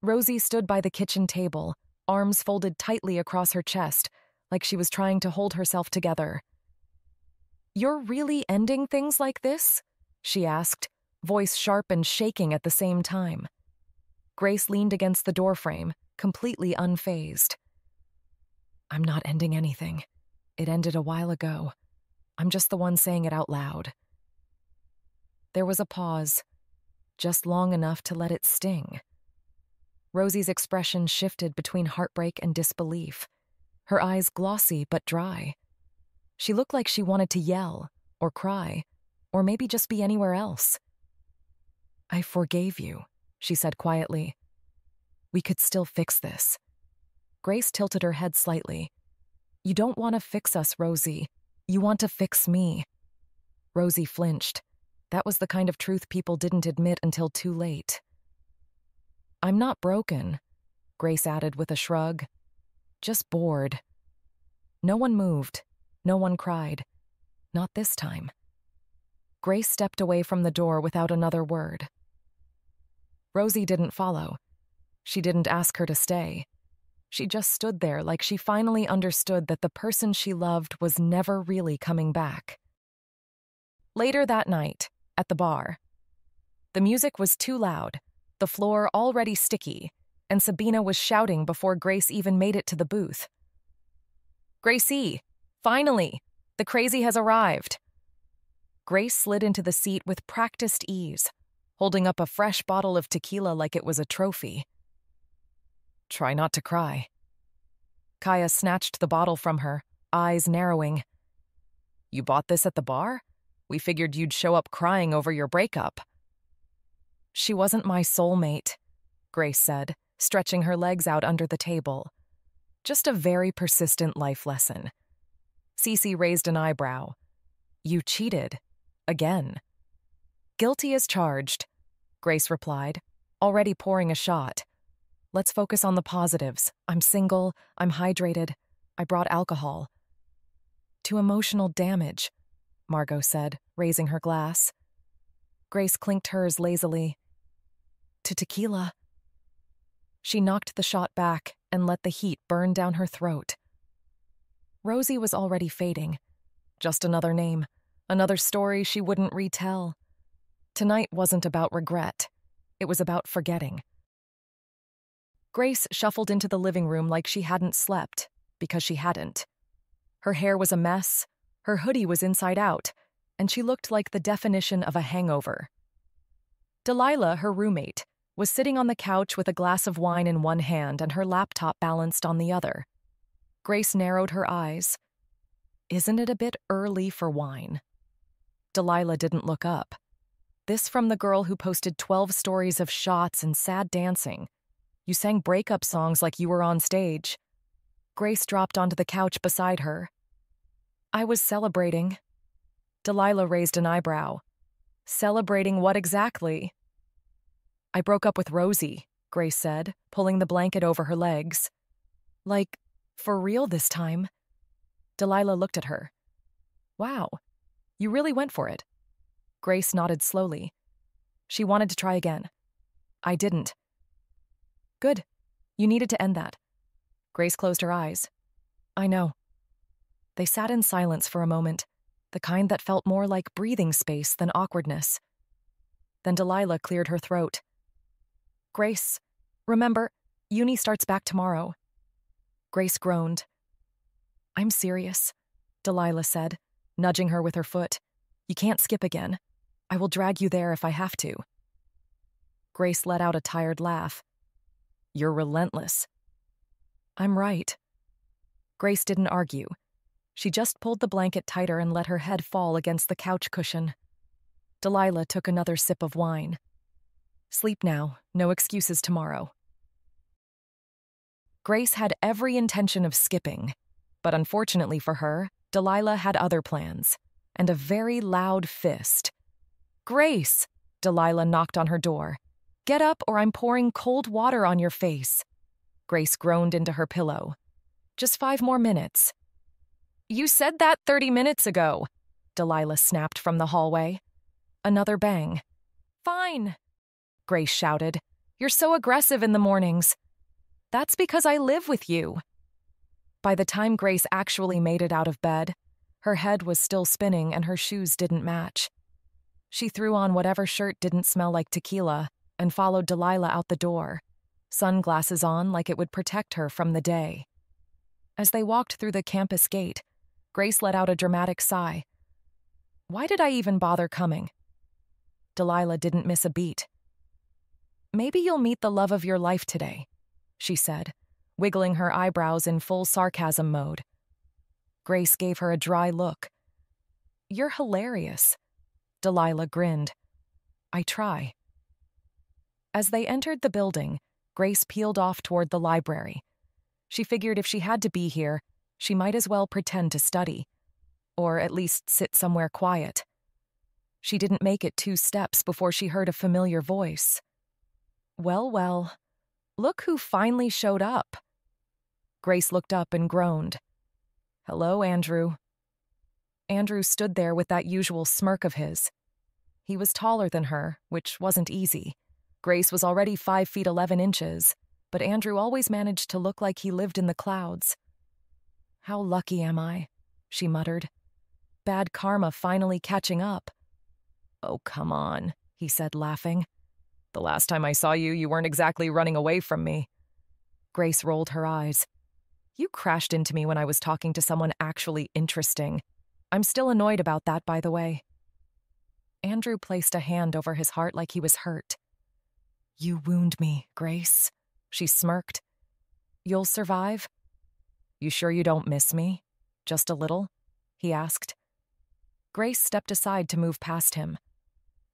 Rosie stood by the kitchen table, arms folded tightly across her chest, like she was trying to hold herself together. "You're really ending things like this?" she asked, voice sharp and shaking at the same time. Grace leaned against the doorframe, completely unfazed. "I'm not ending anything. It ended a while ago. I'm just the one saying it out loud." There was a pause, just long enough to let it sting. Rosie's expression shifted between heartbreak and disbelief, her eyes glossy but dry. She looked like she wanted to yell, or cry, or maybe just be anywhere else. "I forgave you," she said quietly. "We could still fix this." Grace tilted her head slightly. "You don't want to fix us, Rosie. You want to fix me." Rosie flinched. That was the kind of truth people didn't admit until too late. "I'm not broken," Grace added with a shrug. "Just bored." No one moved. No one cried. Not this time. Grace stepped away from the door without another word. Rosie didn't follow. She didn't ask her to stay. She just stood there like she finally understood that the person she loved was never really coming back. Later that night, at the bar, the music was too loud, the floor already sticky, and Sabina was shouting before Grace even made it to the booth. "Gracie, finally! The crazy has arrived!" Grace slid into the seat with practiced ease, holding up a fresh bottle of tequila like it was a trophy. "Try not to cry." Kaya snatched the bottle from her, eyes narrowing. "You bought this at the bar? We figured you'd show up crying over your breakup." "She wasn't my soulmate," Grace said, stretching her legs out under the table. "Just a very persistent life lesson." Cece raised an eyebrow. "You cheated. Again." "Guilty as charged," Grace replied, already pouring a shot. "Let's focus on the positives. I'm single, I'm hydrated, I brought alcohol." "To emotional damage," Margot said, raising her glass. Grace clinked hers lazily. "To tequila." She knocked the shot back and let the heat burn down her throat. Rosie was already fading. Just another name, another story she wouldn't retell. Tonight wasn't about regret. It was about forgetting. Grace shuffled into the living room like she hadn't slept, because she hadn't. Her hair was a mess, her hoodie was inside out, and she looked like the definition of a hangover. Delilah, her roommate, was sitting on the couch with a glass of wine in one hand and her laptop balanced on the other. Grace narrowed her eyes. "Isn't it a bit early for wine?" Delilah didn't look up. This from the girl who posted 12 stories of shots and sad dancing. You sang breakup songs like you were on stage. Grace dropped onto the couch beside her. "I was celebrating." Delilah raised an eyebrow. "Celebrating what exactly?" "I broke up with Rosie," Grace said, pulling the blanket over her legs. "Like, for real this time?" Delilah looked at her. "Wow, you really went for it." Grace nodded slowly. She wanted to try again. "I didn't." "Good. You needed to end that." Grace closed her eyes. "I know." They sat in silence for a moment, the kind that felt more like breathing space than awkwardness. Then Delilah cleared her throat. "Grace, remember, uni starts back tomorrow." Grace groaned. "I'm serious," Delilah said, nudging her with her foot. "You can't skip again. I will drag you there if I have to." Grace let out a tired laugh. "You're relentless." "I'm right." Grace didn't argue. She just pulled the blanket tighter and let her head fall against the couch cushion. Delilah took another sip of wine. "Sleep now, no excuses tomorrow." Grace had every intention of skipping, but unfortunately for her, Delilah had other plans, and a very loud fist. "Grace!" Delilah knocked on her door. "Get up or I'm pouring cold water on your face." Grace groaned into her pillow. "Just 5 more minutes." "You said that 30 minutes ago," Delilah snapped from the hallway. Another bang. "Fine," Grace shouted. You're so aggressive in the mornings." "That's because I live with you." By the time Grace actually made it out of bed, her head was still spinning and her shoes didn't match. She threw on whatever shirt didn't smell like tequila and followed Delilah out the door, sunglasses on like it would protect her from the day. As they walked through the campus gate, Grace let out a dramatic sigh. Why did I even bother coming? Delilah didn't miss a beat. "Maybe you'll meet the love of your life today," she said, wiggling her eyebrows in full sarcasm mode. Grace gave her a dry look. "You're hilarious." Delilah grinned. "I try." As they entered the building, Grace peeled off toward the library. She figured if she had to be here, she might as well pretend to study, or at least sit somewhere quiet. She didn't make it 2 steps before she heard a familiar voice. Well, well, look who finally showed up. Grace looked up and groaned. "Hello, Andrew." Andrew stood there with that usual smirk of his. He was taller than her, which wasn't easy. Grace was already 5 feet 11 inches, but Andrew always managed to look like he lived in the clouds. "How lucky am I?" she muttered. "Bad karma finally catching up." "Oh, come on," he said, laughing. "The last time I saw you, you weren't exactly running away from me." Grace rolled her eyes. "You crashed into me when I was talking to someone actually interesting. I'm still annoyed about that, by the way." Andrew placed a hand over his heart like he was hurt. "You wound me, Grace," she smirked. "You'll survive?" "You sure you don't miss me? Just a little?" he asked. Grace stepped aside to move past him.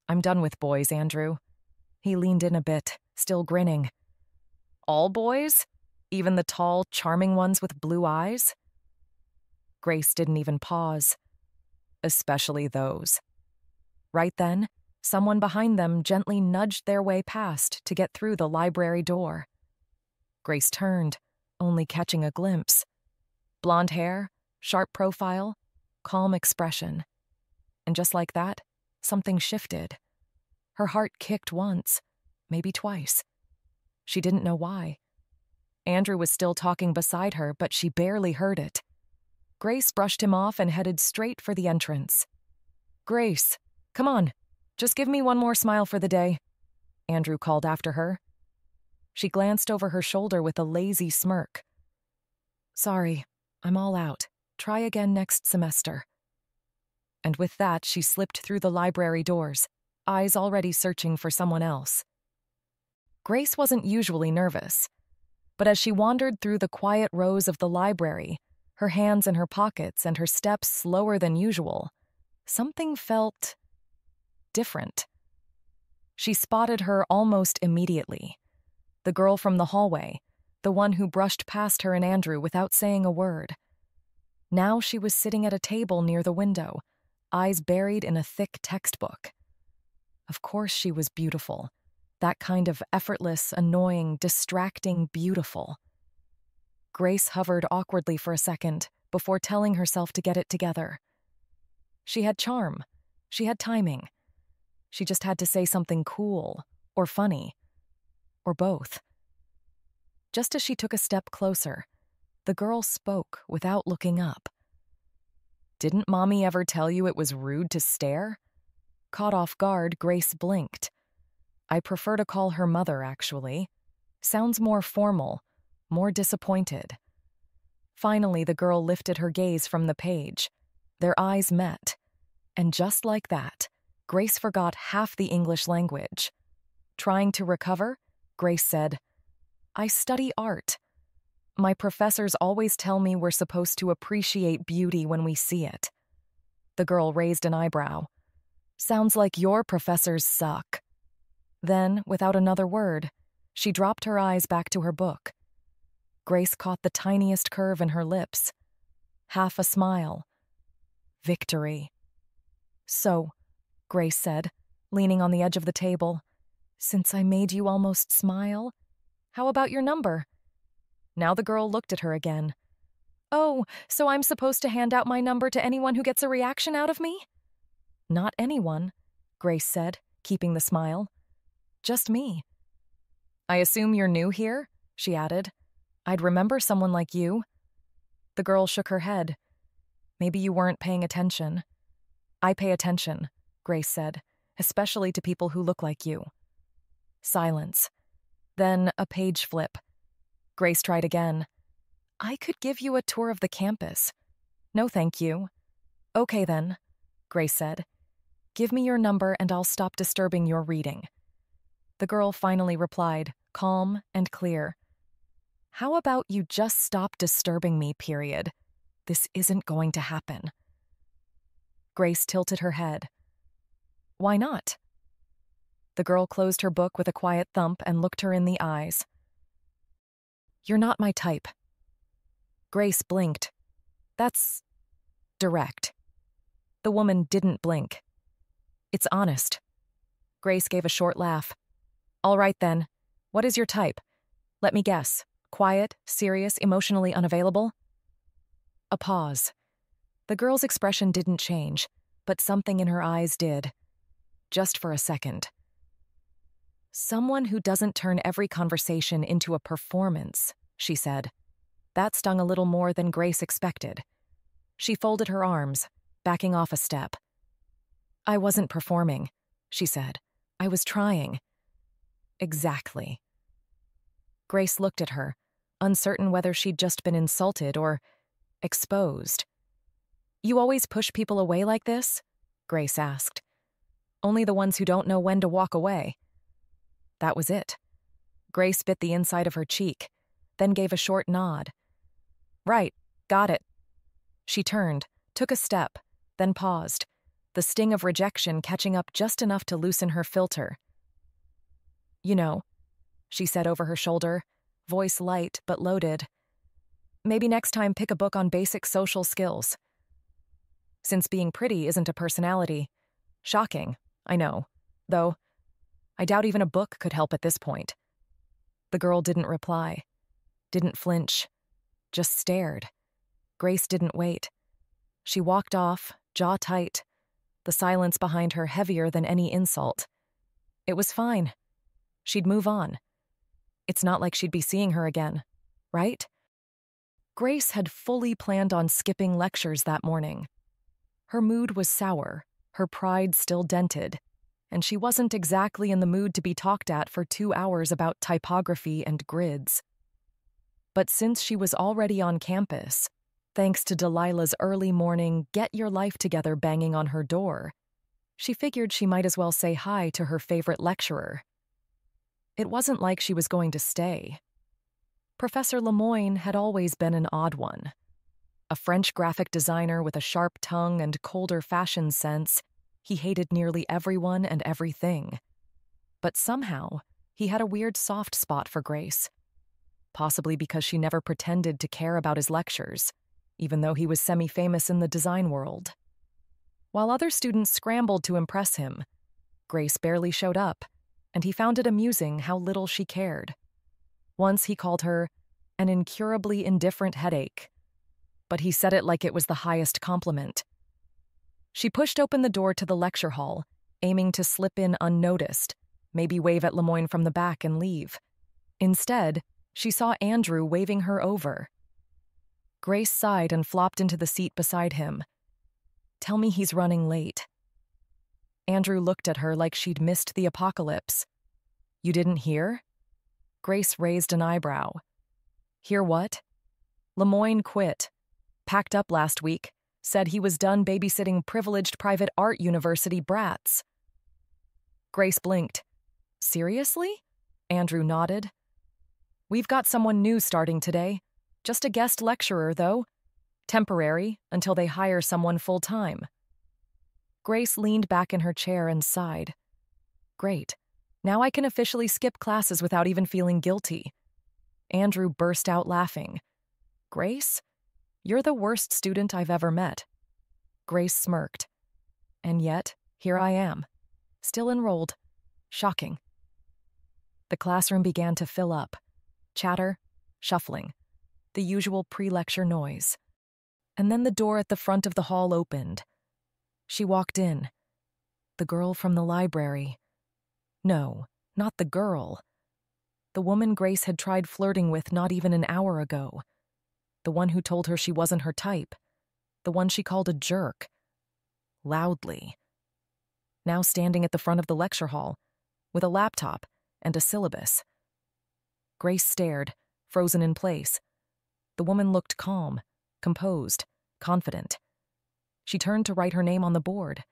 "I'm done with boys, Andrew." He leaned in a bit, still grinning. "All boys? Even the tall, charming ones with blue eyes?" Grace didn't even pause. "Especially those." Right then, someone behind them gently nudged their way past to get through the library door. Grace turned, only catching a glimpse. Blonde hair, sharp profile, calm expression. And just like that, something shifted. Her heart kicked once, maybe twice. She didn't know why. Andrew was still talking beside her, but she barely heard it. Grace brushed him off and headed straight for the entrance. "Grace, come on, just give me one more smile for the day," Andrew called after her. She glanced over her shoulder with a lazy smirk. "Sorry, I'm all out. Try again next semester." And with that, she slipped through the library doors, eyes already searching for someone else. Grace wasn't usually nervous, but as she wandered through the quiet rows of the library, her hands in her pockets and her steps slower than usual, something felt different. She spotted her almost immediately. The girl from the hallway, the one who brushed past her and Andrew without saying a word. Now she was sitting at a table near the window, eyes buried in a thick textbook. Of course she was beautiful. That kind of effortless, annoying, distracting beautiful. Grace hovered awkwardly for a second before telling herself to get it together. She had charm. She had timing. She just had to say something cool, or funny, or both. Just as she took a step closer, the girl spoke without looking up. "Didn't Mommy ever tell you it was rude to stare?" Caught off guard, Grace blinked. I prefer to call her mother, actually. Sounds more formal, more disappointed. Finally, the girl lifted her gaze from the page. Their eyes met. And just like that, Grace forgot half the English language. Trying to recover, Grace said, "I study art. My professors always tell me we're supposed to appreciate beauty when we see it." The girl raised an eyebrow. "Sounds like your professors suck." Then, without another word, she dropped her eyes back to her book. Grace caught the tiniest curve in her lips. Half a smile. Victory. "So," Grace said, leaning on the edge of the table, "since I made you almost smile, how about your number?" Now the girl looked at her again. "Oh, so I'm supposed to hand out my number to anyone who gets a reaction out of me?" "Not anyone," Grace said, keeping the smile. "Just me." I assume you're new here? She added. I'd remember someone like you. The girl shook her head. Maybe you weren't paying attention. I pay attention, Grace said, especially to people who look like you. Silence. Then a page flip. Grace tried again. I could give you a tour of the campus. No, thank you. Okay then, Grace said. Give me your number and I'll stop disturbing your reading. The girl finally replied, calm and clear. How about you just stop disturbing me, period? This isn't going to happen. Grace tilted her head. Why not? The girl closed her book with a quiet thump and looked her in the eyes. You're not my type. Grace blinked. That's direct. The woman didn't blink. It's honest. Grace gave a short laugh. All right then. What is your type? Let me guess. Quiet, serious, emotionally unavailable? A pause. The girl's expression didn't change, but something in her eyes did. Just for a second. Someone who doesn't turn every conversation into a performance, she said. That stung a little more than Grace expected. She folded her arms, backing off a step. I wasn't performing, she said. I was trying. Exactly. Grace looked at her, uncertain whether she'd just been insulted or exposed. You always push people away like this? Grace asked. Only the ones who don't know when to walk away. That was it. Grace bit the inside of her cheek, then gave a short nod. Right, got it. She turned, took a step, then paused, the sting of rejection catching up just enough to loosen her filter. You know, she said over her shoulder, voice light but loaded. Maybe next time pick a book on basic social skills. Since being pretty isn't a personality. Shocking, I know. Though, I doubt even a book could help at this point. The girl didn't reply, didn't flinch, just stared. Grace didn't wait. She walked off, jaw tight, the silence behind her heavier than any insult. It was fine. She'd move on. It's not like she'd be seeing her again, right? Grace had fully planned on skipping lectures that morning. Her mood was sour, her pride still dented, and she wasn't exactly in the mood to be talked at for 2 hours about typography and grids. But since she was already on campus, thanks to Delilah's early morning get-your-life-together banging on her door, she figured she might as well say hi to her favorite lecturer. It wasn't like she was going to stay. Professor Lemoyne had always been an odd one. A French graphic designer with a sharp tongue and colder fashion sense, he hated nearly everyone and everything. But somehow, he had a weird soft spot for Grace. Possibly because she never pretended to care about his lectures, even though he was semi-famous in the design world. While other students scrambled to impress him, Grace barely showed up, and he found it amusing how little she cared. Once he called her an incurably indifferent headache, but he said it like it was the highest compliment. She pushed open the door to the lecture hall, aiming to slip in unnoticed, maybe wave at Lemoyne from the back and leave. Instead, she saw Andrew waving her over. Grace sighed and flopped into the seat beside him. Tell me he's running late. Andrew looked at her like she'd missed the apocalypse. You didn't hear? Grace raised an eyebrow. Hear what? Lemoyne quit. Packed up last week. Said he was done babysitting privileged private art university brats. Grace blinked. Seriously? Andrew nodded. We've got someone new starting today. Just a guest lecturer, though. Temporary, until they hire someone full-time. Grace leaned back in her chair and sighed. Great. Now I can officially skip classes without even feeling guilty. Andrew burst out laughing. Grace? You're the worst student I've ever met. Grace smirked. And yet, here I am. Still enrolled. Shocking. The classroom began to fill up. Chatter, shuffling. The usual pre-lecture noise. And then the door at the front of the hall opened. She walked in. The girl from the library. No, not the girl. The woman Grace had tried flirting with not even an hour ago. The one who told her she wasn't her type. The one she called a jerk. Loudly. Now standing at the front of the lecture hall, with a laptop and a syllabus. Grace stared, frozen in place. The woman looked calm, composed, confident. She turned to write her name on the board.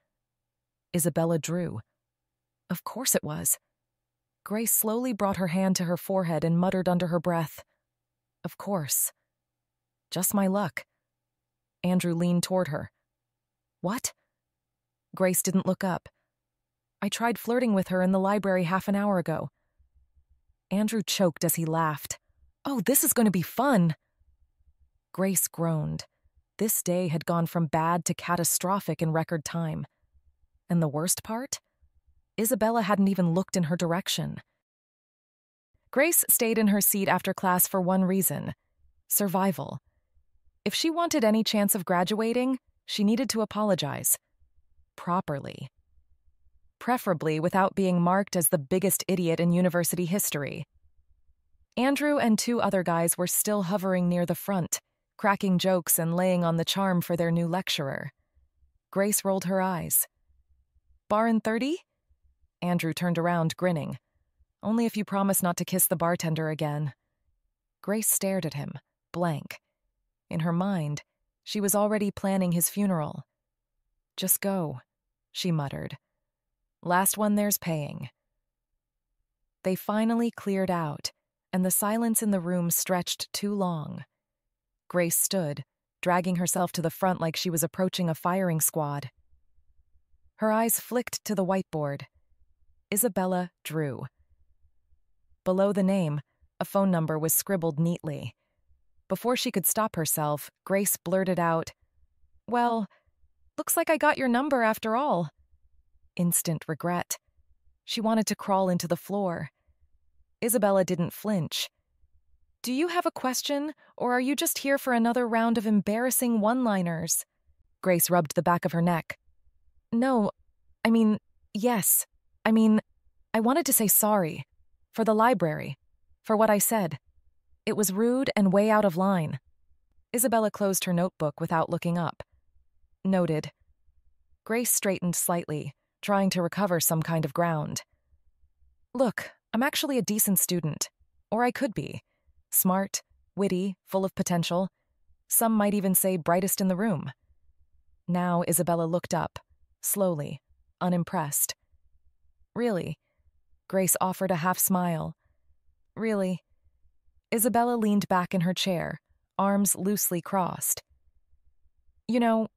Isabella Drew. Of course it was. Grace slowly brought her hand to her forehead and muttered under her breath, "Of course. Just my luck." Andrew leaned toward her. "What?" Grace didn't look up. "I tried flirting with her in the library half an hour ago." Andrew choked as he laughed. "Oh, this is going to be fun." Grace groaned. This day had gone from bad to catastrophic in record time. And the worst part? Isabella hadn't even looked in her direction. Grace stayed in her seat after class for one reason: survival. If she wanted any chance of graduating, she needed to apologize. Properly. Preferably without being marked as the biggest idiot in university history. Andrew and two other guys were still hovering near the front, cracking jokes and laying on the charm for their new lecturer. Grace rolled her eyes. "Bar in 30?" Andrew turned around, grinning. "Only if you promise not to kiss the bartender again." Grace stared at him, blank. In her mind, she was already planning his funeral. "Just go," she muttered. "Last one there's paying." They finally cleared out, and the silence in the room stretched too long. Grace stood, dragging herself to the front like she was approaching a firing squad. Her eyes flicked to the whiteboard. Isabella Drew. Below the name, a phone number was scribbled neatly. Before she could stop herself, Grace blurted out, "Well, looks like I got your number after all." Instant regret. She wanted to crawl into the floor. Isabella didn't flinch. "Do you have a question, or are you just here for another round of embarrassing one-liners?" Grace rubbed the back of her neck. "No, yes. I wanted to say sorry. For the library. For what I said. It was rude and way out of line." Isabella closed her notebook without looking up. Noted. Grace straightened slightly, trying to recover some kind of ground. "Look, I'm actually a decent student. Or I could be. Smart, witty, full of potential. Some might even say brightest in the room." Now Isabella looked up, slowly, unimpressed. "Really?" Grace offered a half-smile. "Really?" Isabella leaned back in her chair, arms loosely crossed. "You know,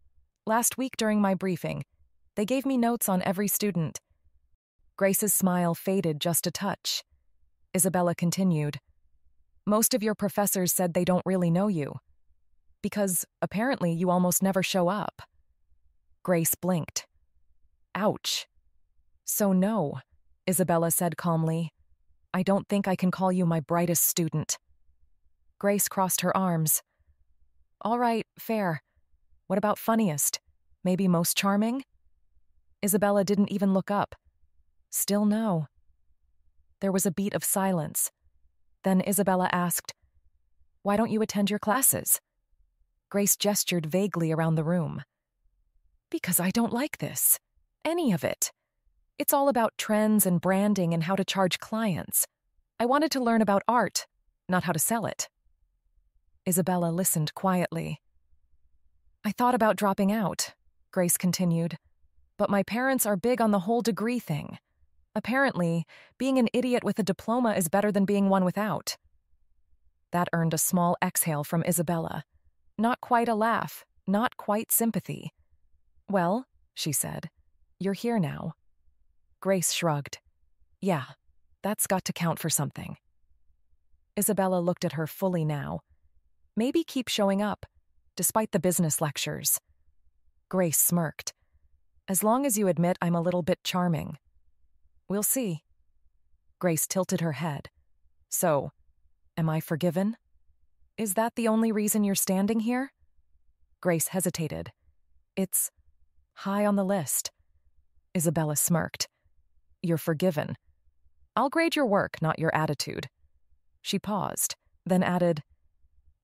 last week during my briefing, they gave me notes on every student." Grace's smile faded just a touch. Isabella continued, "Most of your professors said they don't really know you. Because, apparently, you almost never show up." Grace blinked. "Ouch." "So no," Isabella said calmly. "I don't think I can call you my brightest student." Grace crossed her arms. "All right, fair. What about funniest? Maybe most charming?" Isabella didn't even look up. Still no. There was a beat of silence. Then Isabella asked, "Why don't you attend your classes?" Grace gestured vaguely around the room. "Because I don't like this. Any of it. It's all about trends and branding and how to charge clients. I wanted to learn about art, not how to sell it." Isabella listened quietly. "I thought about dropping out," Grace continued. "But my parents are big on the whole degree thing. Apparently, being an idiot with a diploma is better than being one without." That earned a small exhale from Isabella. Not quite a laugh, not quite sympathy. "Well," she said, "you're here now." Grace shrugged. "Yeah, that's got to count for something." Isabella looked at her fully now. Maybe keep showing up, despite the business lectures. Grace smirked. "As long as you admit I'm a little bit charming." "We'll see." Grace tilted her head. "So, am I forgiven? Is that the only reason you're standing here?" Grace hesitated. "It's high on the list." Isabella smirked. "You're forgiven. I'll grade your work, not your attitude. She paused, then added,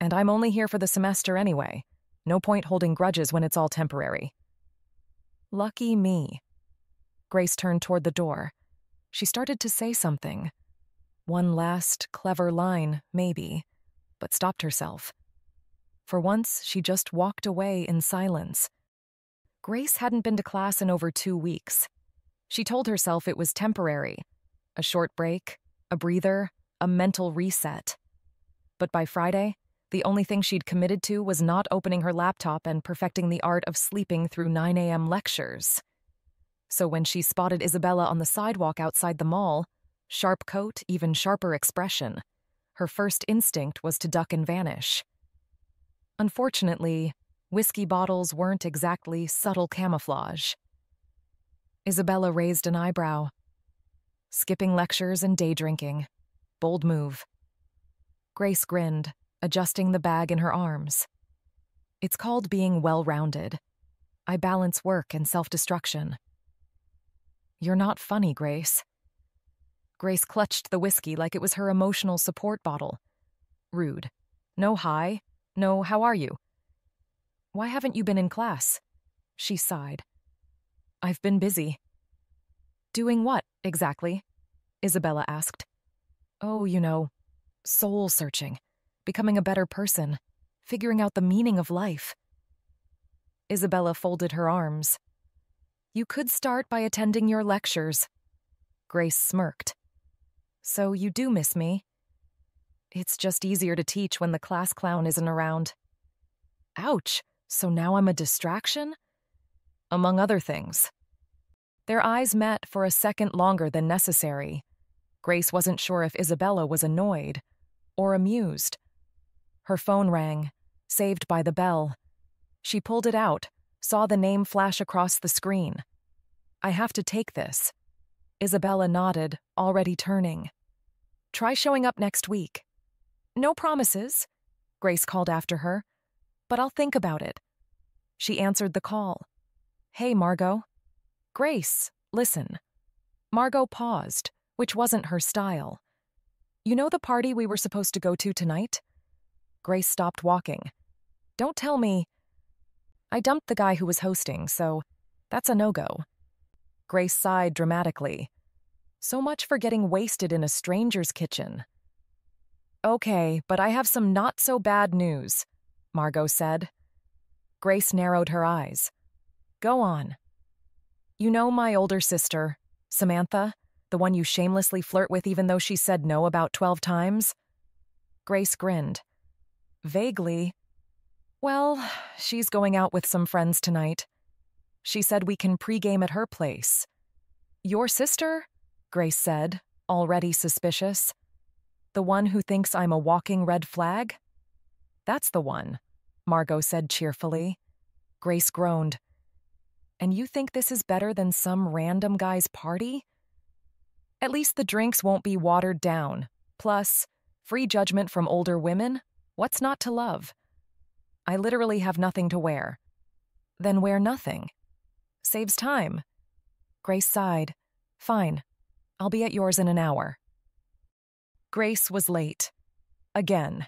"And I'm only here for the semester anyway. No point holding grudges when it's all temporary." Lucky me. Grace turned toward the door. She started to say something. One last, clever line, maybe, but stopped herself. For once, she just walked away in silence. Grace hadn't been to class in over 2 weeks. She told herself it was temporary. A short break, a breather, a mental reset. But by Friday, the only thing she'd committed to was not opening her laptop and perfecting the art of sleeping through 9 a.m. lectures. So when she spotted Isabella on the sidewalk outside the mall, sharp coat, even sharper expression, her first instinct was to duck and vanish. Unfortunately, whiskey bottles weren't exactly subtle camouflage. Isabella raised an eyebrow. Skipping lectures and day drinking. Bold move. Grace grinned, adjusting the bag in her arms. It's called being well-rounded. I balance work and self-destruction. You're not funny, Grace. Grace clutched the whiskey like it was her emotional support bottle. Rude. No hi. No, how are you? Why haven't you been in class? She sighed. I've been busy. Doing what, exactly? Isabella asked. Oh, soul searching, becoming a better person, figuring out the meaning of life. Isabella folded her arms. You could start by attending your lectures. Grace smirked. So you do miss me? It's just easier to teach when the class clown isn't around. Ouch, so now I'm a distraction? Among other things. Their eyes met for a second longer than necessary. Grace wasn't sure if Isabella was annoyed or amused. Her phone rang, saved by the bell. She pulled it out, saw the name flash across the screen. I have to take this. Isabella nodded, already turning. Try showing up next week. No promises, Grace called after her, but I'll think about it. She answered the call. Hey, Margot. Grace, listen. Margot paused, which wasn't her style. You know the party we were supposed to go to tonight? Grace stopped walking. Don't tell me. I dumped the guy who was hosting, so that's a no-go. Grace sighed dramatically. So much for getting wasted in a stranger's kitchen. Okay, but I have some not-so-bad news, Margot said. Grace narrowed her eyes. Go on. You know my older sister, Samantha, the one you shamelessly flirt with even though she said no about 12 times? Grace grinned. Vaguely. Well, she's going out with some friends tonight. She said we can pregame at her place. Your sister? Grace said, already suspicious. The one who thinks I'm a walking red flag? That's the one, Margot said cheerfully. Grace groaned. And you think this is better than some random guy's party? At least the drinks won't be watered down. Plus, free judgment from older women? What's not to love? I literally have nothing to wear. Then wear nothing. Saves time. Grace sighed. Fine. I'll be at yours in an hour. Grace was late. Again.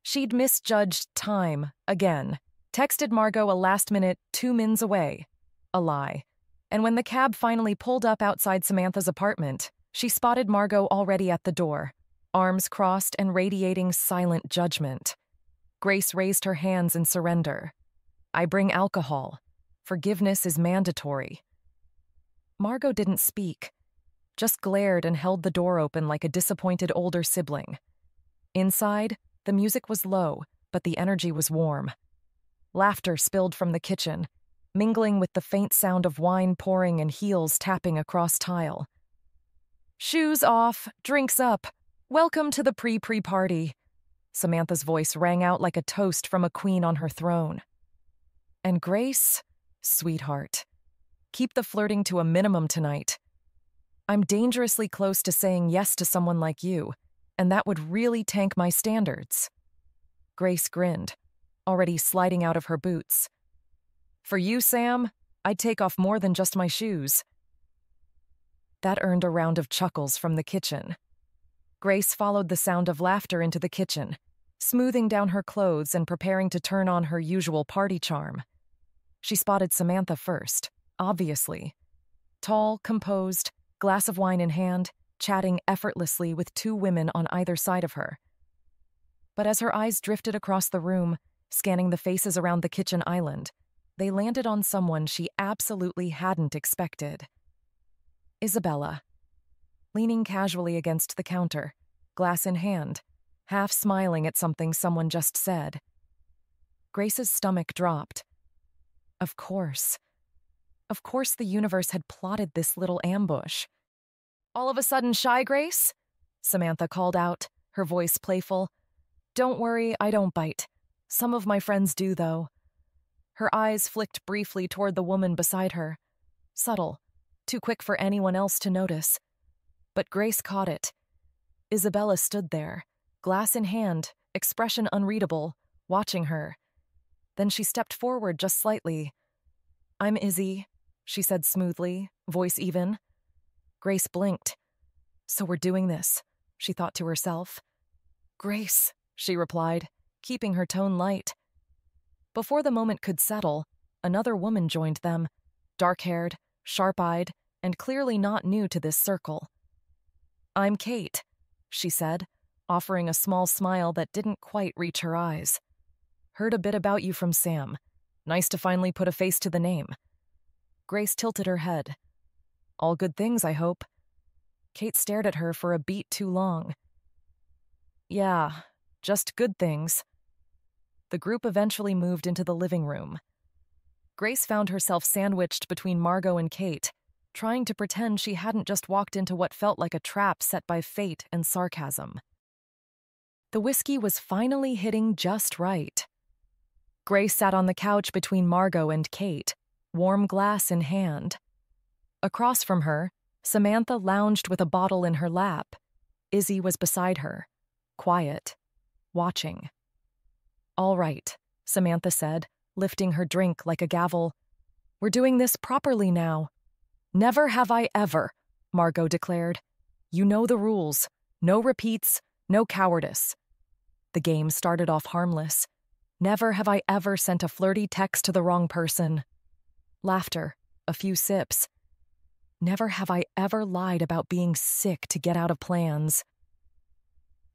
She'd misjudged time again. Texted Margot a last-minute 2 mins away. A lie. And when the cab finally pulled up outside Samantha's apartment, she spotted Margot already at the door, arms crossed and radiating silent judgment. Grace raised her hands in surrender. I bring alcohol. Forgiveness is mandatory. Margot didn't speak, just glared and held the door open like a disappointed older sibling. Inside, the music was low, but the energy was warm. Laughter spilled from the kitchen, mingling with the faint sound of wine pouring and heels tapping across tile. Shoes off, drinks up. Welcome to the pre-party. Samantha's voice rang out like a toast from a queen on her throne. And Grace, sweetheart, keep the flirting to a minimum tonight. I'm dangerously close to saying yes to someone like you, and that would really tank my standards. Grace grinned, already sliding out of her boots. For you, Sam, I'd take off more than just my shoes. That earned a round of chuckles from the kitchen. Grace followed the sound of laughter into the kitchen, smoothing down her clothes and preparing to turn on her usual party charm. She spotted Samantha first, obviously. Tall, composed, glass of wine in hand, chatting effortlessly with two women on either side of her. But as her eyes drifted across the room, scanning the faces around the kitchen island, they landed on someone she absolutely hadn't expected. Isabella. Leaning casually against the counter, glass in hand, half smiling at something someone just said. Grace's stomach dropped. Of course. Of course the universe had plotted this little ambush. "All of a sudden shy, Grace?" Samantha called out, her voice playful. "Don't worry, I don't bite. Some of my friends do, though." Her eyes flicked briefly toward the woman beside her. Subtle, too quick for anyone else to notice. But Grace caught it. Isabella stood there, glass in hand, expression unreadable, watching her. Then she stepped forward just slightly. "I'm Izzy," she said smoothly, voice even. Grace blinked. "So we're doing this," she thought to herself. "Grace," she replied, keeping her tone light. Before the moment could settle, another woman joined them, dark-haired, sharp-eyed, and clearly not new to this circle. "I'm Kate," she said, offering a small smile that didn't quite reach her eyes. "Heard a bit about you from Sam. Nice to finally put a face to the name." Grace tilted her head. "All good things, I hope." Kate stared at her for a beat too long. "Yeah, just good things." The group eventually moved into the living room. Grace found herself sandwiched between Margot and Kate, trying to pretend she hadn't just walked into what felt like a trap set by fate and sarcasm. The whiskey was finally hitting just right. Grace sat on the couch between Margot and Kate, warm glass in hand. Across from her, Samantha lounged with a bottle in her lap. Izzy was beside her, quiet, watching. "All right," Samantha said, lifting her drink like a gavel. "We're doing this properly now." "Never have I ever," Margot declared. "You know the rules. No repeats, no cowardice." The game started off harmless. Never have I ever sent a flirty text to the wrong person. Laughter, a few sips. Never have I ever lied about being sick to get out of plans.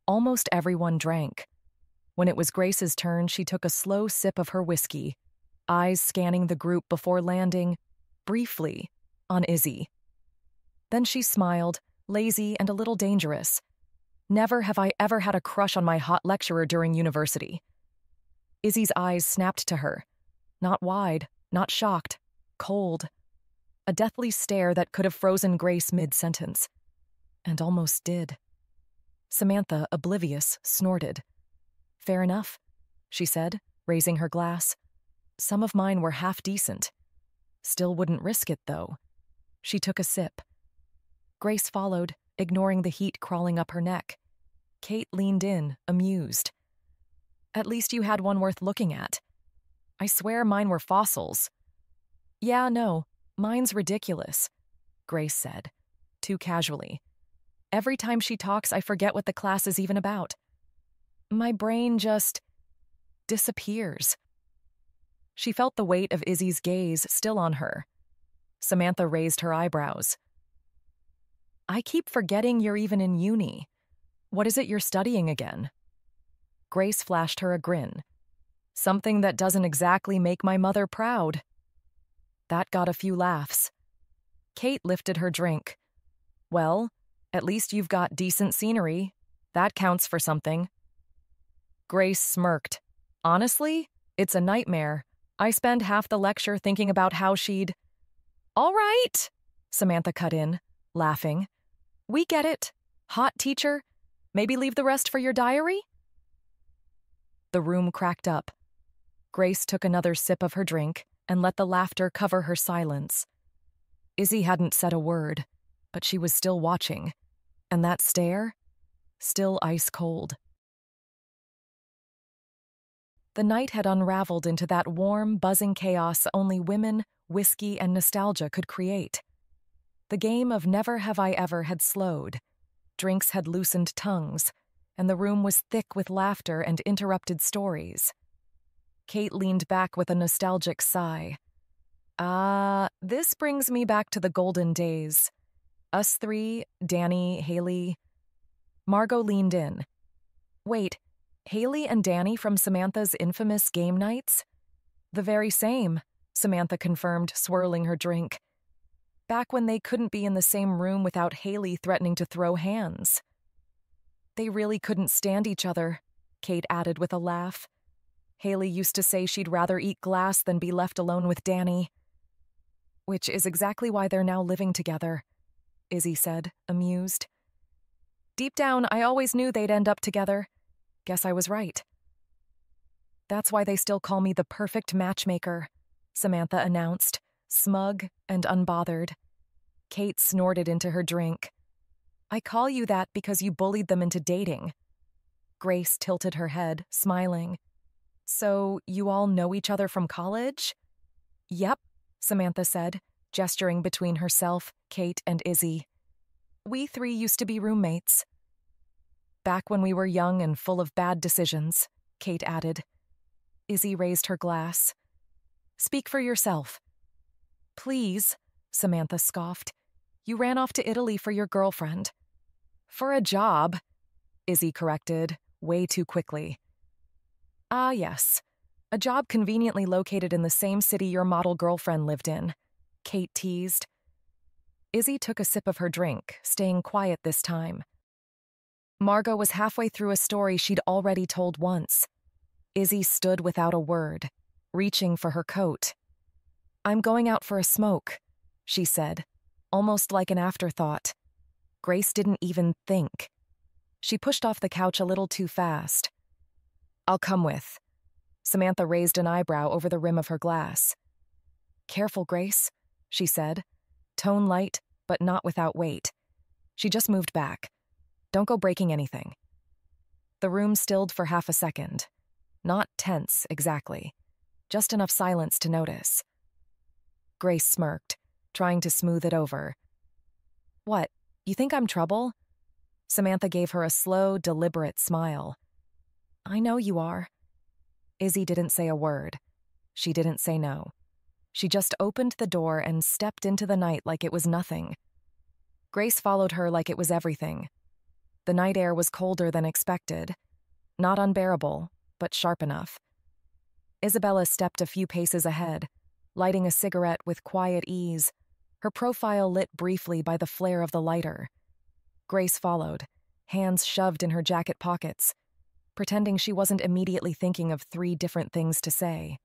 Almost everyone drank. When it was Grace's turn, she took a slow sip of her whiskey, eyes scanning the group before landing, briefly, on Izzy. Then she smiled, lazy and a little dangerous. "Never have I ever had a crush on my hot lecturer during university." Izzy's eyes snapped to her. Not wide, not shocked, cold. A deathly stare that could have frozen Grace mid-sentence. And almost did. Samantha, oblivious, snorted. "Fair enough," she said, raising her glass. "Some of mine were half decent. Still wouldn't risk it, though." She took a sip. Grace followed, ignoring the heat crawling up her neck. Kate leaned in, amused. "At least you had one worth looking at. I swear mine were fossils." "Yeah, no, mine's ridiculous," Grace said, too casually. "Every time she talks, I forget what the class is even about. My brain just disappears." She felt the weight of Izzy's gaze still on her. Samantha raised her eyebrows. "I keep forgetting you're even in uni. What is it you're studying again?" Grace flashed her a grin. "Something that doesn't exactly make my mother proud." That got a few laughs. Kate lifted her drink. "Well, at least you've got decent scenery. That counts for something." Grace smirked. "Honestly, it's a nightmare. I spend half the lecture thinking about how she'd—" "All right," Samantha cut in, laughing. "We get it. Hot teacher. Maybe leave the rest for your diary?" The room cracked up. Grace took another sip of her drink and let the laughter cover her silence. Izzy hadn't said a word, but she was still watching, and that stare, still ice cold. The night had unraveled into that warm, buzzing chaos only women, whiskey, and nostalgia could create. The game of Never Have I Ever had slowed. drinks had loosened tongues, and the room was thick with laughter and interrupted stories. Kate leaned back with a nostalgic sigh. This brings me back to the golden days. Us three, Danny, Haley. Margot leaned in. Wait, Haley and Danny from Samantha's infamous game nights? The very same, Samantha confirmed, swirling her drink. Back when they couldn't be in the same room without Haley threatening to throw hands. They really couldn't stand each other, Kate added with a laugh. Haley used to say she'd rather eat glass than be left alone with Danny. Which is exactly why they're now living together, Izzy said, amused. Deep down, I always knew they'd end up together. Guess I was right. That's why they still call me the perfect matchmaker, Samantha announced, smug and unbothered. Kate snorted into her drink. I call you that because you bullied them into dating. Grace tilted her head, smiling. So, you all know each other from college? Yep, Samantha said, gesturing between herself, Kate, and Izzy. We three used to be roommates. Back when we were young and full of bad decisions, Kate added. Izzy raised her glass. Speak for yourself. Please, Samantha scoffed. You ran off to Italy for your girlfriend. For a job, Izzy corrected, way too quickly. Ah, yes. A job conveniently located in the same city your model girlfriend lived in, Kate teased. Izzy took a sip of her drink, staying quiet this time. Margot was halfway through a story she'd already told once. Izzy stood without a word, reaching for her coat. I'm going out for a smoke, she said, almost like an afterthought. Grace didn't even think. She pushed off the couch a little too fast. I'll come with. Samantha raised an eyebrow over the rim of her glass. Careful, Grace, she said, tone light, but not without weight. She just moved back. Don't go breaking anything. The room stilled for half a second. Not tense, exactly. Just enough silence to notice. Grace smirked, trying to smooth it over. What, you think I'm trouble? Samantha gave her a slow, deliberate smile. I know you are. Izzy didn't say a word. She didn't say no. She just opened the door and stepped into the night like it was nothing. Grace followed her like it was everything. The night air was colder than expected. Not unbearable, but sharp enough. Isabella stepped a few paces ahead, lighting a cigarette with quiet ease, her profile lit briefly by the flare of the lighter. Grace followed, hands shoved in her jacket pockets, pretending she wasn't immediately thinking of 3 different things to say.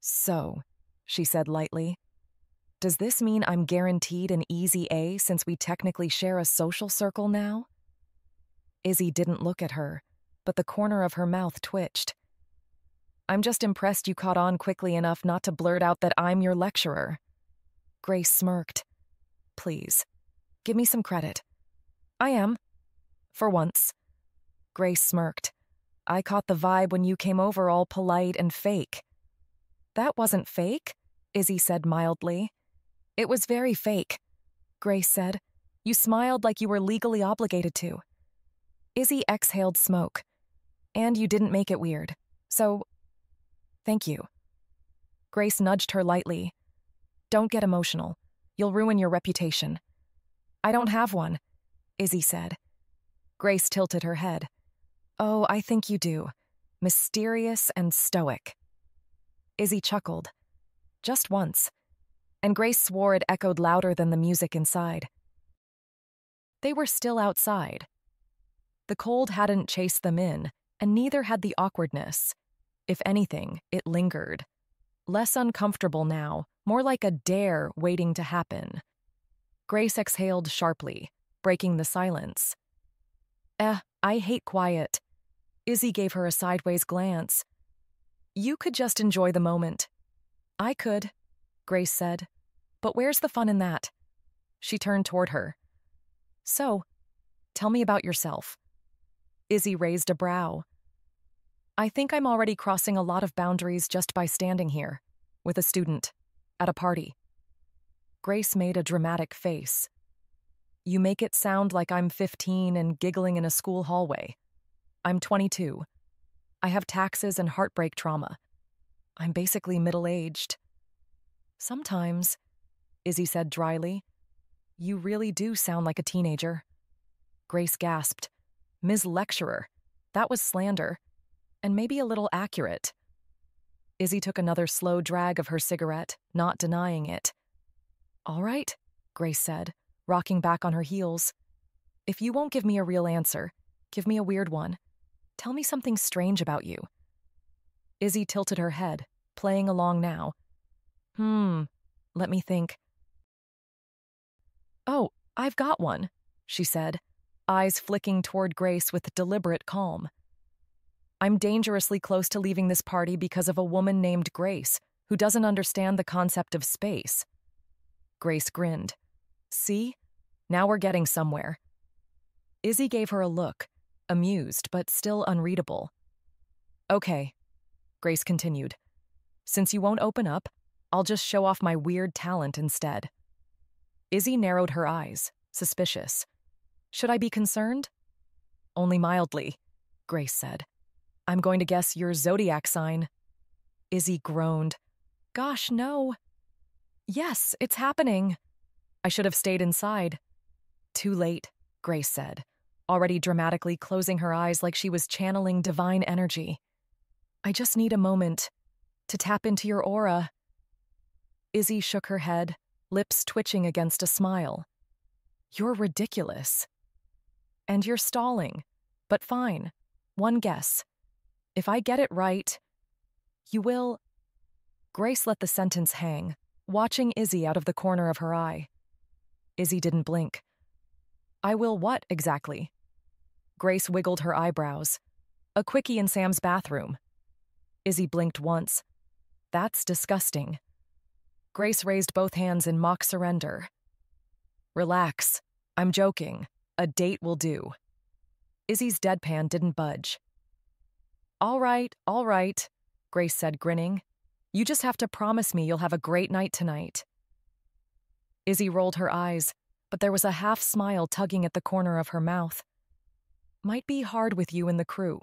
So, she said lightly, does this mean I'm guaranteed an easy A since we technically share a social circle now? Izzy didn't look at her, but the corner of her mouth twitched. I'm just impressed you caught on quickly enough not to blurt out that I'm your lecturer. Grace smirked. Please, give me some credit. I am. For once. Grace smirked. I caught the vibe when you came over all polite and fake. That wasn't fake, Izzy said mildly. It was very fake, Grace said. You smiled like you were legally obligated to. Izzy exhaled smoke. And you didn't make it weird. So, thank you. Grace nudged her lightly. Don't get emotional. You'll ruin your reputation. I don't have one, Izzy said. Grace tilted her head. Oh, I think you do. Mysterious and stoic. Izzy chuckled. Just once. And Grace swore it echoed louder than the music inside. They were still outside. The cold hadn't chased them in, and neither had the awkwardness. If anything, it lingered. Less uncomfortable now, more like a dare waiting to happen. Grace exhaled sharply, breaking the silence. I hate quiet. Izzy gave her a sideways glance. You could just enjoy the moment. I could, Grace said. But where's the fun in that? She turned toward her. So, tell me about yourself. Izzy raised a brow. I think I'm already crossing a lot of boundaries just by standing here, with a student, at a party. Grace made a dramatic face. You make it sound like I'm 15 and giggling in a school hallway. I'm 22. I have taxes and heartbreak trauma. I'm basically middle-aged. Sometimes, Izzy said dryly, you really do sound like a teenager. Grace gasped. Ms. Lecturer. That was slander. And maybe a little accurate. Izzy took another slow drag of her cigarette, not denying it. All right, Grace said, rocking back on her heels. If you won't give me a real answer, give me a weird one. Tell me something strange about you. Izzy tilted her head, playing along now. Let me think. Oh, I've got one, she said, eyes flicking toward Grace with deliberate calm. I'm dangerously close to leaving this party because of a woman named Grace, who doesn't understand the concept of space. Grace grinned. See? Now we're getting somewhere. Izzy gave her a look, amused but still unreadable. Okay, Grace continued. Since you won't open up, I'll just show off my weird talent instead. Izzy narrowed her eyes, suspicious. Should I be concerned? Only mildly, Grace said. I'm going to guess your zodiac sign. Izzy groaned. Gosh, no. Yes, it's happening. I should have stayed inside. Too late, Grace said, already dramatically closing her eyes like she was channeling divine energy. I just need a moment to tap into your aura. Izzy shook her head, lips twitching against a smile. You're ridiculous. And you're stalling. But fine. One guess. If I get it right, you will... Grace let the sentence hang, watching Izzy out of the corner of her eye. Izzy didn't blink. I will what, exactly? Grace wiggled her eyebrows. A quickie in Sam's bathroom. Izzy blinked once. That's disgusting. Grace raised both hands in mock surrender. Relax. I'm joking. A date will do. Izzy's deadpan didn't budge. All right, Grace said, grinning. You just have to promise me you'll have a great night tonight. Izzy rolled her eyes, but there was a half smile tugging at the corner of her mouth. Might be hard with you and the crew.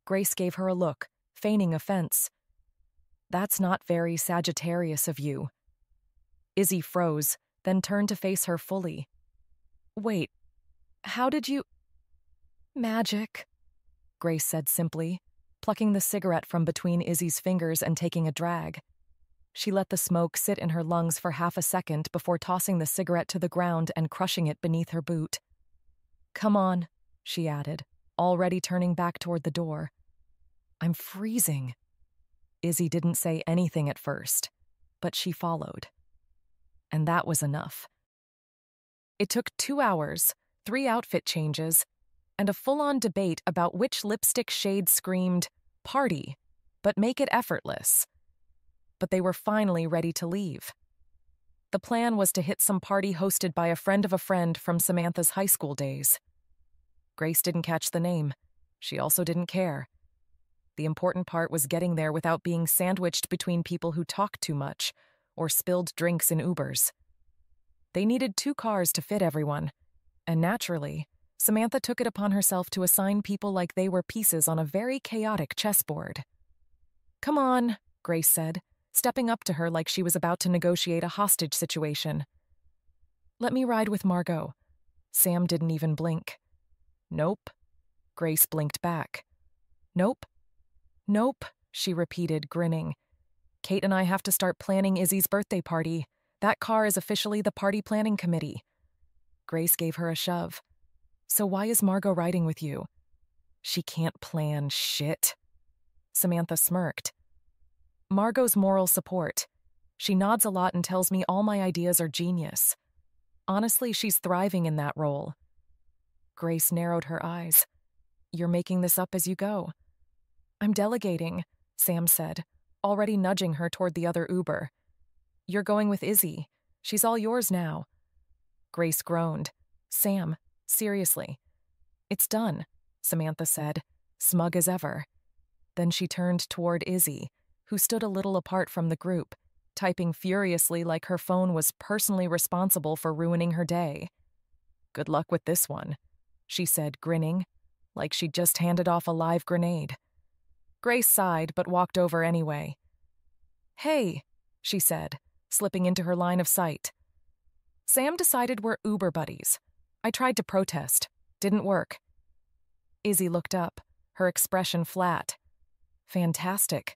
Grace gave her a look, feigning offense. That's not very Sagittarius of you. Izzy froze, then turned to face her fully. Wait, how did you... Magic, Grace said simply, plucking the cigarette from between Izzy's fingers and taking a drag. She let the smoke sit in her lungs for half a second before tossing the cigarette to the ground and crushing it beneath her boot. Come on, she added, already turning back toward the door. I'm freezing. Izzy didn't say anything at first, but she followed. And that was enough. It took 2 hours, 3 outfit changes, and a full-on debate about which lipstick shade screamed, party, but make it effortless. But they were finally ready to leave. The plan was to hit some party hosted by a friend of a friend from Samantha's high school days. Grace didn't catch the name. She also didn't care. The important part was getting there without being sandwiched between people who talked too much or spilled drinks in Ubers. They needed 2 cars to fit everyone, and naturally, Samantha took it upon herself to assign people like they were pieces on a very chaotic chessboard. Come on, Grace said, stepping up to her like she was about to negotiate a hostage situation. Let me ride with Margot. Sam didn't even blink. Nope. Grace blinked back. Nope. Nope, she repeated, grinning. Kate and I have to start planning Izzy's birthday party. That car is officially the party planning committee. Grace gave her a shove. So why is Margot riding with you? She can't plan shit. Samantha smirked. Margot's moral support. She nods a lot and tells me all my ideas are genius. Honestly, she's thriving in that role. Grace narrowed her eyes. You're making this up as you go. I'm delegating, Sam said, already nudging her toward the other Uber. You're going with Izzy. She's all yours now. Grace groaned. Sam, seriously. It's done, Samantha said, smug as ever. Then she turned toward Izzy, who stood a little apart from the group, typing furiously like her phone was personally responsible for ruining her day. Good luck with this one, she said, grinning, like she'd just handed off a live grenade. Grace sighed but walked over anyway. Hey, she said, slipping into her line of sight. Sam decided we're Uber buddies. I tried to protest. Didn't work. Izzy looked up, her expression flat. Fantastic.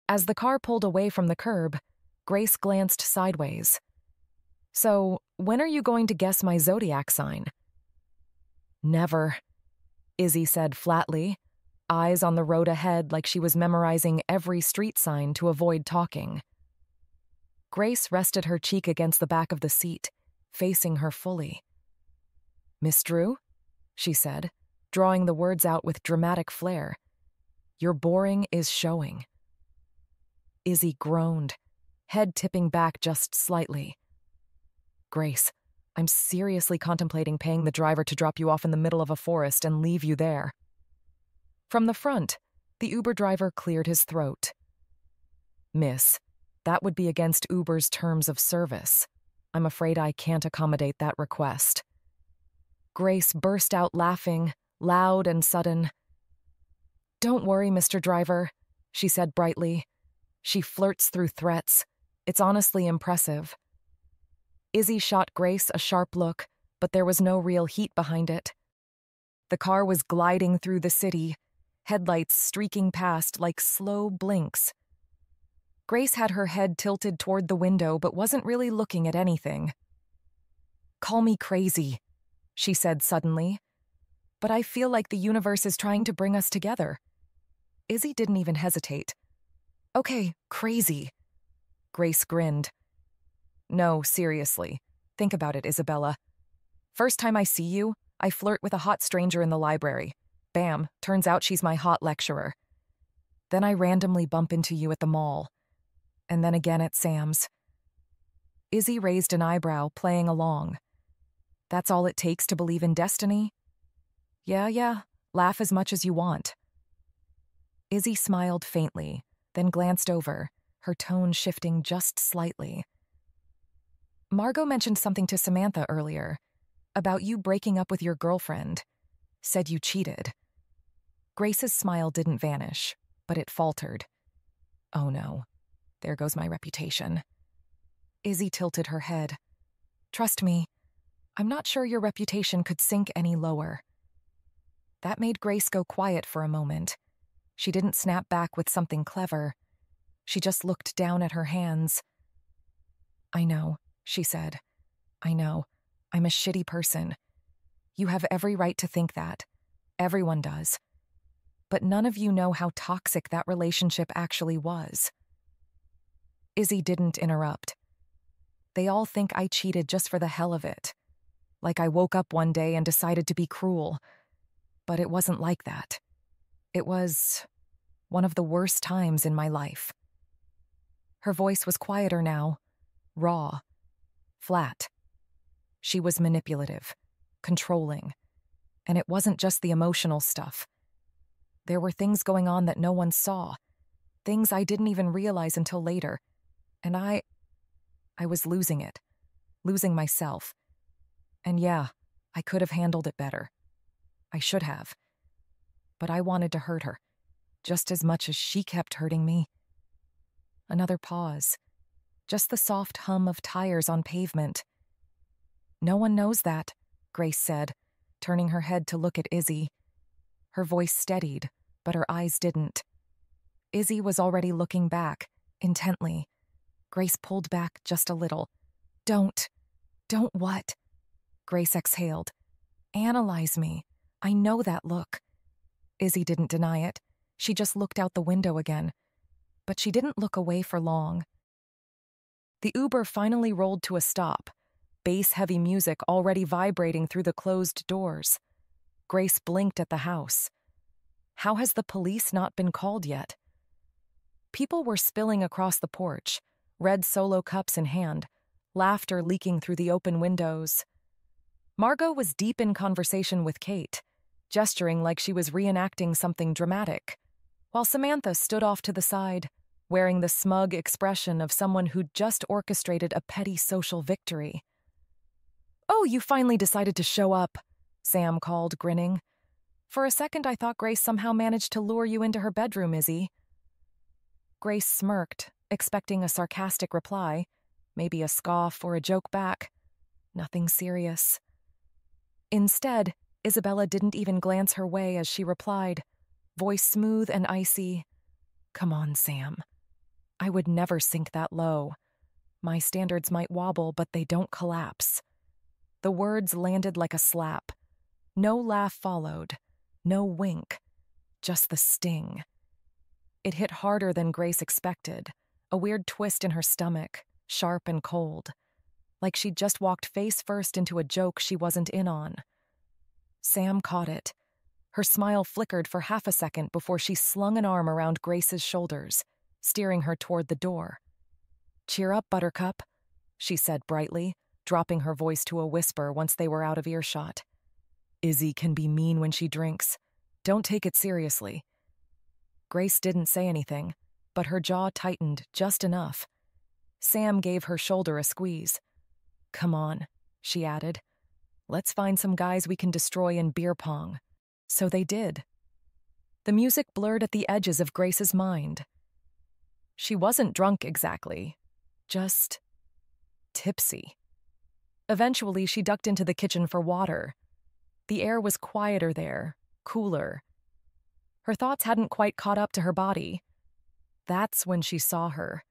As the car pulled away from the curb, Grace glanced sideways. So, when are you going to guess my zodiac sign? Never, Izzy said flatly, eyes on the road ahead like she was memorizing every street sign to avoid talking. Grace rested her cheek against the back of the seat, facing her fully. Miss Drew, she said, drawing the words out with dramatic flair. Your boring is showing. Izzy groaned, head tipping back just slightly. Grace, I'm seriously contemplating paying the driver to drop you off in the middle of a forest and leave you there. From the front, the Uber driver cleared his throat. Miss, that would be against Uber's terms of service. I'm afraid I can't accommodate that request. Grace burst out laughing, loud and sudden. Don't worry, Mr. Driver, she said brightly. She flirts through threats. It's honestly impressive. Izzy shot Grace a sharp look, but there was no real heat behind it. The car was gliding through the city, headlights streaking past like slow blinks. Grace had her head tilted toward the window but wasn't really looking at anything. Call me crazy, she said suddenly, but I feel like the universe is trying to bring us together. Izzy didn't even hesitate. Okay, crazy. Grace grinned. No, seriously. Think about it, Isabella. First time I see you, I flirt with a hot stranger in the library. Bam, turns out she's my hot lecturer. Then I randomly bump into you at the mall. And then again at Sam's. Izzy raised an eyebrow, playing along. That's all it takes to believe in destiny? Yeah, laugh as much as you want. Izzy smiled faintly, then glanced over, her tone shifting just slightly. Margot mentioned something to Samantha earlier, about you breaking up with your girlfriend. Said you cheated. Grace's smile didn't vanish, but it faltered. Oh no, there goes my reputation. Izzy tilted her head. Trust me, I'm not sure your reputation could sink any lower. That made Grace go quiet for a moment. She didn't snap back with something clever. She just looked down at her hands. I know, she said. I know. I'm a shitty person. You have every right to think that. Everyone does. But none of you know how toxic that relationship actually was. Izzy didn't interrupt. They all think I cheated just for the hell of it. Like I woke up one day and decided to be cruel. But it wasn't like that. It was one of the worst times in my life. Her voice was quieter now, raw, flat. She was manipulative, controlling, and it wasn't just the emotional stuff. There were things going on that no one saw, things I didn't even realize until later, and I was losing it, losing myself. And yeah, I could have handled it better. I should have. But I wanted to hurt her, just as much as she kept hurting me. Another pause. Just the soft hum of tires on pavement. No one knows that, Grace said, turning her head to look at Izzy. Her voice steadied, but her eyes didn't. Izzy was already looking back, intently. Grace pulled back just a little. Don't what? Grace exhaled. Analyze me. I know that look. Izzy didn't deny it. She just looked out the window again. But she didn't look away for long. The Uber finally rolled to a stop, bass-heavy music already vibrating through the closed doors. Grace blinked at the house. How has the police not been called yet? People were spilling across the porch, red Solo cups in hand, laughter leaking through the open windows. Margot was deep in conversation with Kate, gesturing like she was reenacting something dramatic, while Samantha stood off to the side, wearing the smug expression of someone who'd just orchestrated a petty social victory. "Oh, you finally decided to show up," Sam called, grinning. "For a second I thought Grace somehow managed to lure you into her bedroom, Izzy." Grace smirked, expecting a sarcastic reply, maybe a scoff or a joke back. Nothing serious. Instead, Isabella didn't even glance her way as she replied, voice smooth and icy. "Come on, Sam. I would never sink that low. My standards might wobble, but they don't collapse." The words landed like a slap. No laugh followed, no wink, just the sting. It hit harder than Grace expected, a weird twist in her stomach, sharp and cold, like she'd just walked face first into a joke she wasn't in on. Sam caught it. Her smile flickered for half a second before she slung an arm around Grace's shoulders, steering her toward the door. "Cheer up, Buttercup," she said brightly, dropping her voice to a whisper once they were out of earshot. "Izzy can be mean when she drinks. Don't take it seriously." Grace didn't say anything, but her jaw tightened just enough. Sam gave her shoulder a squeeze. "Come on," she added. "Let's find some guys we can destroy in beer pong." So they did. The music blurred at the edges of Grace's mind. She wasn't drunk exactly, just tipsy. Eventually, she ducked into the kitchen for water. The air was quieter there, cooler. Her thoughts hadn't quite caught up to her body. That's when she saw her.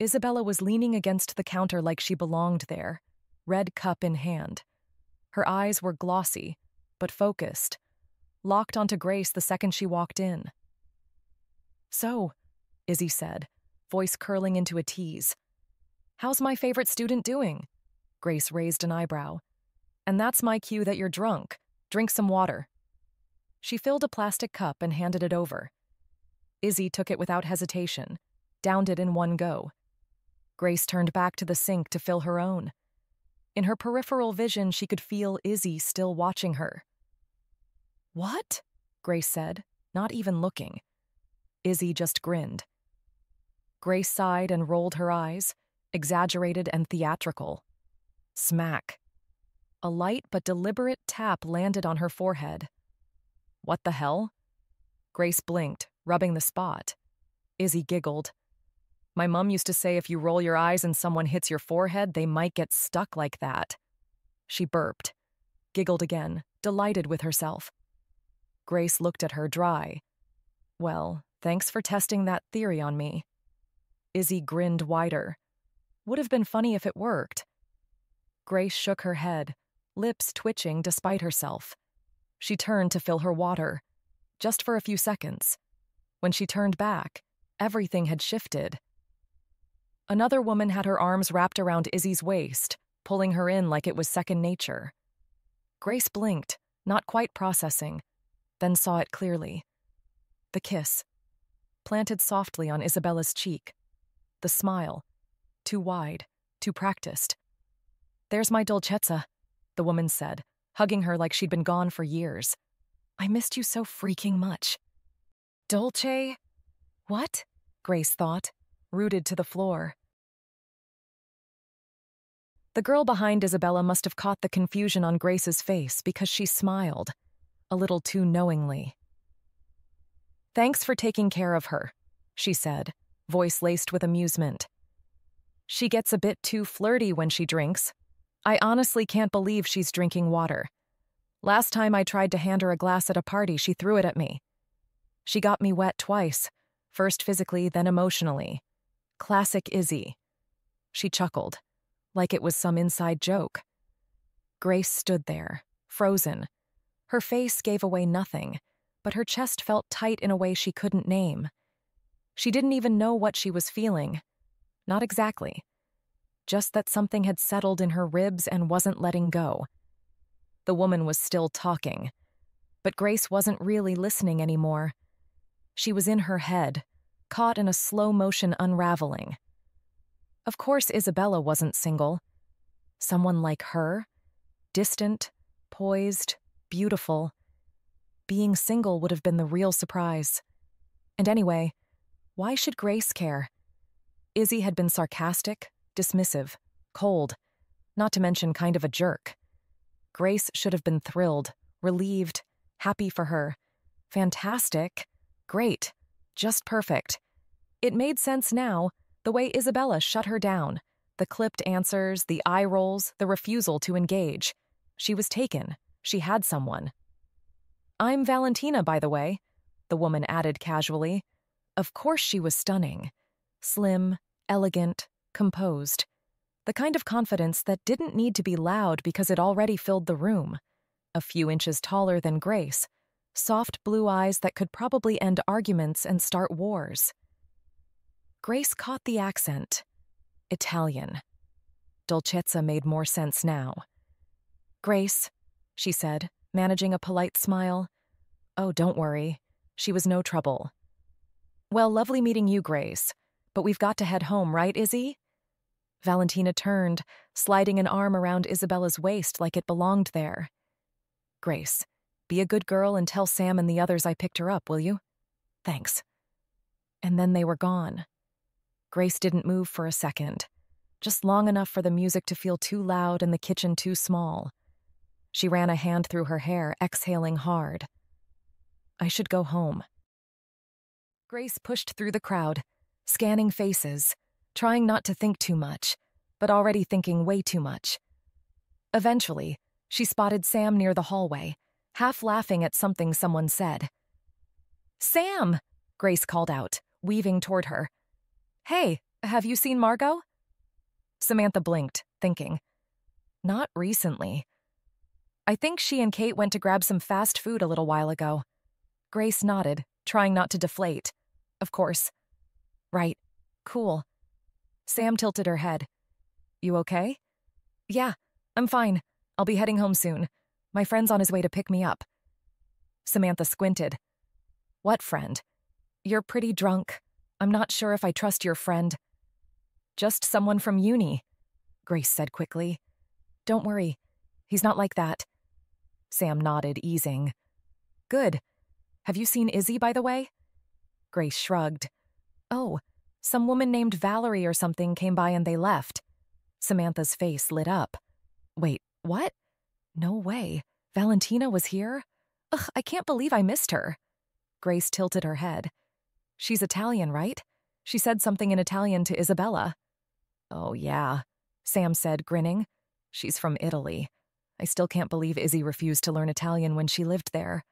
Isabella was leaning against the counter like she belonged there, red cup in hand. Her eyes were glossy, but focused, locked onto Grace the second she walked in. "So," Izzy said, voice curling into a tease. "How's my favorite student doing?" Grace raised an eyebrow. "And that's my cue that you're drunk. Drink some water." She filled a plastic cup and handed it over. Izzy took it without hesitation, downed it in one go. Grace turned back to the sink to fill her own. In her peripheral vision, she could feel Izzy still watching her. "What?" Grace said, not even looking. Izzy just grinned. Grace sighed and rolled her eyes, exaggerated and theatrical. Smack. A light but deliberate tap landed on her forehead. "What the hell?" Grace blinked, rubbing the spot. Izzy giggled. "My mom used to say if you roll your eyes and someone hits your forehead, they might get stuck like that." She burped, giggled again, delighted with herself. Grace looked at her dry. "Well, thanks for testing that theory on me." Izzy grinned wider. Would have been funny if it worked. Grace shook her head, lips twitching despite herself. She turned to fill her water, just for a few seconds. When she turned back, everything had shifted. Another woman had her arms wrapped around Izzy's waist, pulling her in like it was second nature. Grace blinked, not quite processing, then saw it clearly. The kiss, planted softly on Isabella's cheek. The smile, too wide, too practiced. "There's my dolcezza," the woman said, hugging her like she'd been gone for years. "I missed you so freaking much." "Dolce? What?" Grace thought, rooted to the floor. The girl behind Isabella must have caught the confusion on Grace's face because she smiled, a little too knowingly. "Thanks for taking care of her," she said, voice laced with amusement. "She gets a bit too flirty when she drinks. I honestly can't believe she's drinking water. Last time I tried to hand her a glass at a party, she threw it at me. She got me wet twice, first physically, then emotionally. Classic Izzy." She chuckled, like it was some inside joke. Grace stood there, frozen. Her face gave away nothing, but her chest felt tight in a way she couldn't name. She didn't even know what she was feeling. Not exactly. Just that something had settled in her ribs and wasn't letting go. The woman was still talking, but Grace wasn't really listening anymore. She was in her head, caught in a slow-motion unraveling. Of course Isabella wasn't single. Someone like her, distant, poised, beautiful. Being single would have been the real surprise. And anyway, why should Grace care? Izzy had been sarcastic, dismissive, cold. not to mention kind of a jerk. Grace should have been thrilled, relieved, happy for her. Fantastic. Great. Just perfect. It made sense now, the way Isabella shut her down. The clipped answers, the eye rolls, the refusal to engage. She was taken. She had someone. "I'm Valentina, by the way," the woman added casually. Of course she was stunning. Slim, elegant, composed. The kind of confidence that didn't need to be loud because it already filled the room. A few inches taller than Grace. Soft blue eyes that could probably end arguments and start wars. Grace caught the accent. Italian. Dolcezza made more sense now. "Grace," she said, managing a polite smile. "Oh, don't worry. She was no trouble." "Well, lovely meeting you, Grace. But we've got to head home, right, Izzy?" Valentina turned, sliding an arm around Isabella's waist like it belonged there. "Grace, be a good girl and tell Sam and the others I picked her up, will you?" "Thanks." And then they were gone. Grace didn't move for a second, just long enough for the music to feel too loud and the kitchen too small. She ran a hand through her hair, exhaling hard. "I should go home." Grace pushed through the crowd, scanning faces, trying not to think too much, but already thinking way too much. Eventually, she spotted Sam near the hallway, half laughing at something someone said. "Sam!" Grace called out, weaving toward her. "Hey, have you seen Margot?" Samantha blinked, thinking. "Not recently. I think she and Kate went to grab some fast food a little while ago." Grace nodded, trying not to deflate. "Of course." "Right. Cool." Sam tilted her head. "You okay?" "Yeah, I'm fine. I'll be heading home soon. My friend's on his way to pick me up." Samantha squinted. "What friend?" "You're pretty drunk. I'm not sure if I trust your friend." "Just someone from uni," Grace said quickly. "Don't worry. He's not like that." Sam nodded, easing. "Good. Have you seen Izzy, by the way?" Grace shrugged. "Oh, some woman named Valerie or something came by and they left." Samantha's face lit up. "Wait, what? No way. Valentina was here? Ugh, I can't believe I missed her." Grace tilted her head. "She's Italian, right? She said something in Italian to Isabella." "Oh, yeah," Sam said, grinning. "She's from Italy. I still can't believe Izzy refused to learn Italian when she lived there.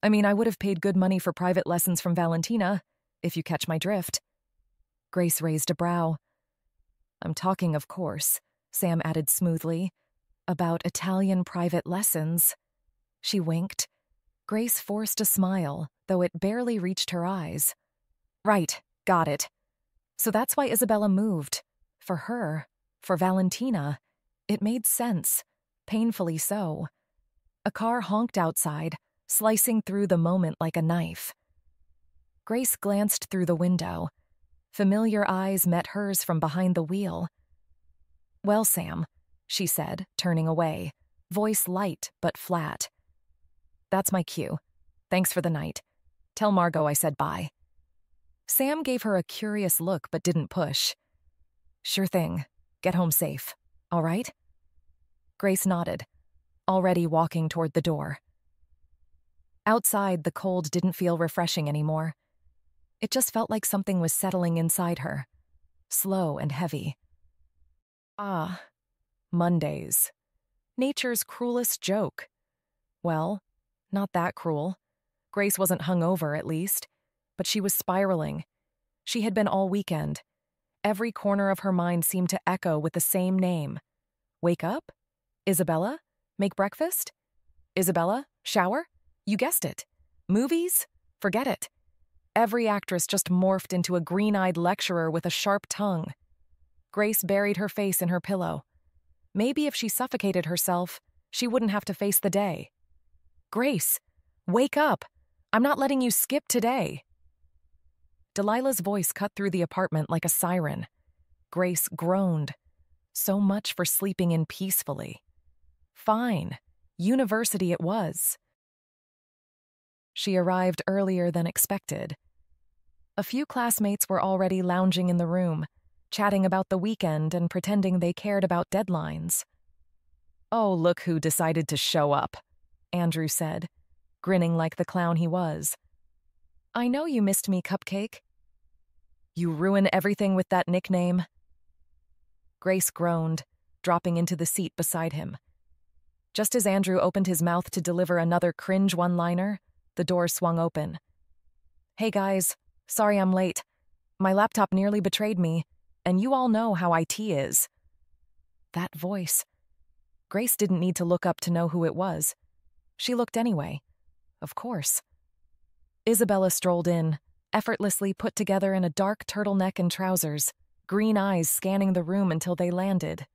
I mean, I would have paid good money for private lessons from Valentina, if you catch my drift." Grace raised a brow. "I'm talking, of course," Sam added smoothly, "about Italian private lessons." She winked. Grace forced a smile, though it barely reached her eyes. "Right, got it. So that's why Isabella moved. For her. For Valentina. It made sense. Painfully so." A car honked outside, slicing through the moment like a knife. Grace glanced through the window. Familiar eyes met hers from behind the wheel. "Well, Sam," she said, turning away, voice light but flat. "That's my cue. Thanks for the night. Tell Margot I said bye." Sam gave her a curious look but didn't push. "Sure thing. Get home safe. All right?" Grace nodded, already walking toward the door. Outside, the cold didn't feel refreshing anymore. It just felt like something was settling inside her, slow and heavy. Ah, Mondays. Nature's cruelest joke. Well, not that cruel. Grace wasn't hungover, at least, but she was spiraling. She had been all weekend. Every corner of her mind seemed to echo with the same name. Wake up? Isabella? Make breakfast? Isabella? Shower? You guessed it. Movies? Forget it. Every actress just morphed into a green-eyed lecturer with a sharp tongue. Grace buried her face in her pillow. Maybe if she suffocated herself, she wouldn't have to face the day. "Grace, wake up! I'm not letting you skip today." Delilah's voice cut through the apartment like a siren. Grace groaned. So much for sleeping in peacefully. Fine. University it was. She arrived earlier than expected. A few classmates were already lounging in the room, chatting about the weekend and pretending they cared about deadlines. Oh, look who decided to show up, Andrew said, grinning like the clown he was. I know you missed me, Cupcake. You ruin everything with that nickname. Grace groaned, dropping into the seat beside him. Just as Andrew opened his mouth to deliver another cringe one-liner, the door swung open. Hey guys, sorry I'm late. My laptop nearly betrayed me, and you all know how IT is. That voice. Grace didn't need to look up to know who it was. She looked anyway. Of course. Isabella strolled in, effortlessly put together in a dark turtleneck and trousers, green eyes scanning the room until they landed,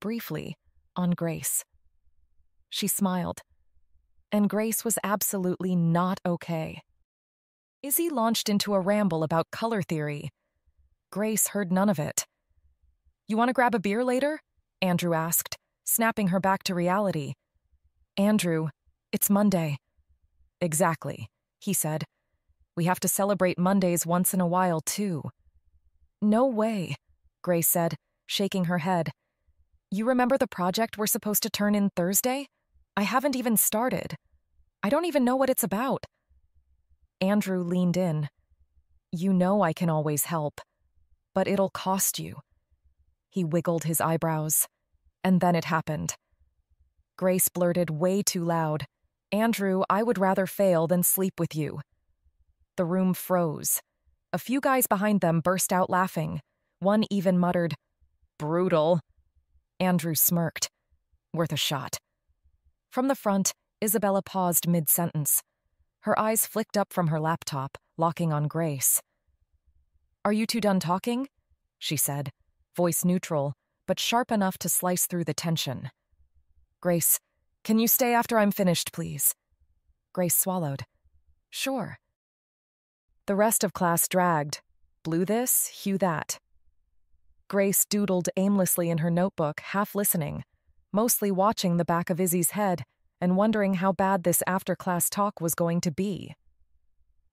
briefly, on Grace. She smiled. And Grace was absolutely not okay. Izzy launched into a ramble about color theory. Grace heard none of it. You want to grab a beer later? Andrew asked, snapping her back to reality. Andrew, it's Monday. Exactly, he said. We have to celebrate Mondays once in a while, too. No way, Grace said, shaking her head. You remember the project we're supposed to turn in Thursday? I haven't even started. I don't even know what it's about. Andrew leaned in. You know I can always help, but it'll cost you. He wiggled his eyebrows. And then it happened. Grace blurted way too loud. Andrew, I would rather fail than sleep with you. The room froze. A few guys behind them burst out laughing. One even muttered, brutal. Andrew smirked. Worth a shot. From the front, Isabella paused mid-sentence. Her eyes flicked up from her laptop, locking on Grace. Are you two done talking? She said, voice neutral, but sharp enough to slice through the tension. Grace, can you stay after I'm finished, please? Grace swallowed. Sure. The rest of class dragged. Blew this, hew that. Grace doodled aimlessly in her notebook, half listening, mostly watching the back of Izzy's head and wondering how bad this after-class talk was going to be.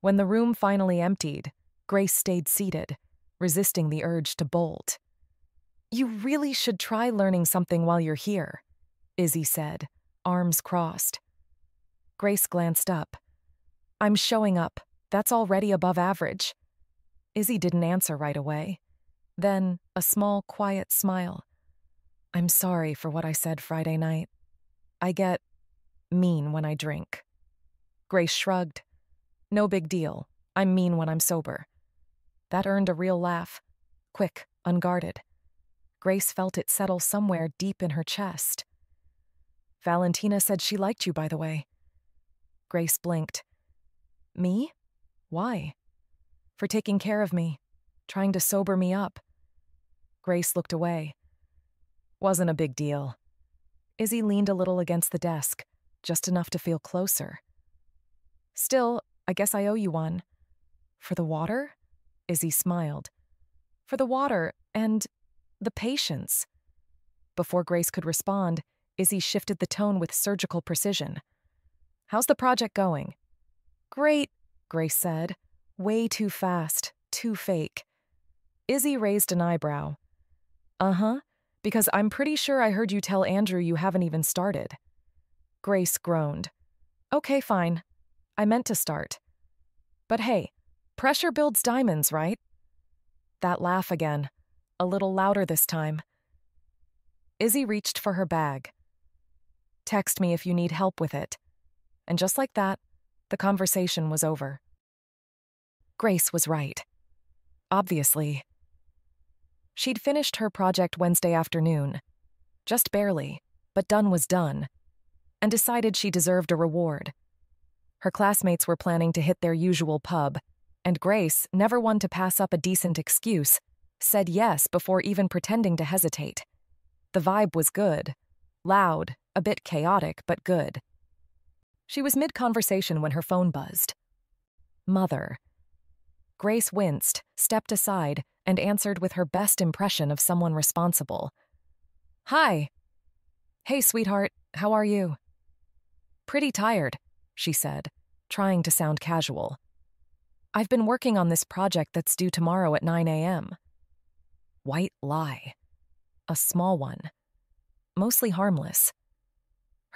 When the room finally emptied, Grace stayed seated, resisting the urge to bolt. You really should try learning something while you're here, Izzy said, arms crossed. Grace glanced up. I'm showing up. That's already above average. Izzy didn't answer right away. Then, a small, quiet smile. I'm sorry for what I said Friday night. I get mean when I drink. Grace shrugged. No big deal. I'm mean when I'm sober. That earned a real laugh. Quick, unguarded. Grace felt it settle somewhere deep in her chest. Valentina said she liked you, by the way. Grace blinked. Me? Why? For taking care of me, trying to sober me up. Grace looked away. Wasn't a big deal. Izzy leaned a little against the desk, just enough to feel closer. Still, I guess I owe you one. For the water? Izzy smiled. For the water and the patience. Before Grace could respond, Izzy shifted the tone with surgical precision. How's the project going? Great, Grace said. Way too fast, too fake. Izzy raised an eyebrow. Uh-huh, because I'm pretty sure I heard you tell Andrew you haven't even started. Grace groaned. Okay, fine. I meant to start. But hey, pressure builds diamonds, right? That laugh again, a little louder this time. Izzy reached for her bag. Text me if you need help with it. And just like that, the conversation was over. Grace was right. Obviously. She'd finished her project Wednesday afternoon. Just barely, but done was done. And decided she deserved a reward. Her classmates were planning to hit their usual pub, and Grace, never one to pass up a decent excuse, said yes before even pretending to hesitate. The vibe was good. Loud, a bit chaotic, but good. She was mid-conversation when her phone buzzed. Mother. Grace winced, stepped aside, and answered with her best impression of someone responsible. Hi. Hey, sweetheart, how are you? Pretty tired, she said, trying to sound casual. I've been working on this project that's due tomorrow at 9 a.m. White lie. A small one. Mostly harmless.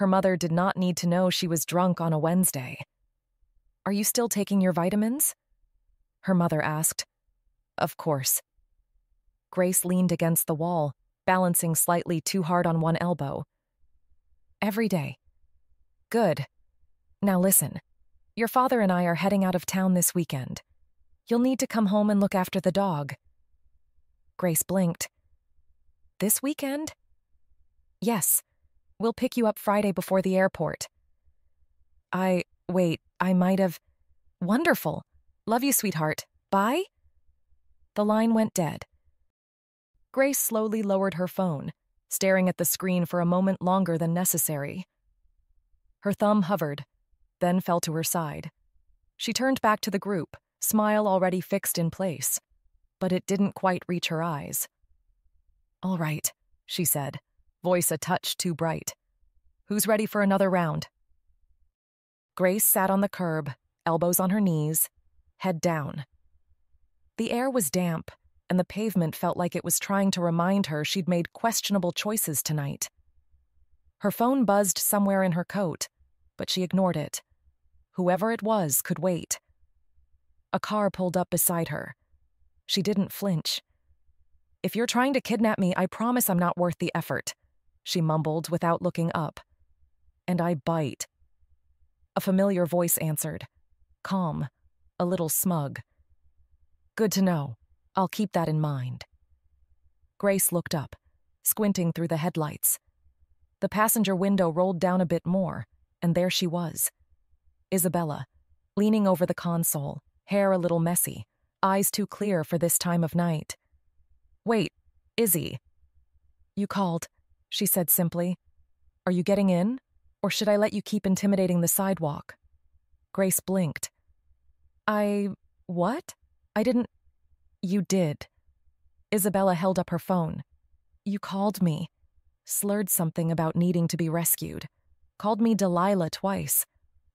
Her mother did not need to know she was drunk on a Wednesday. "Are you still taking your vitamins?" her mother asked. "Of course." Grace leaned against the wall, balancing slightly too hard on one elbow. "Every day." "Good. Now listen. Your father and I are heading out of town this weekend. You'll need to come home and look after the dog." Grace blinked. "This weekend?" "Yes. We'll pick you up Friday before the airport." Wait, I might have... Wonderful. Love you, sweetheart. Bye?" The line went dead. Grace slowly lowered her phone, staring at the screen for a moment longer than necessary. Her thumb hovered, then fell to her side. She turned back to the group, smile already fixed in place, but it didn't quite reach her eyes. "All right," she said, voice a touch too bright. "Who's ready for another round?" Grace sat on the curb, elbows on her knees, head down. The air was damp, and the pavement felt like it was trying to remind her she'd made questionable choices tonight. Her phone buzzed somewhere in her coat, but she ignored it. Whoever it was could wait. A car pulled up beside her. She didn't flinch. "If you're trying to kidnap me, I promise I'm not worth the effort," she mumbled without looking up. "And I bite." A familiar voice answered, calm, a little smug. "Good to know. I'll keep that in mind." Grace looked up, squinting through the headlights. The passenger window rolled down a bit more, and there she was. Isabella, leaning over the console, hair a little messy, eyes too clear for this time of night. "Wait, Izzy." "You called," she said simply. "Are you getting in? Or should I let you keep intimidating the sidewalk?" Grace blinked. What? I didn't... "You did." Isabella held up her phone. "You called me. Slurred something about needing to be rescued. Called me Delilah twice.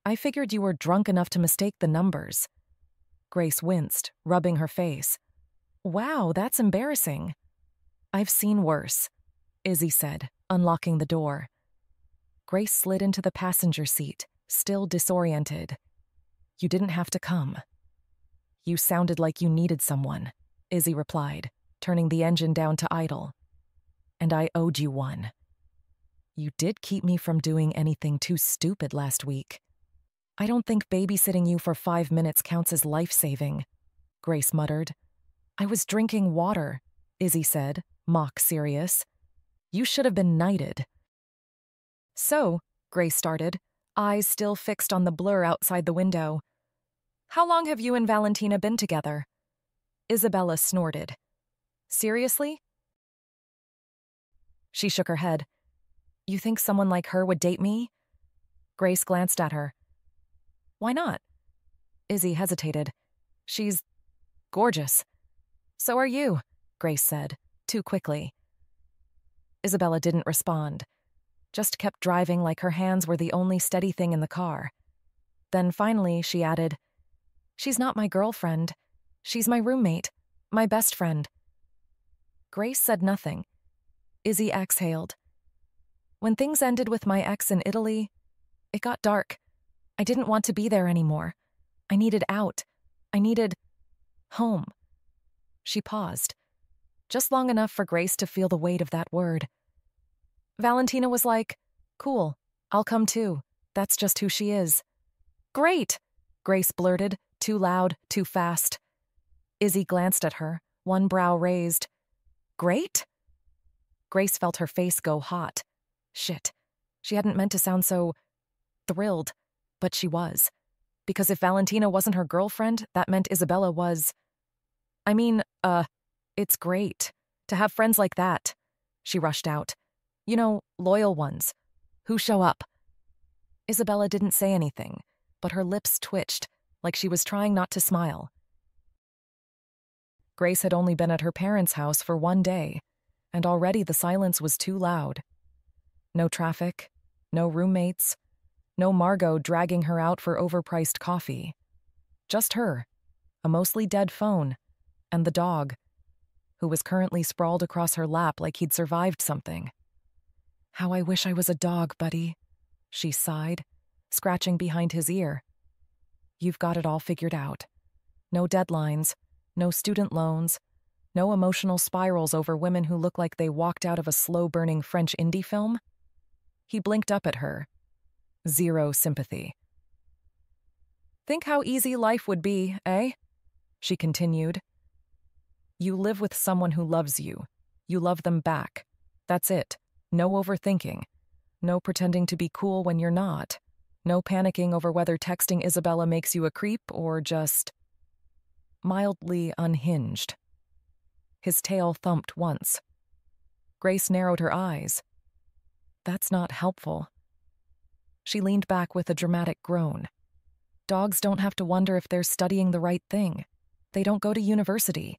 I figured you were drunk enough to mistake the numbers." Grace winced, rubbing her face. "Wow, that's embarrassing." "I've seen worse," Izzy said, unlocking the door. Grace slid into the passenger seat, still disoriented. "You didn't have to come." "You sounded like you needed someone," Izzy replied, turning the engine down to idle. "And I owed you one. You did keep me from doing anything too stupid last week." "I don't think babysitting you for 5 minutes counts as life-saving," Grace muttered. "I was drinking water," Izzy said, mock serious. "You should have been knighted." "So," Grace started, eyes still fixed on the blur outside the window. "How long have you and Valentina been together?" Isabella snorted. "Seriously?" She shook her head. "You think someone like her would date me?" Grace glanced at her. "Why not?" Izzy hesitated. "She's gorgeous." "So are you," Grace said, too quickly. Isabella didn't respond, just kept driving like her hands were the only steady thing in the car. Then finally she added, "She's not my girlfriend. She's my roommate, my best friend." Grace said nothing. Izzy exhaled. "When things ended with my ex in Italy, it got dark. I didn't want to be there anymore. I needed out. I needed home." She paused, just long enough for Grace to feel the weight of that word. Valentina was like, "Cool, I'll come too. That's just who she is." "Great," Grace blurted, too loud, too fast. Izzy glanced at her, one brow raised. "Great?" Grace felt her face go hot. Shit, she hadn't meant to sound so thrilled, but she was. Because if Valentina wasn't her girlfriend, that meant Isabella was... It's great to have friends like that. She rushed out. You know, loyal ones, who show up. Isabella didn't say anything, but her lips twitched, like she was trying not to smile. Grace had only been at her parents' house for 1 day, and already the silence was too loud. No traffic, no roommates, no Margot dragging her out for overpriced coffee. Just her, a mostly dead phone, and the dog, who was currently sprawled across her lap like he'd survived something. "How I wish I was a dog, buddy," she sighed, scratching behind his ear. You've got it all figured out. No deadlines, no student loans, no emotional spirals over women who look like they walked out of a slow-burning French indie film. He blinked up at her. Zero sympathy. Think how easy life would be, eh? She continued. You live with someone who loves you. You love them back. That's it. No overthinking. No pretending to be cool when you're not. No panicking over whether texting Isabella makes you a creep or just mildly unhinged. His tail thumped once. Grace narrowed her eyes. That's not helpful. She leaned back with a dramatic groan. Dogs don't have to wonder if they're studying the right thing. They don't go to university.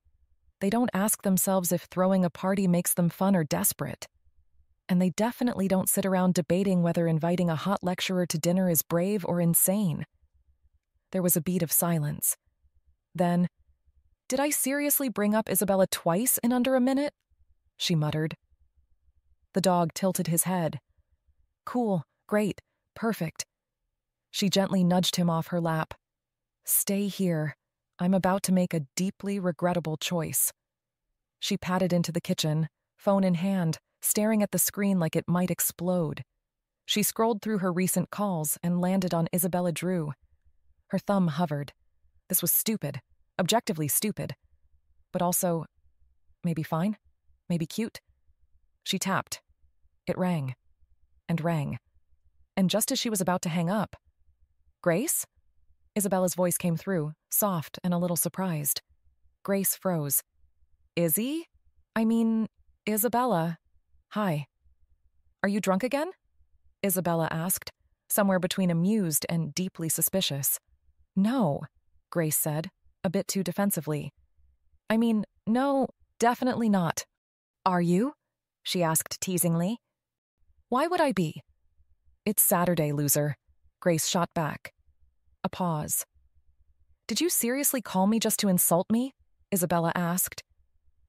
They don't ask themselves if throwing a party makes them fun or desperate. And they definitely don't sit around debating whether inviting a hot lecturer to dinner is brave or insane. There was a beat of silence. Then, did I seriously bring up Isabella twice in under a minute? She muttered. The dog tilted his head. Cool, great, perfect. She gently nudged him off her lap. Stay here. I'm about to make a deeply regrettable choice. She padded into the kitchen, phone in hand, staring at the screen like it might explode. She scrolled through her recent calls and landed on Isabella Drew. Her thumb hovered. This was stupid, objectively stupid. But also, maybe fine, maybe cute. She tapped. It rang. And rang. And just as she was about to hang up, Grace? Isabella's voice came through, soft and a little surprised. Grace froze. Izzy? I mean, Isabella. Hi. Are you drunk again? Isabella asked, somewhere between amused and deeply suspicious. No, Grace said, a bit too defensively. I mean, no, definitely not. Are you? She asked teasingly. Why would I be? It's Saturday, loser. Grace shot back. A pause. Did you seriously call me just to insult me? Isabella asked.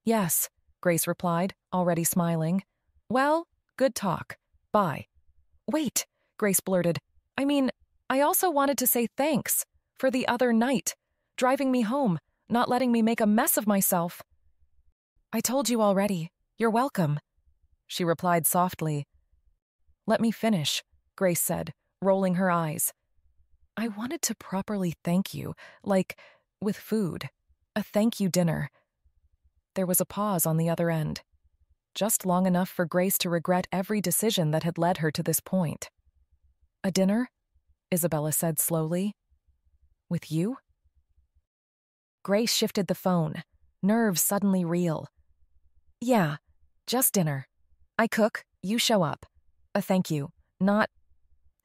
Yes, Grace replied, already smiling. Well, good talk. Bye. Wait, Grace blurted. I mean, I also wanted to say thanks for the other night, driving me home, not letting me make a mess of myself. I told you already. You're welcome, she replied softly. Let me finish, Grace said, rolling her eyes. I wanted to properly thank you, like with food, a thank you dinner. There was a pause on the other end, just long enough for Grace to regret every decision that had led her to this point. A dinner? Isabella said slowly. With you? Grace shifted the phone, nerves suddenly real. Yeah, just dinner. I cook, you show up. A thank you, not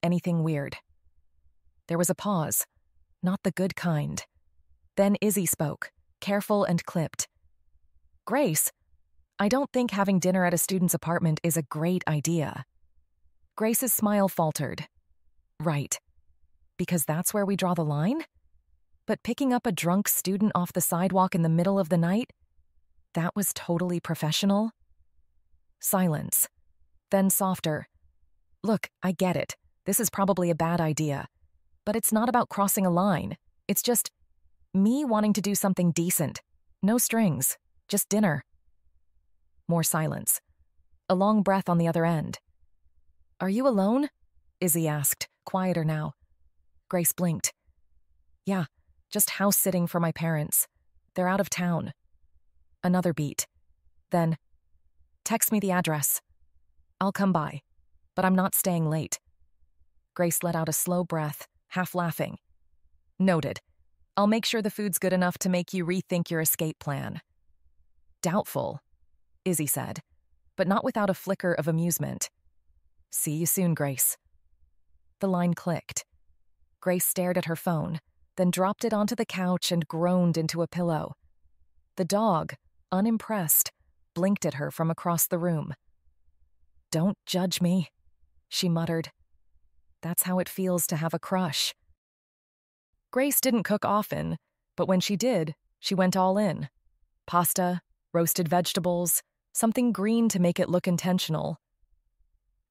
anything weird. There was a pause, not the good kind. Then Izzy spoke, careful and clipped. Grace, I don't think having dinner at a student's apartment is a great idea. Grace's smile faltered. Right. Because that's where we draw the line? But picking up a drunk student off the sidewalk in the middle of the night? That was totally professional? Silence. Then softer. Look, I get it. This is probably a bad idea. But it's not about crossing a line. It's just me wanting to do something decent. No strings. Just dinner. More silence. A long breath on the other end. Are you alone? Izzy asked, quieter now. Grace blinked. Yeah, just house-sitting for my parents. They're out of town. Another beat. Then, text me the address. I'll come by, but I'm not staying late. Grace let out a slow breath, half laughing. Noted. I'll make sure the food's good enough to make you rethink your escape plan. Doubtful, Izzy said, but not without a flicker of amusement. See you soon, Grace. The line clicked. Grace stared at her phone, then dropped it onto the couch and groaned into a pillow. The dog, unimpressed, blinked at her from across the room. Don't judge me, she muttered. That's how it feels to have a crush. Grace didn't cook often, but when she did, she went all in. Pasta, roasted vegetables, something green to make it look intentional.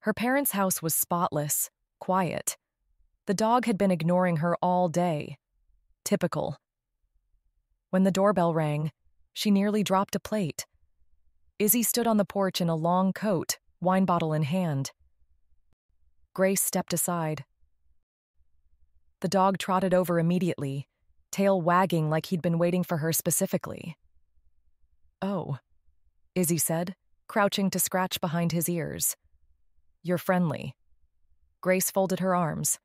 Her parents' house was spotless, quiet. The dog had been ignoring her all day. Typical. When the doorbell rang, she nearly dropped a plate. Izzy stood on the porch in a long coat, wine bottle in hand. Grace stepped aside. The dog trotted over immediately, tail wagging like he'd been waiting for her specifically. "Oh," Izzy said, crouching to scratch behind his ears. "You're friendly." Grace folded her arms.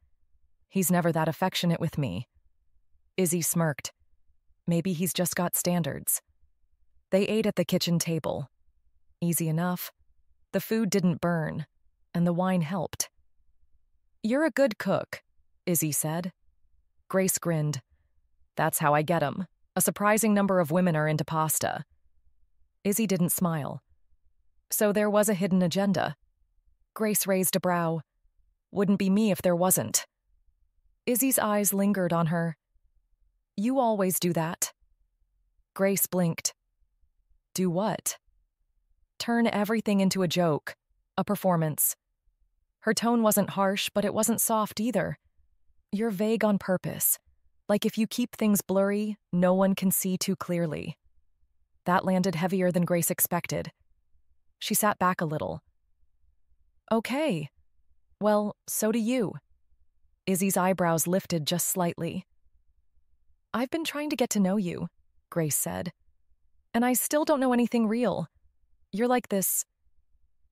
"He's never that affectionate with me." Izzy smirked. Maybe he's just got standards. They ate at the kitchen table. Easy enough. The food didn't burn, and the wine helped. "You're a good cook," Izzy said. Grace grinned. "That's how I get 'em. A surprising number of women are into pasta." Izzy didn't smile. So there was a hidden agenda. Grace raised a brow. "Wouldn't be me if there wasn't." Izzy's eyes lingered on her. "You always do that." Grace blinked. "Do what?" "Turn everything into a joke, a performance." Her tone wasn't harsh, but it wasn't soft either. "You're vague on purpose. Like if you keep things blurry, no one can see too clearly." That landed heavier than Grace expected. She sat back a little. "Okay. Well, so do you." Izzy's eyebrows lifted just slightly. "I've been trying to get to know you," Grace said. "And I still don't know anything real. You're like this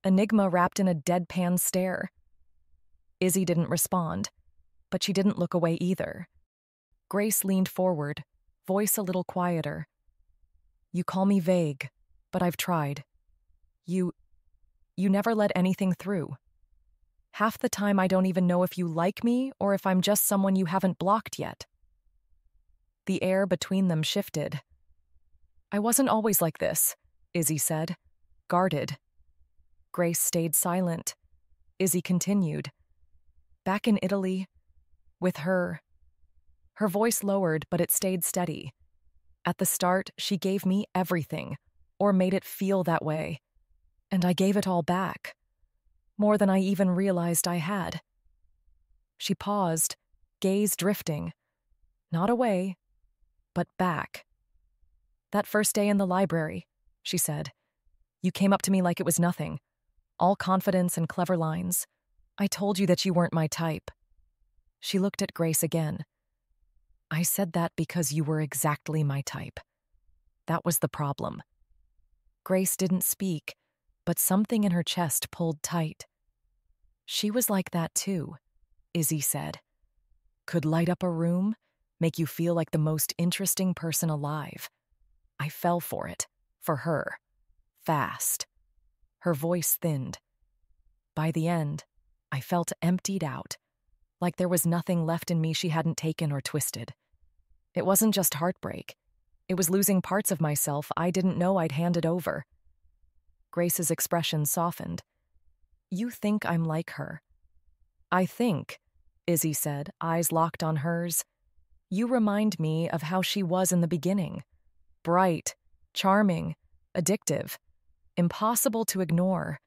enigma wrapped in a deadpan stare." Izzy didn't respond, but she didn't look away either. Grace leaned forward, voice a little quieter. "You call me vague, but I've tried. You never let anything through. Half the time I don't even know if you like me or if I'm just someone you haven't blocked yet." The air between them shifted. "I wasn't always like this," Izzy said, guarded. Grace stayed silent. Izzy continued. "Back in Italy, with her." Her voice lowered, but it stayed steady. "At the start, she gave me everything, or made it feel that way. And I gave it all back. More than I even realized I had." She paused, gaze drifting. Not away, but back. "That first day in the library," she said. "You came up to me like it was nothing. All confidence and clever lines. I told you that you weren't my type." She looked at Grace again. "I said that because you were exactly my type. That was the problem." Grace didn't speak, but something in her chest pulled tight. "She was like that too," Izzy said. "Could light up a room, make you feel like the most interesting person alive. I fell for it, for her, fast." Her voice thinned. "By the end, I felt emptied out, like there was nothing left in me she hadn't taken or twisted. It wasn't just heartbreak. It was losing parts of myself I didn't know I'd handed over." Grace's expression softened. "You think I'm like her." "I think," Izzy said, eyes locked on hers, "you remind me of how she was in the beginning. Bright, charming, addictive, impossible to ignore."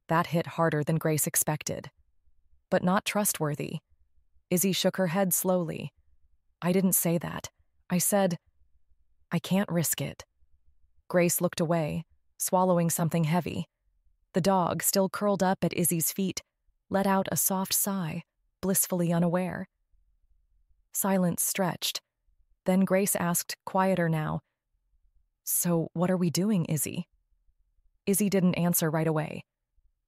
That hit harder than Grace expected. "But not trustworthy." Izzy shook her head slowly. "I didn't say that. I said, I can't risk it." Grace looked away, swallowing something heavy. The dog, still curled up at Izzy's feet, let out a soft sigh, blissfully unaware. Silence stretched. Then Grace asked, quieter now, "So what are we doing, Izzy?" Izzy didn't answer right away.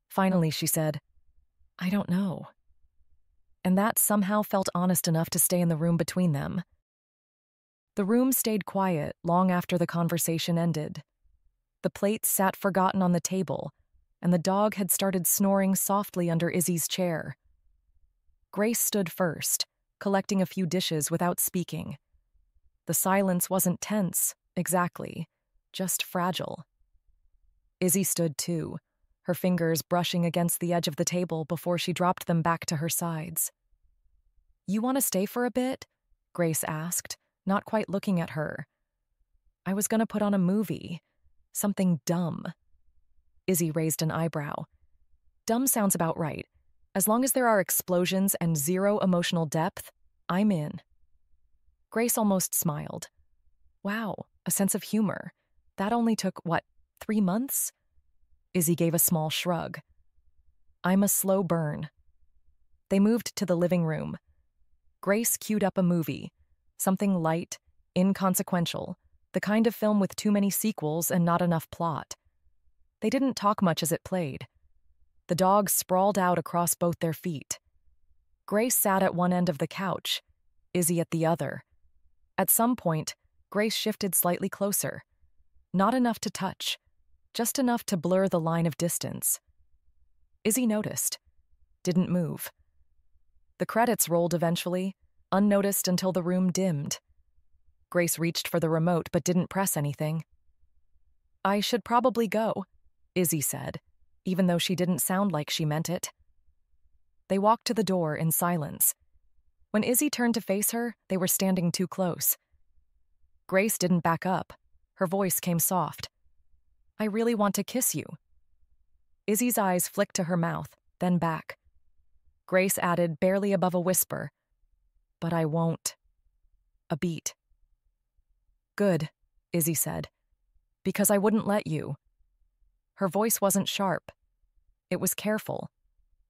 Finally, she said, "I don't know." And that somehow felt honest enough to stay in the room between them. The room stayed quiet long after the conversation ended. The plates sat forgotten on the table, and the dog had started snoring softly under Izzy's chair. Grace stood first, collecting a few dishes without speaking. The silence wasn't tense, exactly, just fragile. Izzy stood too, her fingers brushing against the edge of the table before she dropped them back to her sides. "You want to stay for a bit?" Grace asked, not quite looking at her. "I was going to put on a movie. Something dumb." Izzy raised an eyebrow. "Dumb sounds about right. As long as there are explosions and zero emotional depth, I'm in. Grace almost smiled. Wow, a sense of humor. That only took, 3 months? Izzy gave a small shrug. I'm a slow burn. They moved to the living room. Grace queued up a movie, something light, inconsequential, the kind of film with too many sequels and not enough plot. They didn't talk much as it played. The dog sprawled out across both their feet. Grace sat at one end of the couch, Izzy at the other. At some point, Grace shifted slightly closer. Not enough to touch, just enough to blur the line of distance. Izzy noticed, didn't move. The credits rolled eventually, unnoticed until the room dimmed. Grace reached for the remote but didn't press anything. I should probably go, Izzy said, even though she didn't sound like she meant it. They walked to the door in silence. When Izzy turned to face her, they were standing too close. Grace didn't back up. Her voice came soft. I really want to kiss you. Izzy's eyes flicked to her mouth, then back. Grace added, barely above a whisper, but I won't. A beat. Good, Izzy said, because I wouldn't let you. Her voice wasn't sharp. It was careful,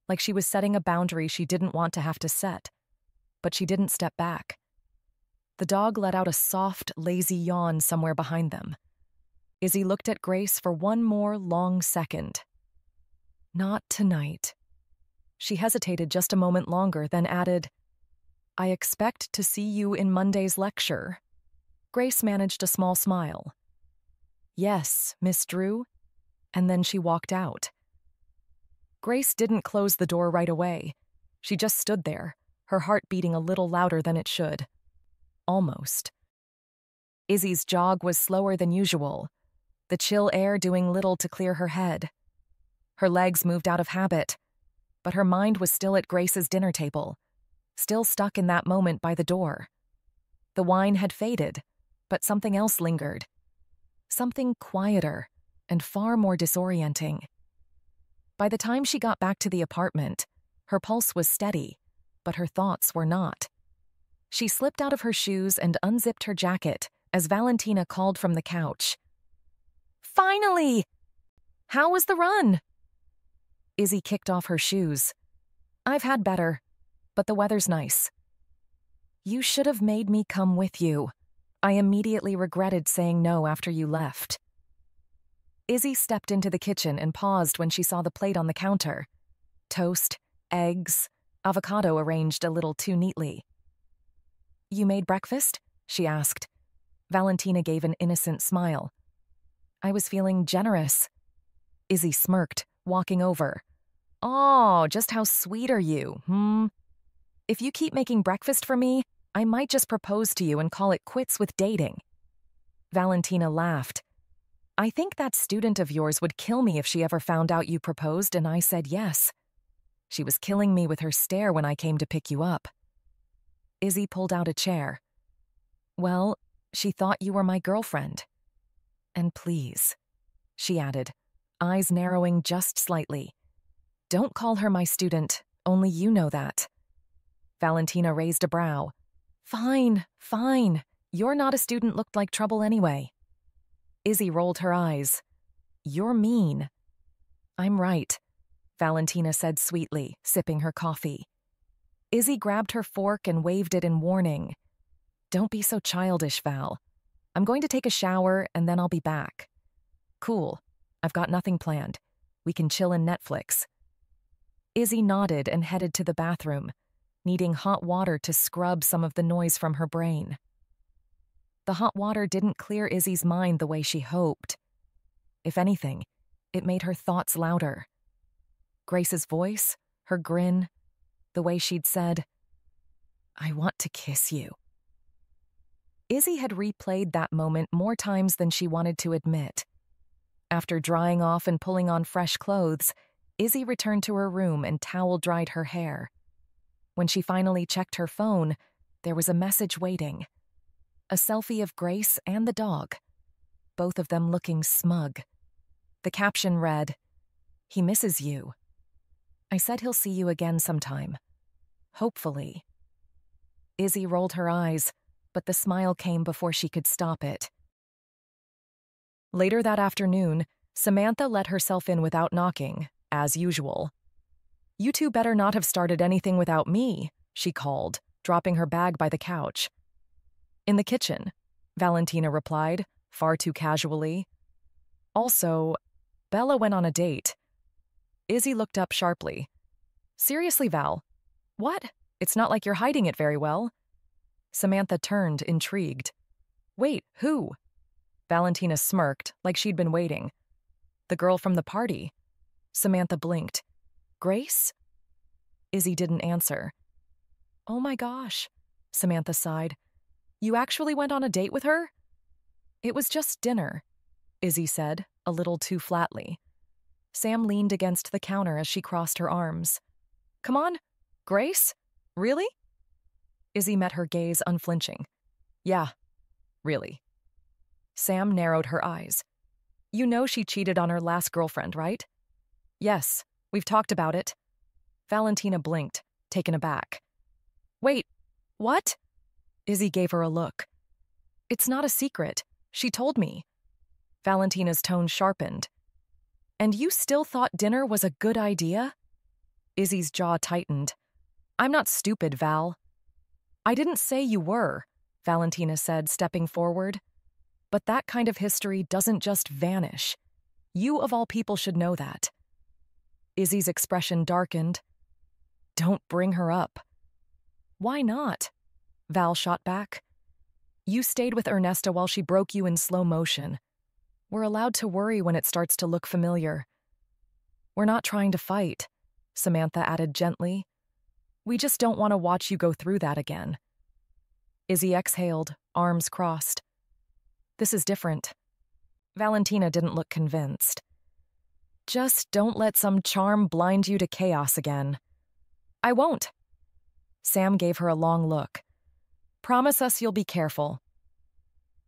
like she was setting a boundary she didn't want to have to set, but she didn't step back. The dog let out a soft, lazy yawn somewhere behind them. Izzy looked at Grace for one more long second. Not tonight. She hesitated just a moment longer, then added, I expect to see you in Monday's lecture. Grace managed a small smile. Yes, Miss Drew. And then she walked out. Grace didn't close the door right away. She just stood there, her heart beating a little louder than it should. Almost. Izzy's jog was slower than usual, the chill air doing little to clear her head. Her legs moved out of habit, but her mind was still at Grace's dinner table, still stuck in that moment by the door. The wine had faded, but something else lingered. Something quieter and far more disorienting. By the time she got back to the apartment, her pulse was steady, but her thoughts were not. She slipped out of her shoes and unzipped her jacket as Valentina called from the couch. Finally! How was the run? Izzy kicked off her shoes. I've had better, but the weather's nice. You should have made me come with you. I immediately regretted saying no after you left. Izzy stepped into the kitchen and paused when she saw the plate on the counter. Toast, eggs, avocado arranged a little too neatly. You made breakfast? She asked. Valentina gave an innocent smile. I was feeling generous. Izzy smirked, walking over. Oh, just how sweet are you, If you keep making breakfast for me, I might just propose to you and call it quits with dating. Valentina laughed. I think that student of yours would kill me if she ever found out you proposed and I said yes. She was killing me with her stare when I came to pick you up. Izzy pulled out a chair. Well, she thought you were my girlfriend. And please, she added, eyes narrowing just slightly. Don't call her my student, only you know that. Valentina raised a brow. Fine, fine. You're not a student looked like trouble anyway. Izzy rolled her eyes. You're mean. I'm right, Valentina said sweetly, sipping her coffee. Izzy grabbed her fork and waved it in warning. Don't be so childish, Val. I'm going to take a shower and then I'll be back. Cool. I've got nothing planned. We can chill in Netflix. Izzy nodded and headed to the bathroom, needing hot water to scrub some of the noise from her brain. The hot water didn't clear Izzy's mind the way she hoped. If anything, it made her thoughts louder. Grace's voice, her grin, the way she'd said, I want to kiss you. Izzy had replayed that moment more times than she wanted to admit. After drying off and pulling on fresh clothes, Izzy returned to her room and towel-dried her hair. When she finally checked her phone, there was a message waiting. A selfie of Grace and the dog, both of them looking smug. The caption read, He misses you. I said he'll see you again sometime. Hopefully. Izzy rolled her eyes, but the smile came before she could stop it. Later that afternoon, Samantha let herself in without knocking, as usual. "You two better not have started anything without me," she called, dropping her bag by the couch. "In the kitchen," Valentina replied, far too casually. "Also, Bella went on a date." Izzy looked up sharply. "Seriously, Val? What? It's not like you're hiding it very well." Samantha turned, intrigued. "Wait, who?" Valentina smirked, like she'd been waiting. "The girl from the party." Samantha blinked. "Grace?" Izzy didn't answer. "Oh my gosh," Samantha sighed. "You actually went on a date with her?" "It was just dinner," Izzy said, a little too flatly. Sam leaned against the counter as she crossed her arms. "Come on, Grace? Really?" Izzy met her gaze unflinching. "Yeah, really." Sam narrowed her eyes. "You know she cheated on her last girlfriend, right?" "Yes, we've talked about it." Valentina blinked, taken aback. "Wait, what?" Izzy gave her a look. "It's not a secret. She told me." Valentina's tone sharpened. "And you still thought dinner was a good idea?" Izzy's jaw tightened. "I'm not stupid, Val." "I didn't say you were," Valentina said, stepping forward. "But that kind of history doesn't just vanish. You, of all people, should know that." Izzy's expression darkened. "Don't bring her up." "Why not?" Val shot back. "You stayed with Ernesta while she broke you in slow motion. We're allowed to worry when it starts to look familiar." "We're not trying to fight," Samantha added gently. "We just don't want to watch you go through that again." Izzy exhaled, arms crossed. "This is different." Valentina didn't look convinced. "Just don't let some charm blind you to chaos again." "I won't." Sam gave her a long look. "Promise us you'll be careful."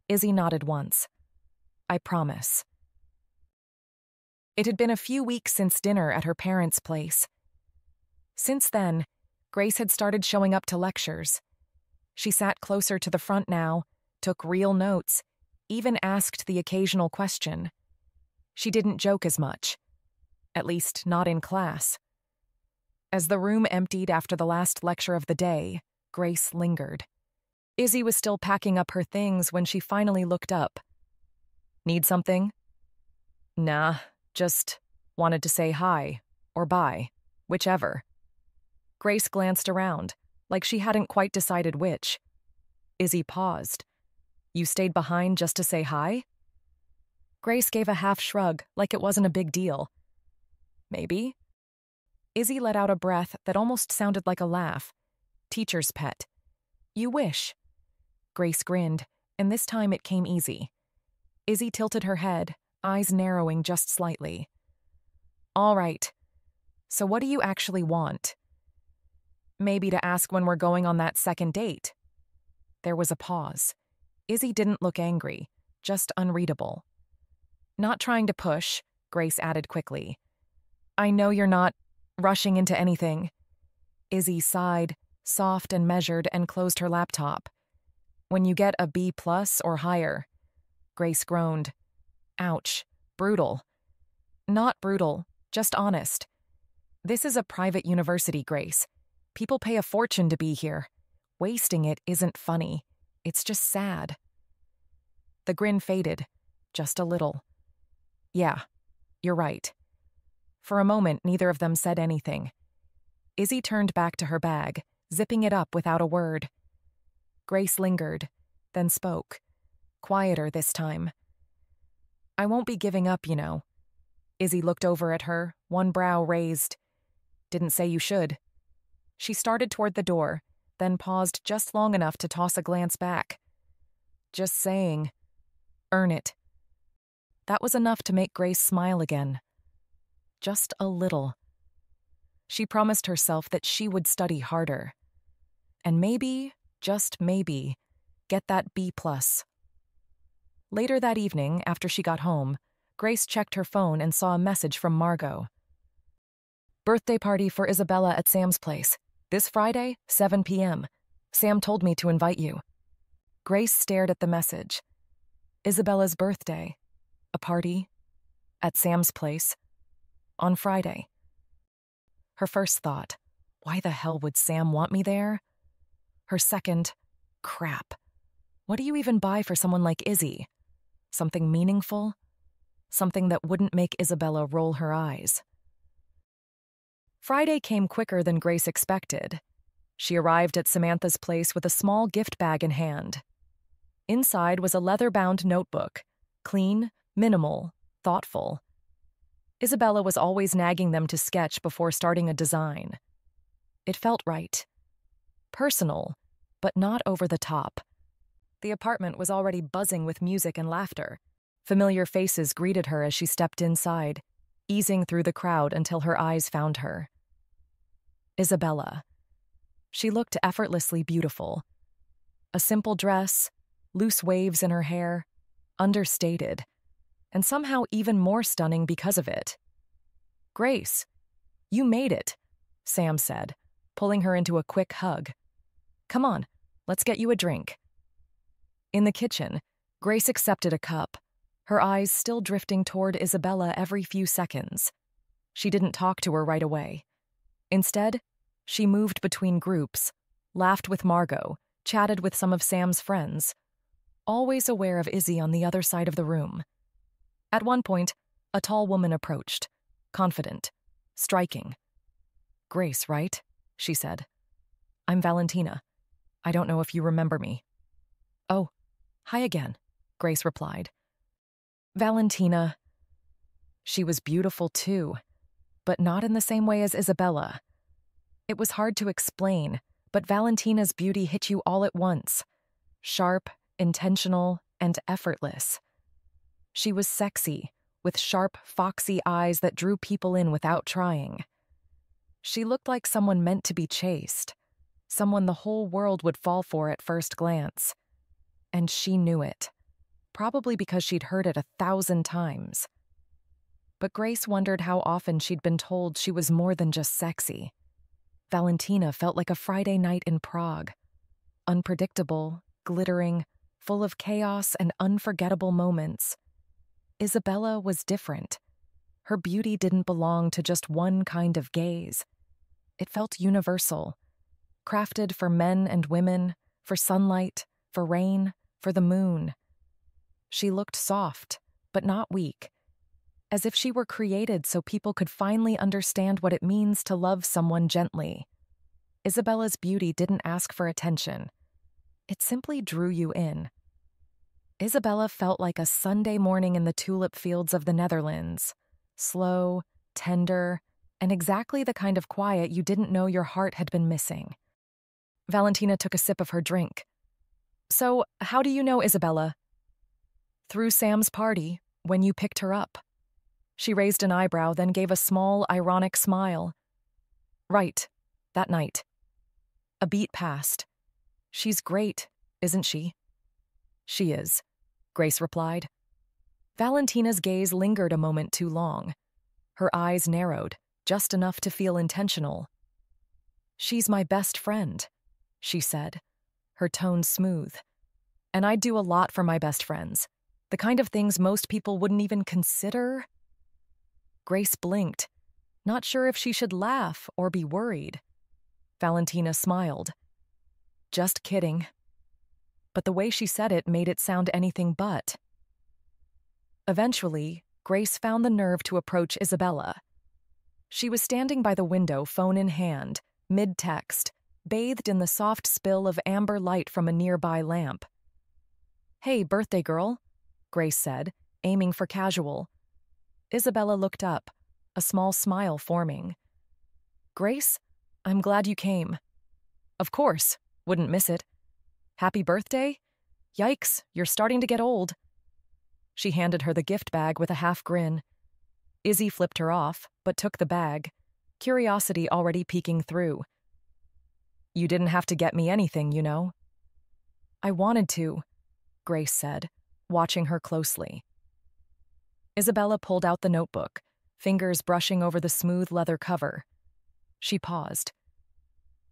Izzy nodded once. "I promise." It had been a few weeks since dinner at her parents' place. Since then, Grace had started showing up to lectures. She sat closer to the front now, took real notes, even asked the occasional question. She didn't joke as much. At least, not in class. As the room emptied after the last lecture of the day, Grace lingered. Izzy was still packing up her things when she finally looked up. "Need something?" "Nah, just wanted to say hi, or bye, whichever." Grace glanced around, like she hadn't quite decided which. Izzy paused. "You stayed behind just to say hi?" Grace gave a half shrug, like it wasn't a big deal. "Maybe." Izzy let out a breath that almost sounded like a laugh. "Teacher's pet." "You wish." Grace grinned, and this time it came easy. Izzy tilted her head, eyes narrowing just slightly. "All right. So what do you actually want?" "Maybe to ask when we're going on that second date." There was a pause. Izzy didn't look angry, just unreadable. "Not trying to push," Grace added quickly. "I know you're not rushing into anything." Izzy sighed, soft and measured, and closed her laptop. "When you get a B+ or higher." Grace groaned. "Ouch. Brutal." "Not brutal, just honest. This is a private university, Grace. People pay a fortune to be here. Wasting it isn't funny. It's just sad." The grin faded, just a little. "Yeah, you're right." For a moment, neither of them said anything. Izzy turned back to her bag, zipping it up without a word. Grace lingered, then spoke. Quieter this time. "I won't be giving up, you know." Izzy looked over at her, one brow raised. "Didn't say you should." She started toward the door, then paused just long enough to toss a glance back. "Just saying. Earn it." That was enough to make Grace smile again. Just a little. She promised herself that she would study harder. And maybe, just maybe, get that B+. Later that evening, after she got home, Grace checked her phone and saw a message from Margot. Birthday party for Isabella at Sam's place. This Friday, 7 p.m. Sam told me to invite you. Grace stared at the message. Isabella's birthday. A party. At Sam's place. On Friday. Her first thought, why the hell would Sam want me there? Her second, crap. What do you even buy for someone like Izzy? Something meaningful? Something that wouldn't make Isabella roll her eyes. Friday came quicker than Grace expected. She arrived at Samantha's place with a small gift bag in hand. Inside was a leather-bound notebook, clean, minimal, thoughtful. Isabella was always nagging them to sketch before starting a design. It felt right. Personal, but not over the top. The apartment was already buzzing with music and laughter. Familiar faces greeted her as she stepped inside, easing through the crowd until her eyes found her. Isabella. She looked effortlessly beautiful. A simple dress, loose waves in her hair, understated, and somehow even more stunning because of it. Grace, you made it, Sam said, pulling her into a quick hug. Come on, let's get you a drink. In the kitchen, Grace accepted a cup, her eyes still drifting toward Isabella every few seconds. She didn't talk to her right away. Instead, she moved between groups, laughed with Margot, chatted with some of Sam's friends, always aware of Izzy on the other side of the room. At one point, a tall woman approached, confident, striking. Grace, right? She said. I'm Valentina. I don't know if you remember me. Oh, hi again, Grace replied. Valentina. She was beautiful too, but not in the same way as Isabella. It was hard to explain, but Valentina's beauty hit you all at once. Sharp, intentional, and effortless. She was sexy, with sharp, foxy eyes that drew people in without trying. She looked like someone meant to be chased, someone the whole world would fall for at first glance. And she knew it, probably because she'd heard it 1,000 times. But Grace wondered how often she'd been told she was more than just sexy. Valentina felt like a Friday night in Prague. Unpredictable, glittering, full of chaos and unforgettable moments. Isabella was different. Her beauty didn't belong to just one kind of gaze. It felt universal, crafted for men and women, for sunlight, for rain, for the moon. She looked soft, but not weak, as if she were created so people could finally understand what it means to love someone gently. Isabella's beauty didn't ask for attention. It simply drew you in. Isabella felt like a Sunday morning in the tulip fields of the Netherlands. Slow, tender, and exactly the kind of quiet you didn't know your heart had been missing. Valentina took a sip of her drink. So, how do you know Isabella? Through Sam's party, when you picked her up. She raised an eyebrow, then gave a small, ironic smile. Right, that night. A beat passed. She's great, isn't she? She is, Grace replied. Valentina's gaze lingered a moment too long. Her eyes narrowed, just enough to feel intentional. She's my best friend, she said, her tone smooth. And I do a lot for my best friends, the kind of things most people wouldn't even consider. Grace blinked, not sure if she should laugh or be worried. Valentina smiled. Just kidding. But the way she said it made it sound anything but. Eventually, Grace found the nerve to approach Isabella. She was standing by the window, phone in hand, mid-text, bathed in the soft spill of amber light from a nearby lamp. Hey, birthday girl, Grace said, aiming for casual. Isabella looked up, a small smile forming. Grace, I'm glad you came. Of course, wouldn't miss it. Happy birthday? Yikes, you're starting to get old. She handed her the gift bag with a half grin. Izzy flipped her off, but took the bag, curiosity already peeking through. You didn't have to get me anything, you know. I wanted to, Grace said, watching her closely. Isabella pulled out the notebook, fingers brushing over the smooth leather cover. She paused.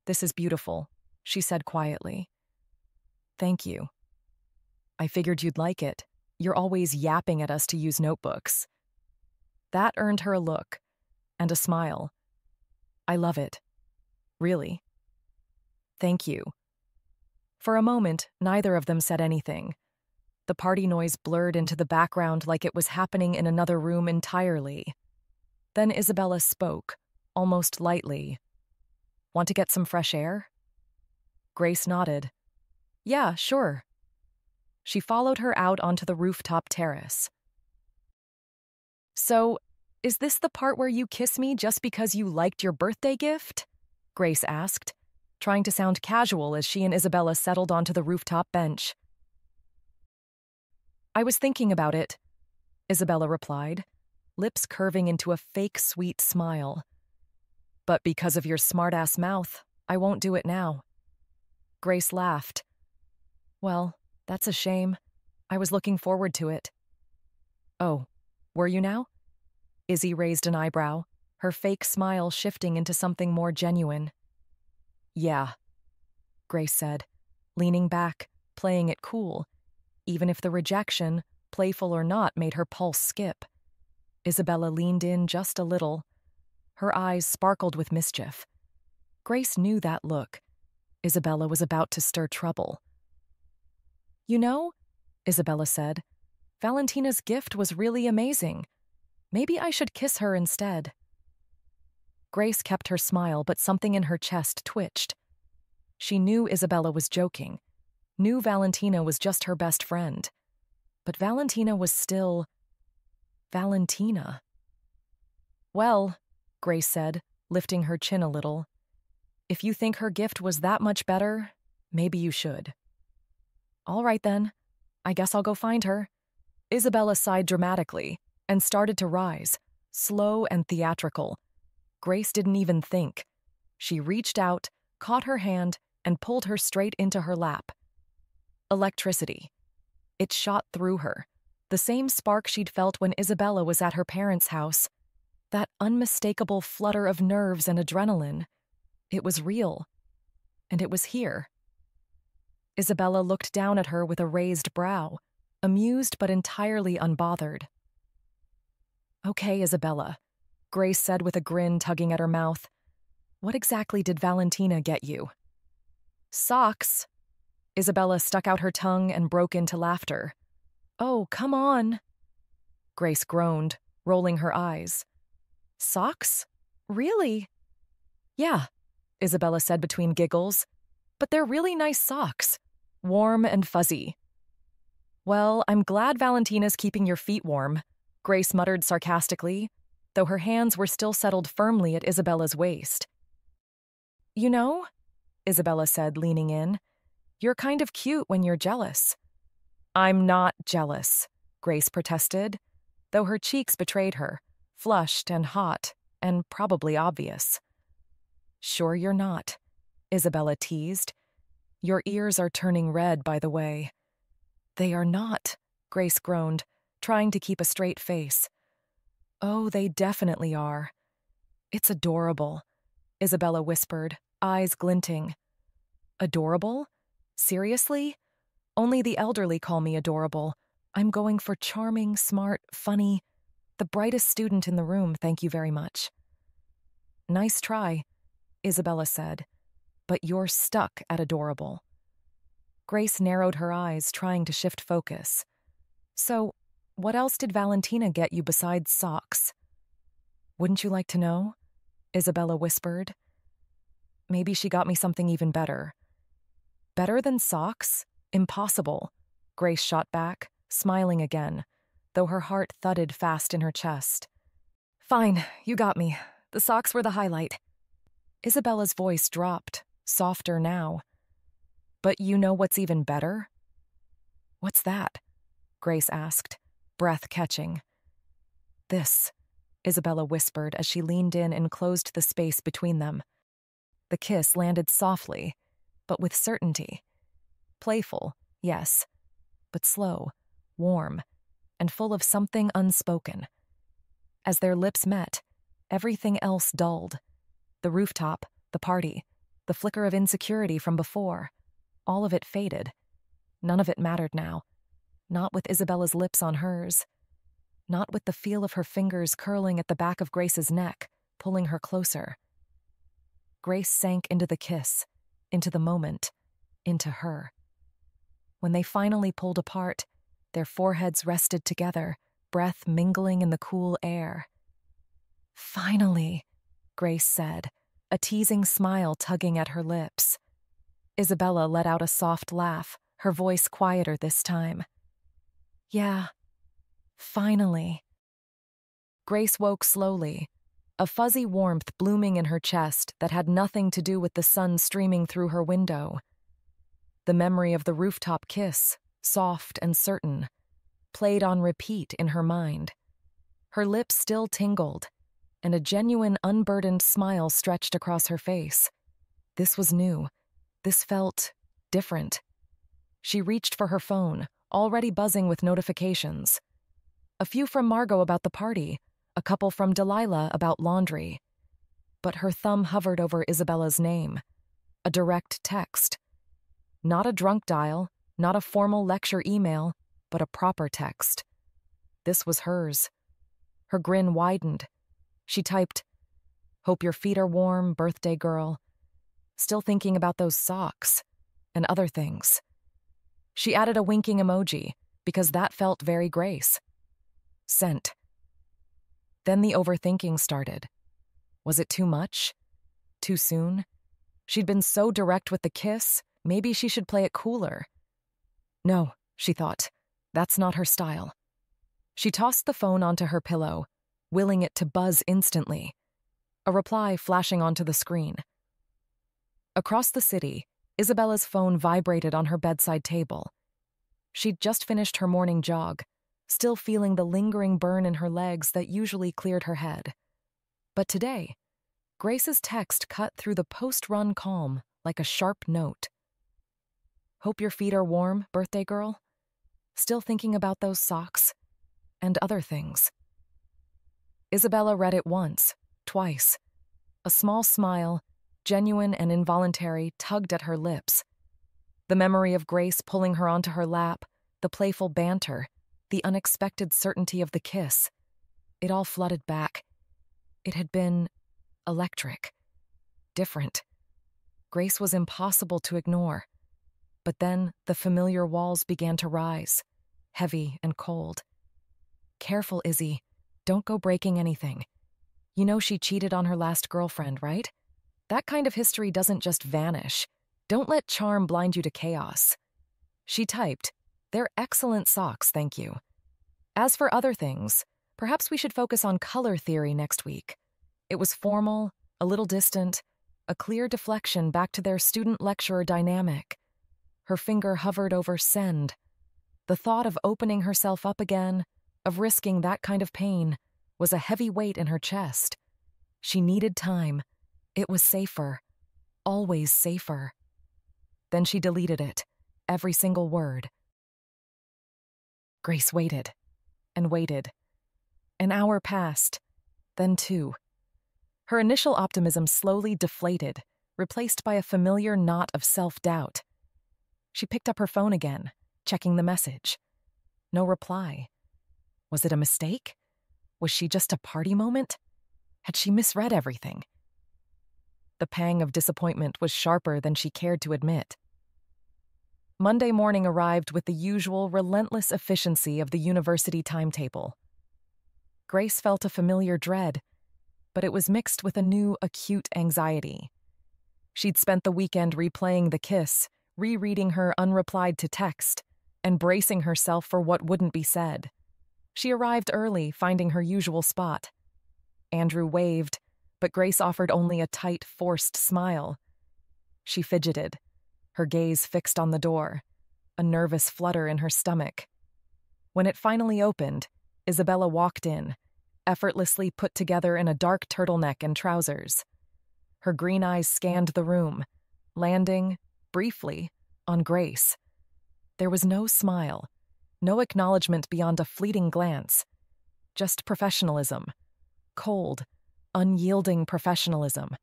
"This is beautiful," she said quietly. "Thank you. I figured you'd like it. You're always yapping at us to use notebooks." That earned her a look and a smile. "I love it. Really. Thank you." For a moment, neither of them said anything. The party noise blurred into the background like it was happening in another room entirely. Then Isabella spoke, almost lightly. "Want to get some fresh air?" Grace nodded. "Yeah, sure." She followed her out onto the rooftop terrace. "So, is this the part where you kiss me just because you liked your birthday gift?" Grace asked, trying to sound casual as she and Isabella settled onto the rooftop bench. "I was thinking about it," Isabella replied, lips curving into a fake sweet smile. "But because of your smart-ass mouth, I won't do it now." Grace laughed. "Well, that's a shame. I was looking forward to it." "Oh, were you now?" Izzy raised an eyebrow, her fake smile shifting into something more genuine. "Yeah," Grace said, leaning back, playing it cool, even if the rejection, playful or not, made her pulse skip. Isabella leaned in just a little. Her eyes sparkled with mischief. Grace knew that look. Isabella was about to stir trouble. "You know," Isabella said, "Valentina's gift was really amazing. Maybe I should kiss her instead." Grace kept her smile, but something in her chest twitched. She knew Isabella was joking, knew Valentina was just her best friend. But Valentina was still Valentina. "Well," Grace said, lifting her chin a little, "if you think her gift was that much better, maybe you should." "All right then. I guess I'll go find her." Isabella sighed dramatically and started to rise, slow and theatrical. Grace didn't even think. She reached out, caught her hand, and pulled her straight into her lap. Electricity. It shot through her, the same spark she'd felt when Isabella was at her parents' house. That unmistakable flutter of nerves and adrenaline. It was real. And it was here. Isabella looked down at her with a raised brow, amused but entirely unbothered. "Okay, Isabella," Grace said with a grin tugging at her mouth. "What exactly did Valentina get you?" "Socks." Isabella stuck out her tongue and broke into laughter. "Oh, come on." Grace groaned, rolling her eyes. "Socks? Really?" "Yeah," Isabella said between giggles. "But they're really nice socks. Warm and fuzzy." "Well, I'm glad Valentina's keeping your feet warm," Grace muttered sarcastically, though her hands were still settled firmly at Isabella's waist. "You know," Isabella said, leaning in, "you're kind of cute when you're jealous." "I'm not jealous," Grace protested, though her cheeks betrayed her, flushed and hot, and probably obvious. "Sure you're not," Isabella teased. "Your ears are turning red, by the way." "They are not," Grace groaned, trying to keep a straight face. "Oh, they definitely are." "It's adorable," Isabella whispered, eyes glinting. "Adorable? Seriously? Only the elderly call me adorable. I'm going for charming, smart, funny, the brightest student in the room, thank you very much." "Nice try," Isabella said, "but you're stuck at adorable." Grace narrowed her eyes, trying to shift focus. "So, what else did Valentina get you besides socks?" "Wouldn't you like to know?" Isabella whispered. "Maybe she got me something even better." "Better than socks? Impossible," Grace shot back, smiling again, though her heart thudded fast in her chest. "Fine, you got me. The socks were the highlight." Isabella's voice dropped, softer now. "But you know what's even better?" "What's that?" Grace asked, breath catching. "This," Isabella whispered as she leaned in and closed the space between them. The kiss landed softly, but with certainty. Playful, yes, but slow, warm, and full of something unspoken. As their lips met, everything else dulled. The rooftop, the party, the flicker of insecurity from before. All of it faded. None of it mattered now. Not with Isabella's lips on hers. Not with the feel of her fingers curling at the back of Grace's neck, pulling her closer. Grace sank into the kiss, into the moment, into her. When they finally pulled apart, their foreheads rested together, breath mingling in the cool air. "Finally," Grace said, a teasing smile tugging at her lips. Isabella let out a soft laugh, her voice quieter this time. "Yeah, finally." Grace woke slowly, a fuzzy warmth blooming in her chest that had nothing to do with the sun streaming through her window. The memory of the rooftop kiss, soft and certain, played on repeat in her mind. Her lips still tingled, and a genuine, unburdened smile stretched across her face. This was new. This felt different. She reached for her phone, already buzzing with notifications. A few from Margot about the party, a couple from Delilah about laundry. But her thumb hovered over Isabella's name. A direct text. Not a drunk dial, not a formal lecture email, but a proper text. This was hers. Her grin widened. She typed, "Hope your feet are warm, birthday girl." Still thinking about those socks and other things. She added a winking emoji because that felt very Grace. Sent. Then the overthinking started. Was it too much? Too soon? She'd been so direct with the kiss, maybe she should play it cooler. No, she thought. That's not her style. She tossed the phone onto her pillow, willing it to buzz instantly. A reply flashing onto the screen. Across the city, Isabella's phone vibrated on her bedside table. She'd just finished her morning jog, still feeling the lingering burn in her legs that usually cleared her head. But today, Grace's text cut through the post-run calm like a sharp note. "Hope your feet are warm, birthday girl. Still thinking about those socks and other things." Isabella read it once, twice. A small smile, genuine and involuntary, tugged at her lips. The memory of Grace pulling her onto her lap, the playful banter, the unexpected certainty of the kiss. It all flooded back. It had been electric. Different. Grace was impossible to ignore. But then the familiar walls began to rise, heavy and cold. "Careful, Izzy. Don't go breaking anything. You know she cheated on her last girlfriend, right? That kind of history doesn't just vanish. Don't let charm blind you to chaos." She typed, "They're excellent socks, thank you. As for other things, perhaps we should focus on color theory next week." It was formal, a little distant, a clear deflection back to their student-lecturer dynamic. Her finger hovered over send. The thought of opening herself up again, of risking that kind of pain, was a heavy weight in her chest. She needed time. It was safer. Always safer. Then she deleted it, every single word. Grace waited, and waited. An hour passed, then 2. Her initial optimism slowly deflated, replaced by a familiar knot of self-doubt. She picked up her phone again, checking the message. No reply. Was it a mistake? Was she just a party moment? Had she misread everything? The pang of disappointment was sharper than she cared to admit. Monday morning arrived with the usual relentless efficiency of the university timetable. Grace felt a familiar dread, but it was mixed with a new acute anxiety. She'd spent the weekend replaying the kiss, rereading her unreplied to text, and bracing herself for what wouldn't be said. She arrived early, finding her usual spot. Andrew waved, but Grace offered only a tight, forced smile. She fidgeted, her gaze fixed on the door, a nervous flutter in her stomach. When it finally opened, Isabella walked in, effortlessly put together in a dark turtleneck and trousers. Her green eyes scanned the room, landing, briefly, on Grace. There was no smile, no acknowledgement beyond a fleeting glance, just professionalism. Cold, unyielding professionalism.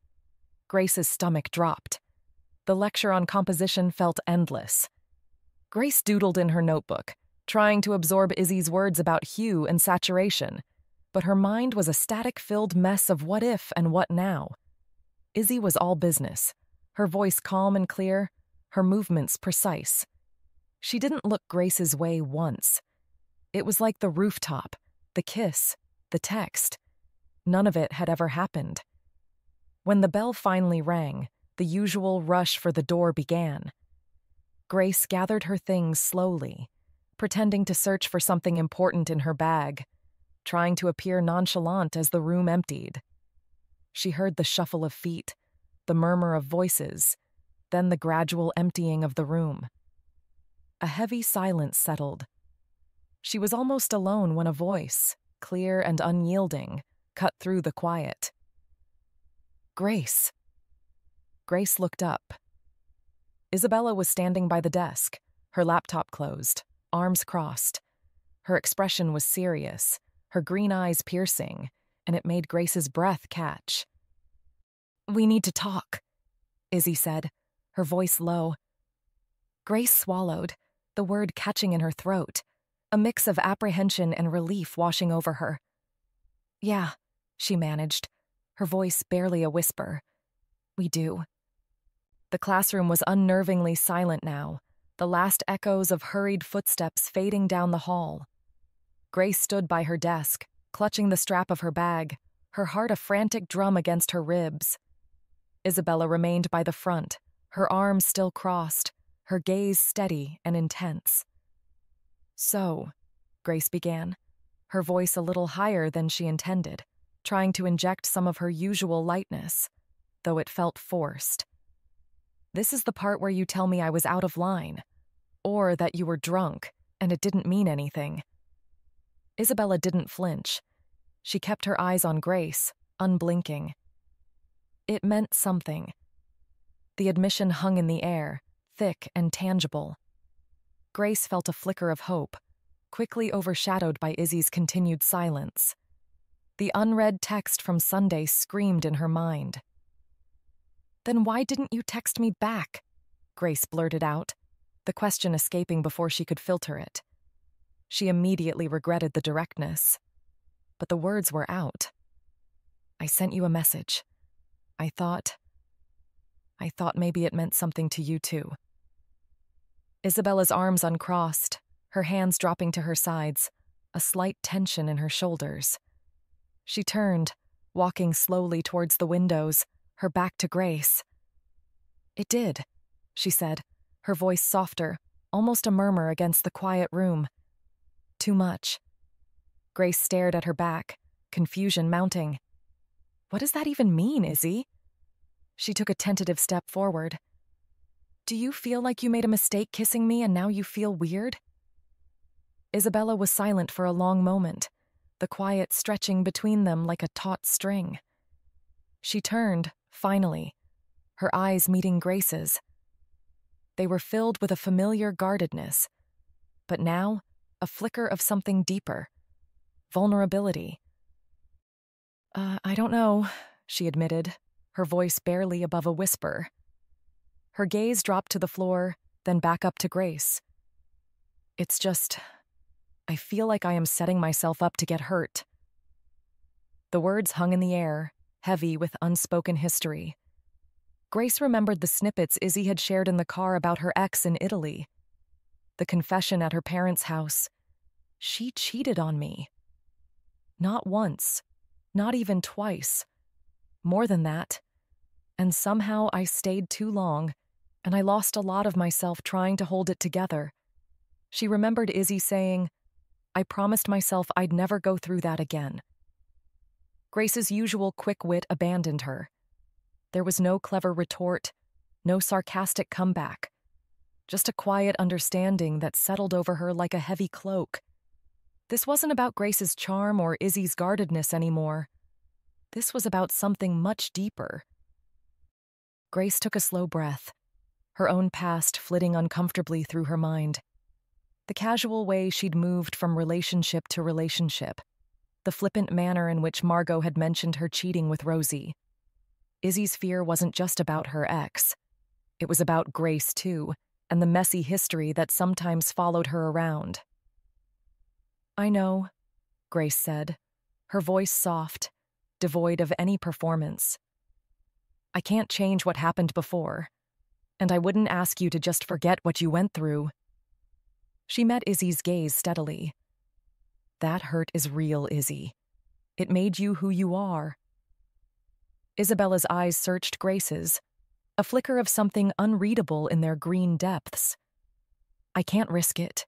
Grace's stomach dropped. The lecture on composition felt endless. Grace doodled in her notebook, trying to absorb Izzy's words about hue and saturation, but her mind was a static-filled mess of what if and what now. Izzy was all business, her voice calm and clear, her movements precise. She didn't look Grace's way once. It was like the rooftop, the kiss, the text. None of it had ever happened. When the bell finally rang, the usual rush for the door began. Grace gathered her things slowly, pretending to search for something important in her bag, trying to appear nonchalant as the room emptied. She heard the shuffle of feet, the murmur of voices, then the gradual emptying of the room. A heavy silence settled. She was almost alone when a voice, clear and unyielding, cut through the quiet. "Grace." Grace looked up. Isabella was standing by the desk, her laptop closed, arms crossed. Her expression was serious, her green eyes piercing, and it made Grace's breath catch. "We need to talk," Izzy said, her voice low. Grace swallowed, the word catching in her throat, a mix of apprehension and relief washing over her. "Yeah," she managed, her voice barely a whisper. "We do." The classroom was unnervingly silent now, the last echoes of hurried footsteps fading down the hall. Grace stood by her desk, clutching the strap of her bag, her heart a frantic drum against her ribs. Isabella remained by the front, her arms still crossed, her gaze steady and intense. "So," Grace began, her voice a little higher than she intended, trying to inject some of her usual lightness, though it felt forced. "This is the part where you tell me I was out of line, or that you were drunk, and it didn't mean anything." Isabella didn't flinch. She kept her eyes on Grace, unblinking. It meant something. The admission hung in the air, thick and tangible. Grace felt a flicker of hope, quickly overshadowed by Izzy's continued silence. The unread text from Sunday screamed in her mind. "Then why didn't you text me back?" Grace blurted out, the question escaping before she could filter it. She immediately regretted the directness. But the words were out. "I sent you a message. I thought maybe it meant something to you too." Isabella's arms uncrossed, her hands dropping to her sides, a slight tension in her shoulders. She turned, walking slowly towards the windows, her back to Grace. "It did," she said, her voice softer, almost a murmur against the quiet room. "Too much." Grace stared at her back, confusion mounting. "What does that even mean, Izzy?" She took a tentative step forward. "Do you feel like you made a mistake kissing me and now you feel weird?" Isabella was silent for a long moment, the quiet stretching between them like a taut string. She turned, finally, her eyes meeting Grace's. They were filled with a familiar guardedness, but now a flicker of something deeper. Vulnerability. I don't know," she admitted, her voice barely above a whisper. Her gaze dropped to the floor, then back up to Grace. "It's just, I feel like I am setting myself up to get hurt." The words hung in the air, heavy with unspoken history. Grace remembered the snippets Izzy had shared in the car about her ex in Italy. The confession at her parents' house. She cheated on me. Not once, not even twice. More than that. And somehow I stayed too long, and I lost a lot of myself trying to hold it together. She remembered Izzy saying, "I promised myself I'd never go through that again." Grace's usual quick wit abandoned her. There was no clever retort, no sarcastic comeback. Just a quiet understanding that settled over her like a heavy cloak. This wasn't about Grace's charm or Izzy's guardedness anymore. This was about something much deeper. Grace took a slow breath, her own past flitting uncomfortably through her mind. The casual way she'd moved from relationship to relationship. The flippant manner in which Margot had mentioned her cheating with Rosie. Izzy's fear wasn't just about her ex. It was about Grace, too, and the messy history that sometimes followed her around. "I know," Grace said, her voice soft, devoid of any performance. "I can't change what happened before, and I wouldn't ask you to just forget what you went through." She met Izzy's gaze steadily. "That hurt is real, Izzy. It made you who you are." Isabella's eyes searched Grace's, a flicker of something unreadable in their green depths. "I can't risk it,"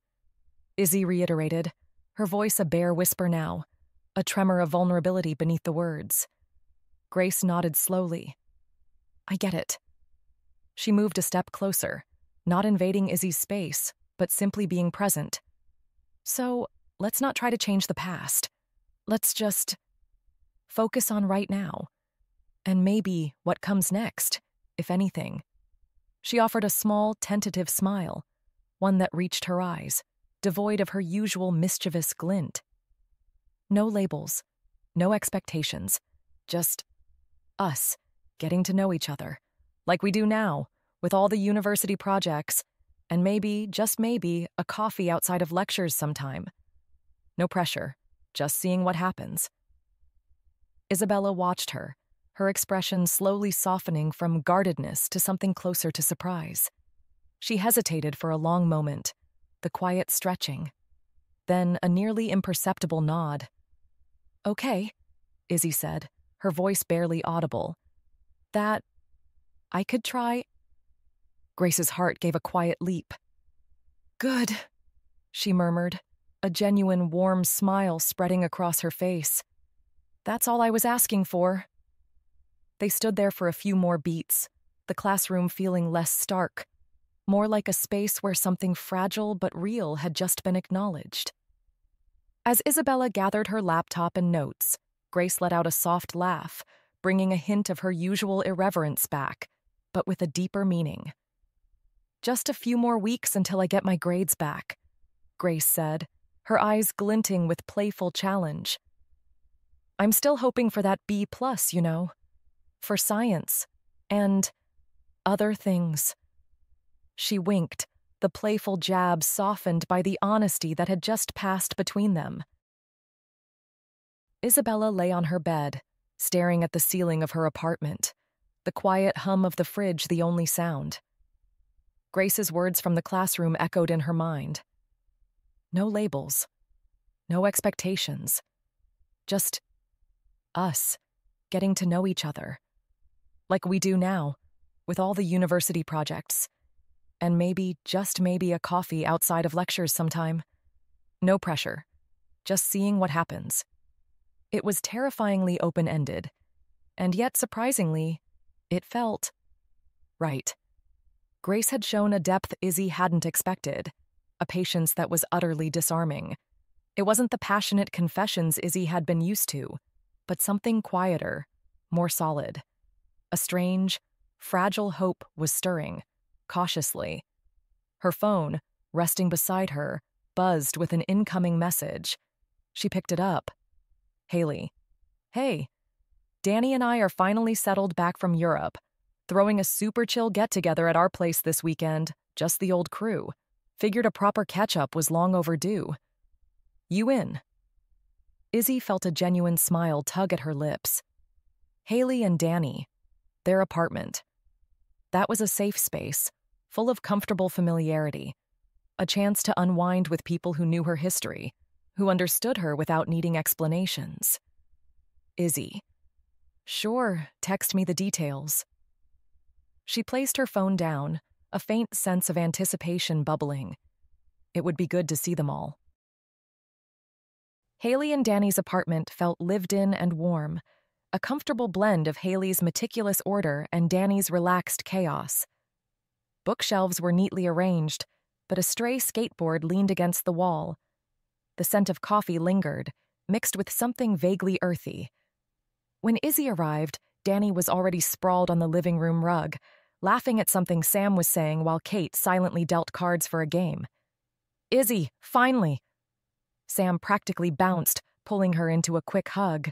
Izzy reiterated, her voice a bare whisper now, a tremor of vulnerability beneath the words. Grace nodded slowly. "I get it." She moved a step closer, not invading Izzy's space, but simply being present. "So, let's not try to change the past. Let's just focus on right now, and maybe what comes next, if anything." She offered a small, tentative smile, one that reached her eyes, devoid of her usual mischievous glint. No labels, no expectations, just us getting to know each other, like we do now, with all the university projects, and maybe, just maybe, a coffee outside of lectures sometime. No pressure, just seeing what happens. Isabella watched her, her expression slowly softening from guardedness to something closer to surprise. She hesitated for a long moment, the quiet stretching. Then a nearly imperceptible nod. "Okay," Izzy said, her voice barely audible. "That I could try." Grace's heart gave a quiet leap. "Good," she murmured, a genuine warm smile spreading across her face. "That's all I was asking for." They stood there for a few more beats, the classroom feeling less stark, more like a space where something fragile but real had just been acknowledged. As Isabella gathered her laptop and notes, Grace let out a soft laugh, bringing a hint of her usual irreverence back, but with a deeper meaning. "Just a few more weeks until I get my grades back," Grace said, her eyes glinting with playful challenge. "I'm still hoping for that B+, you know, for science and other things." She winked, the playful jab softened by the honesty that had just passed between them. Isabella lay on her bed, staring at the ceiling of her apartment, the quiet hum of the fridge the only sound. Grace's words from the classroom echoed in her mind. No labels, no expectations, just us getting to know each other, like we do now, with all the university projects, and maybe, just maybe, a coffee outside of lectures sometime. No pressure, just seeing what happens. It was terrifyingly open-ended, and yet surprisingly, it felt right. Grace had shown a depth Izzy hadn't expected, a patience that was utterly disarming. It wasn't the passionate confessions Izzy had been used to, but something quieter, more solid. A strange, fragile hope was stirring, cautiously. Her phone, resting beside her, buzzed with an incoming message. She picked it up. Haley. "Hey, Danny and I are finally settled back from Europe. Throwing a super chill get-together at our place this weekend, just the old crew. Figured a proper catch-up was long overdue. You in?" Izzy felt a genuine smile tug at her lips. Haley and Danny. Their apartment. That was a safe space, full of comfortable familiarity. A chance to unwind with people who knew her history, who understood her without needing explanations. Izzy. "Sure, text me the details." She placed her phone down, a faint sense of anticipation bubbling. It would be good to see them all. Haley and Danny's apartment felt lived in and warm, a comfortable blend of Haley's meticulous order and Danny's relaxed chaos. Bookshelves were neatly arranged, but a stray skateboard leaned against the wall. The scent of coffee lingered, mixed with something vaguely earthy. When Izzy arrived, Danny was already sprawled on the living room rug, laughing at something Sam was saying while Kate silently dealt cards for a game. "Izzy, finally!" Sam practically bounced, pulling her into a quick hug.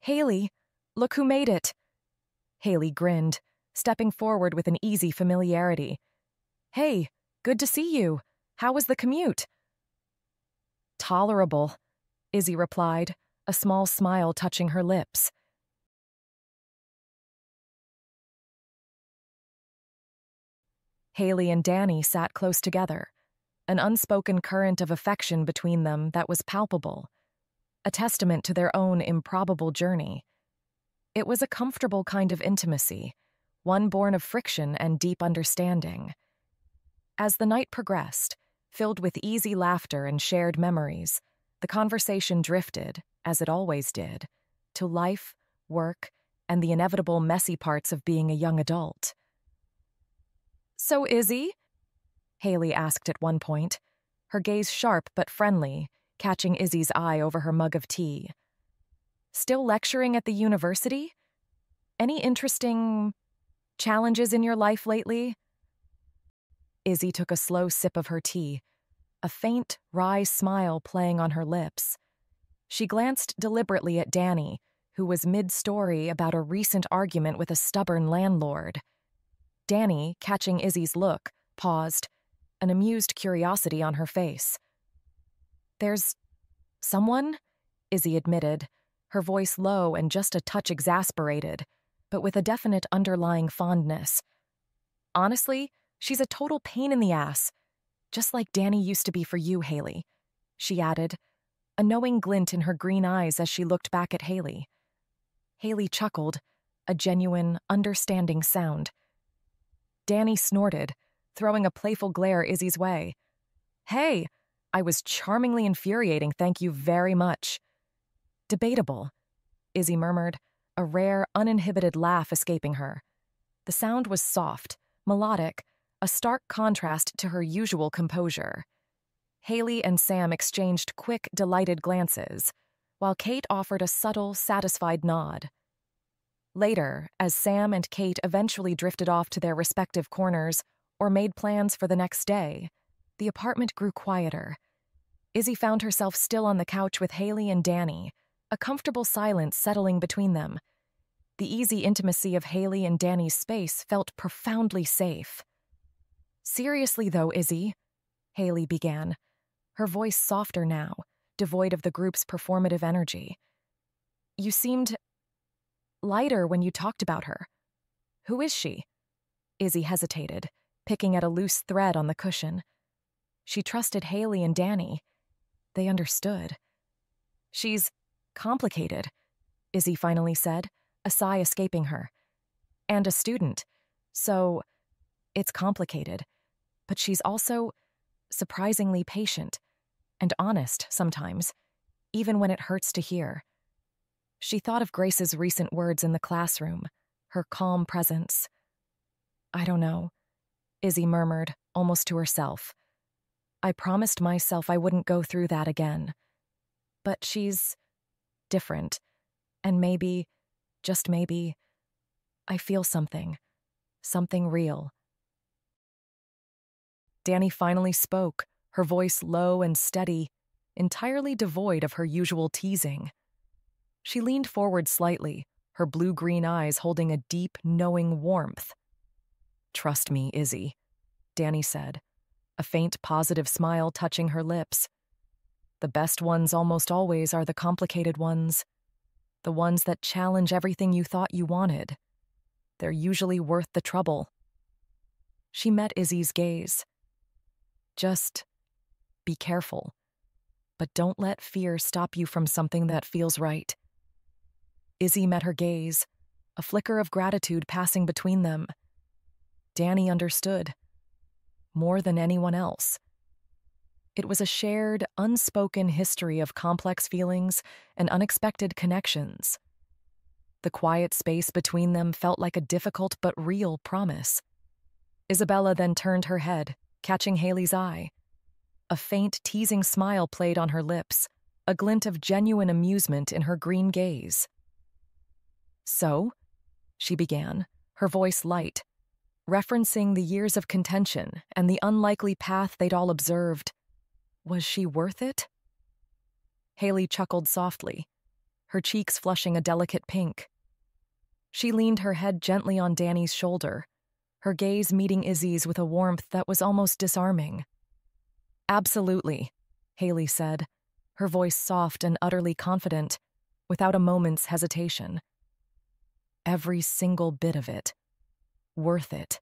"Haley, look who made it!" Haley grinned, stepping forward with an easy familiarity. "Hey, good to see you. How was the commute?" "Tolerable," Izzy replied, a small smile touching her lips. Haley and Danny sat close together, an unspoken current of affection between them that was palpable, a testament to their own improbable journey. It was a comfortable kind of intimacy, one born of friction and deep understanding. As the night progressed, filled with easy laughter and shared memories, the conversation drifted, as it always did, to life, work, and the inevitable messy parts of being a young adult. "So, Izzy?" Haley asked at one point, her gaze sharp but friendly, catching Izzy's eye over her mug of tea. "Still lecturing at the university? Any interesting challenges in your life lately?" Izzy took a slow sip of her tea, a faint, wry smile playing on her lips. She glanced deliberately at Danny, who was mid-story about a recent argument with a stubborn landlord. Danny, catching Izzy's look, paused, an amused curiosity on her face. "There's someone?" Izzy admitted, her voice low and just a touch exasperated, but with a definite underlying fondness. "Honestly, she's a total pain in the ass, just like Danny used to be for you, Haley," she added, a knowing glint in her green eyes as she looked back at Haley. Haley chuckled, a genuine, understanding sound. Danny snorted, throwing a playful glare Izzy's way. "Hey, I was charmingly infuriating, thank you very much." "Debatable," Izzy murmured, a rare, uninhibited laugh escaping her. The sound was soft, melodic, a stark contrast to her usual composure. Haley and Sam exchanged quick, delighted glances, while Kate offered a subtle, satisfied nod. Later, as Sam and Kate eventually drifted off to their respective corners or made plans for the next day, the apartment grew quieter. Izzy found herself still on the couch with Haley and Danny, a comfortable silence settling between them. The easy intimacy of Haley and Danny's space felt profoundly safe. "Seriously though, Izzy," Haley began, her voice softer now, devoid of the group's performative energy. "You seemed lighter when you talked about her. Who is she?" Izzy hesitated, picking at a loose thread on the cushion. She trusted Haley and Danny. They understood. "She's complicated," Izzy finally said, a sigh escaping her. "And a student. So, it's complicated. But she's also surprisingly patient and honest sometimes, even when it hurts to hear." She thought of Grace's recent words in the classroom, her calm presence. "I don't know," Izzy murmured, almost to herself. "I promised myself I wouldn't go through that again. But she's different, and maybe, just maybe, I feel something real." Danny finally spoke, her voice low and steady, entirely devoid of her usual teasing. She leaned forward slightly, her blue-green eyes holding a deep, knowing warmth. "Trust me, Izzy," Danny said, a faint positive smile touching her lips. "The best ones almost always are the complicated ones, the ones that challenge everything you thought you wanted. They're usually worth the trouble." She met Izzy's gaze. "Just be careful, but don't let fear stop you from something that feels right." Izzy met her gaze, a flicker of gratitude passing between them. Danny understood, more than anyone else. It was a shared, unspoken history of complex feelings and unexpected connections. The quiet space between them felt like a difficult but real promise. Isabella then turned her head, catching Haley's eye. A faint, teasing smile played on her lips, a glint of genuine amusement in her green gaze. "So," she began, her voice light, referencing the years of contention and the unlikely path they'd all observed. Was she worth it? Haley chuckled softly, her cheeks flushing a delicate pink. She leaned her head gently on Danny's shoulder, her gaze meeting Izzy's with a warmth that was almost disarming. "Absolutely," Haley said, her voice soft and utterly confident, without a moment's hesitation. "Every single bit of it. Worth it."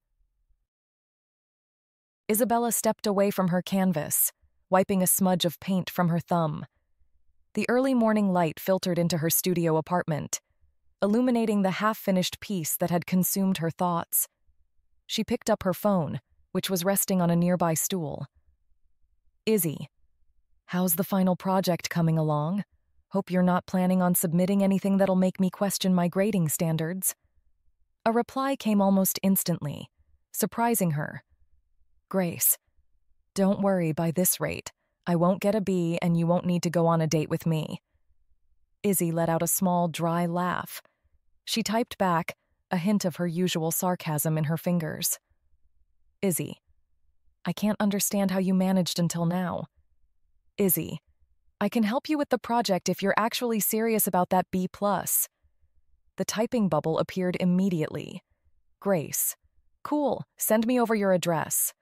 Isabella stepped away from her canvas, wiping a smudge of paint from her thumb. The early morning light filtered into her studio apartment, illuminating the half-finished piece that had consumed her thoughts. She picked up her phone, which was resting on a nearby stool. "Izzy, how's the final project coming along? Hope you're not planning on submitting anything that'll make me question my grading standards." A reply came almost instantly, surprising her. "Grace, don't worry, by this rate, I won't get a B and you won't need to go on a date with me." Izzy let out a small, dry laugh. She typed back, a hint of her usual sarcasm in her fingers. "Izzy, I can't understand how you managed until now. Izzy, I can help you with the project if you're actually serious about that B+. The typing bubble appeared immediately. "Grace, cool, send me over your address."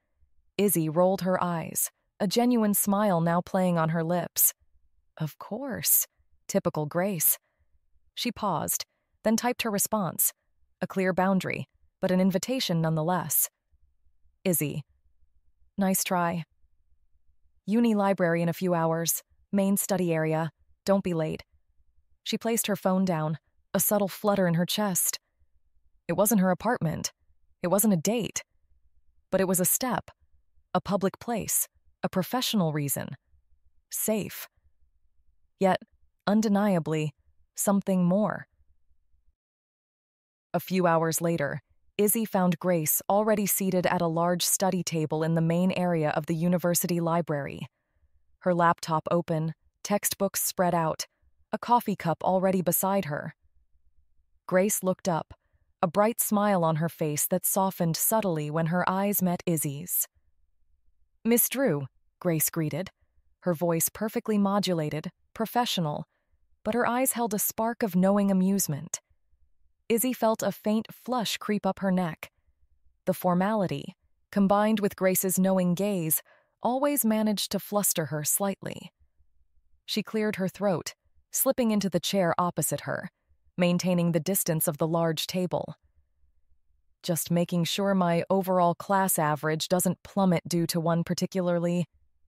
Izzy rolled her eyes, a genuine smile now playing on her lips. "Of course." Typical Grace. She paused, then typed her response. A clear boundary, but an invitation nonetheless. "Izzy, nice try. Uni library in a few hours. Main study area. Don't be late." She placed her phone down, a subtle flutter in her chest. It wasn't her apartment. It wasn't a date. But it was a step, a public place, a professional reason. Safe. Yet, undeniably, something more. A few hours later, Izzy found Grace already seated at a large study table in the main area of the university library. Her laptop open, textbooks spread out, a coffee cup already beside her. Grace looked up, a bright smile on her face that softened subtly when her eyes met Izzy's. "Miss Drew," Grace greeted, her voice perfectly modulated, professional, but her eyes held a spark of knowing amusement. Izzy felt a faint flush creep up her neck. The formality, combined with Grace's knowing gaze, always managed to fluster her slightly. She cleared her throat, slipping into the chair opposite her, maintaining the distance of the large table. "Just making sure my overall class average doesn't plummet due to one particularly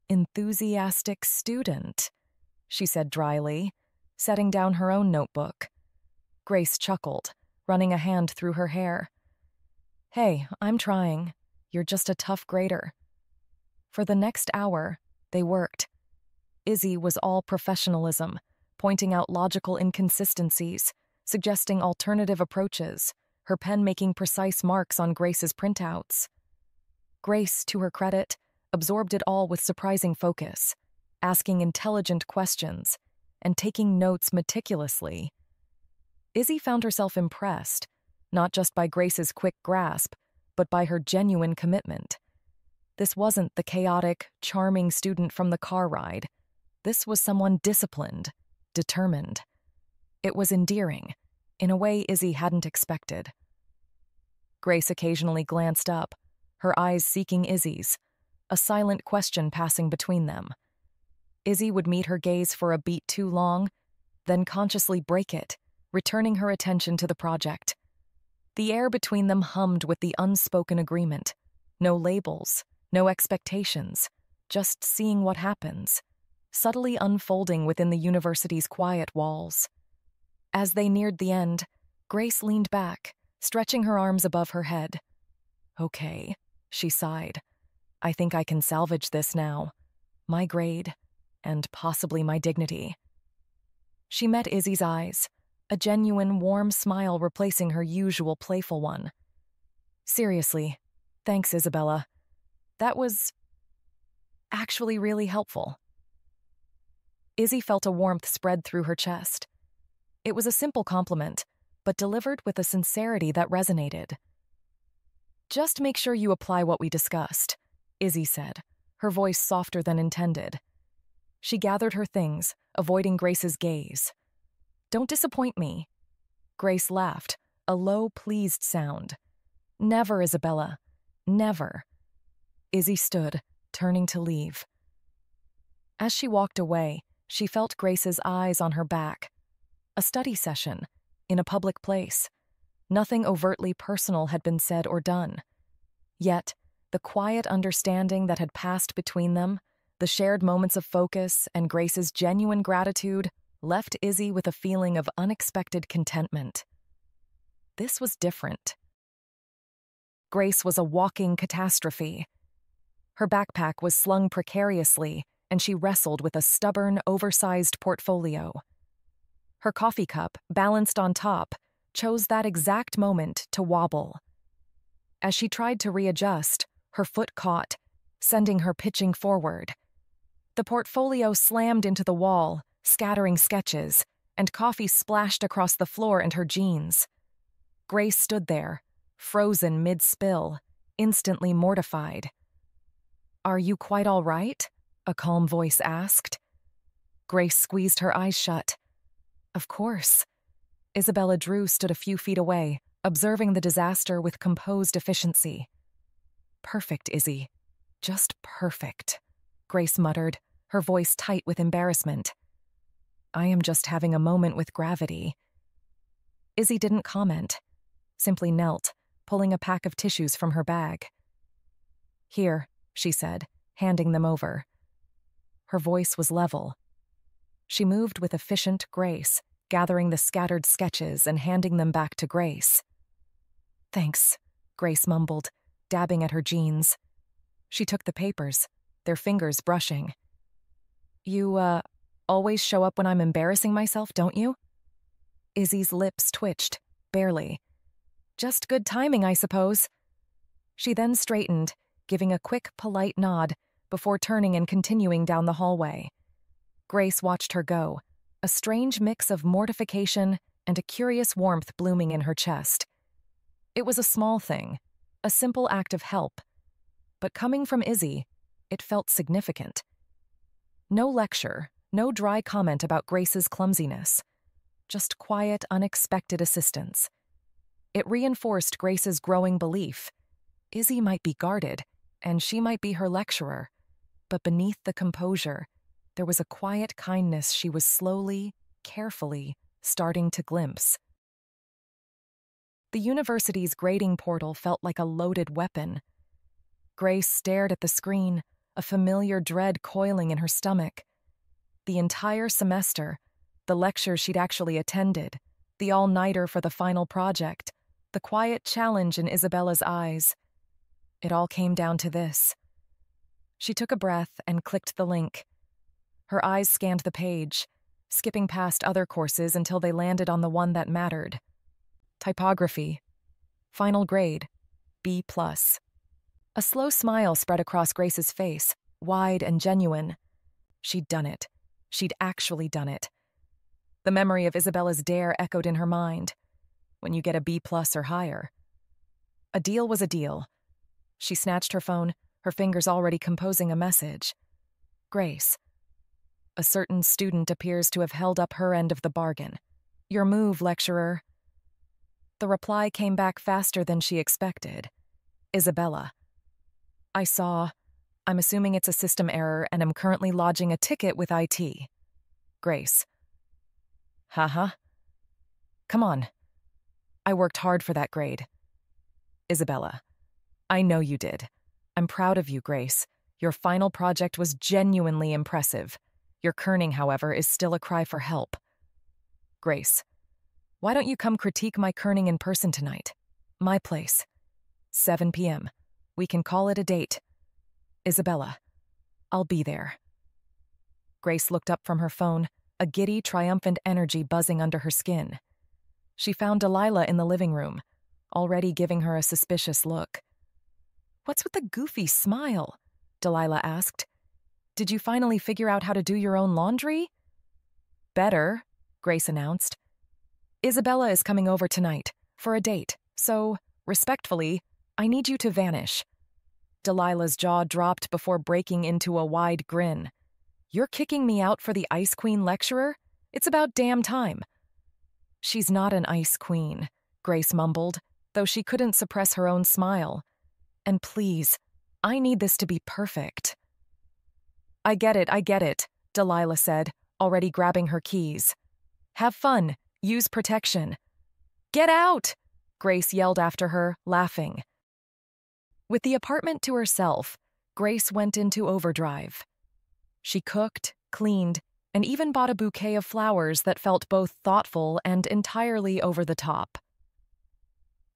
enthusiastic student," she said dryly, setting down her own notebook. Grace chuckled, running a hand through her hair. "Hey, I'm trying. You're just a tough grader." For the next hour, they worked. Izzy was all professionalism, pointing out logical inconsistencies, suggesting alternative approaches, her pen making precise marks on Grace's printouts. Grace, to her credit, absorbed it all with surprising focus, asking intelligent questions and taking notes meticulously. Izzy found herself impressed, not just by Grace's quick grasp, but by her genuine commitment. This wasn't the chaotic, charming student from the car ride. This was someone disciplined, determined. It was endearing, in a way Izzy hadn't expected. Grace occasionally glanced up, her eyes seeking Izzy's, a silent question passing between them. Izzy would meet her gaze for a beat too long, then consciously break it, returning her attention to the project. The air between them hummed with the unspoken agreement. No labels, no expectations, just seeing what happens, subtly unfolding within the university's quiet walls. As they neared the end, Grace leaned back, stretching her arms above her head. "Okay," she sighed. "I think I can salvage this now. My grade, and possibly my dignity." She met Izzy's eyes, a genuine, warm smile replacing her usual playful one. "Seriously, thanks, Isabella. That was actually really helpful." Izzy felt a warmth spread through her chest. It was a simple compliment, but delivered with a sincerity that resonated. "Just make sure you apply what we discussed," Izzy said, her voice softer than intended. She gathered her things, avoiding Grace's gaze. "Don't disappoint me." Grace laughed, a low, pleased sound. "Never, Isabella. Never." Izzy stood, turning to leave. As she walked away, she felt Grace's eyes on her back. A study session, in a public place. Nothing overtly personal had been said or done. Yet, the quiet understanding that had passed between them, the shared moments of focus, and Grace's genuine gratitude left Izzy with a feeling of unexpected contentment. This was different. Grace was a walking catastrophe. Her backpack was slung precariously, and she wrestled with a stubborn, oversized portfolio. Her coffee cup, balanced on top, chose that exact moment to wobble. As she tried to readjust, her foot caught, sending her pitching forward. The portfolio slammed into the wall, scattering sketches, and coffee splashed across the floor and her jeans. Grace stood there, frozen mid-spill, instantly mortified. "Are you quite all right?" a calm voice asked. Grace squeezed her eyes shut. "Of course." Isabella Drew stood a few feet away, observing the disaster with composed efficiency. "Perfect, Izzy. Just perfect," Grace muttered, her voice tight with embarrassment. "I am just having a moment with gravity." Izzy didn't comment, simply knelt, pulling a pack of tissues from her bag. "Here," she said, handing them over. Her voice was level. She moved with efficient grace, gathering the scattered sketches and handing them back to Grace. "Thanks," Grace mumbled, dabbing at her jeans. She took the papers, their fingers brushing. You, always show up when I'm embarrassing myself, don't you?" Izzy's lips twitched, barely. "Just good timing, I suppose." She then straightened, giving a quick, polite nod, before turning and continuing down the hallway. Grace watched her go, a strange mix of mortification and a curious warmth blooming in her chest. It was a small thing, a simple act of help, but coming from Izzy, it felt significant. No lecture, no dry comment about Grace's clumsiness, just quiet, unexpected assistance. It reinforced Grace's growing belief. Izzy might be guarded, and she might be her lecturer, but beneath the composure, there was a quiet kindness she was slowly, carefully starting to glimpse. The university's grading portal felt like a loaded weapon. Grace stared at the screen, a familiar dread coiling in her stomach. The entire semester, the lectures she'd actually attended, the all-nighter for the final project, the quiet challenge in Isabella's eyes. It all came down to this. She took a breath and clicked the link. Her eyes scanned the page, skipping past other courses until they landed on the one that mattered. Typography. Final grade, B+. A slow smile spread across Grace's face, wide and genuine. She'd done it. She'd actually done it. The memory of Isabella's dare echoed in her mind. When you get a B+ or higher. A deal was a deal. She snatched her phone, her fingers already composing a message. "Grace. A certain student appears to have held up her end of the bargain. Your move, lecturer." The reply came back faster than she expected. "Isabella. I'm assuming it's a system error and am currently lodging a ticket with IT. Grace. Haha. Come on. I worked hard for that grade. Isabella. I know you did. I'm proud of you, Grace. Your final project was genuinely impressive. Your kerning, however, is still a cry for help. Grace. Why don't you come critique my kerning in person tonight? My place. 7 p.m. We can call it a date. Isabella. I'll be there." Grace looked up from her phone, a giddy, triumphant energy buzzing under her skin. She found Delilah in the living room, already giving her a suspicious look. "What's with the goofy smile?" Delilah asked. "Did you finally figure out how to do your own laundry?" "Better," Grace announced. "Isabella is coming over tonight, for a date, so, respectfully, I need you to vanish." Delilah's jaw dropped before breaking into a wide grin. "You're kicking me out for the Ice Queen lecturer? It's about damn time." "She's not an Ice Queen," Grace mumbled, though she couldn't suppress her own smile. And please, I need this to be perfect. I get it, Delilah said, already grabbing her keys. Have fun. Use protection. Get out! Grace yelled after her, laughing. With the apartment to herself, Grace went into overdrive. She cooked, cleaned, and even bought a bouquet of flowers that felt both thoughtful and entirely over the top.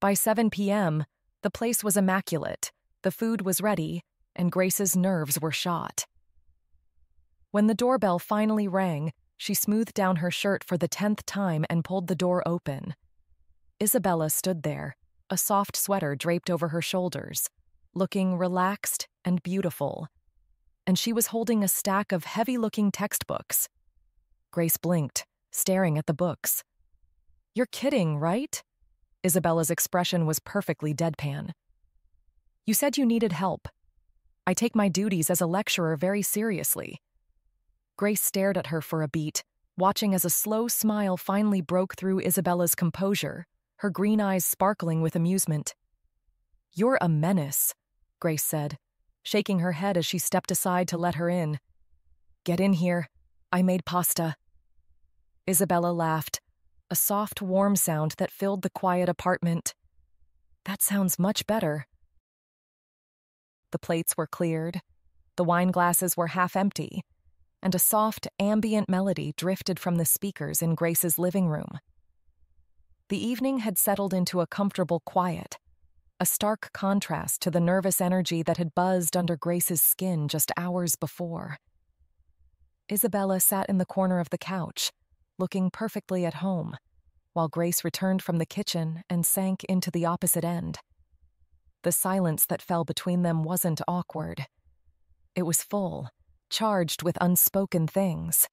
By 7 p.m., the place was immaculate, the food was ready, and Grace's nerves were shot. When the doorbell finally rang, she smoothed down her shirt for the 10th time and pulled the door open. Isabella stood there, a soft sweater draped over her shoulders, looking relaxed and beautiful. And she was holding a stack of heavy-looking textbooks. Grace blinked, staring at the books. You're kidding, right? Isabella's expression was perfectly deadpan. You said you needed help. I take my duties as a lecturer very seriously. Grace stared at her for a beat, watching as a slow smile finally broke through Isabella's composure, her green eyes sparkling with amusement. You're a menace, Grace said, shaking her head as she stepped aside to let her in. Get in here. I made pasta. Isabella laughed, a soft, warm sound that filled the quiet apartment. That sounds much better. The plates were cleared, the wine glasses were half empty, and a soft, ambient melody drifted from the speakers in Grace's living room. The evening had settled into a comfortable quiet, a stark contrast to the nervous energy that had buzzed under Grace's skin just hours before. Isabella sat in the corner of the couch, looking perfectly at home, while Grace returned from the kitchen and sank into the opposite end. The silence that fell between them wasn't awkward. It was full, charged with unspoken things.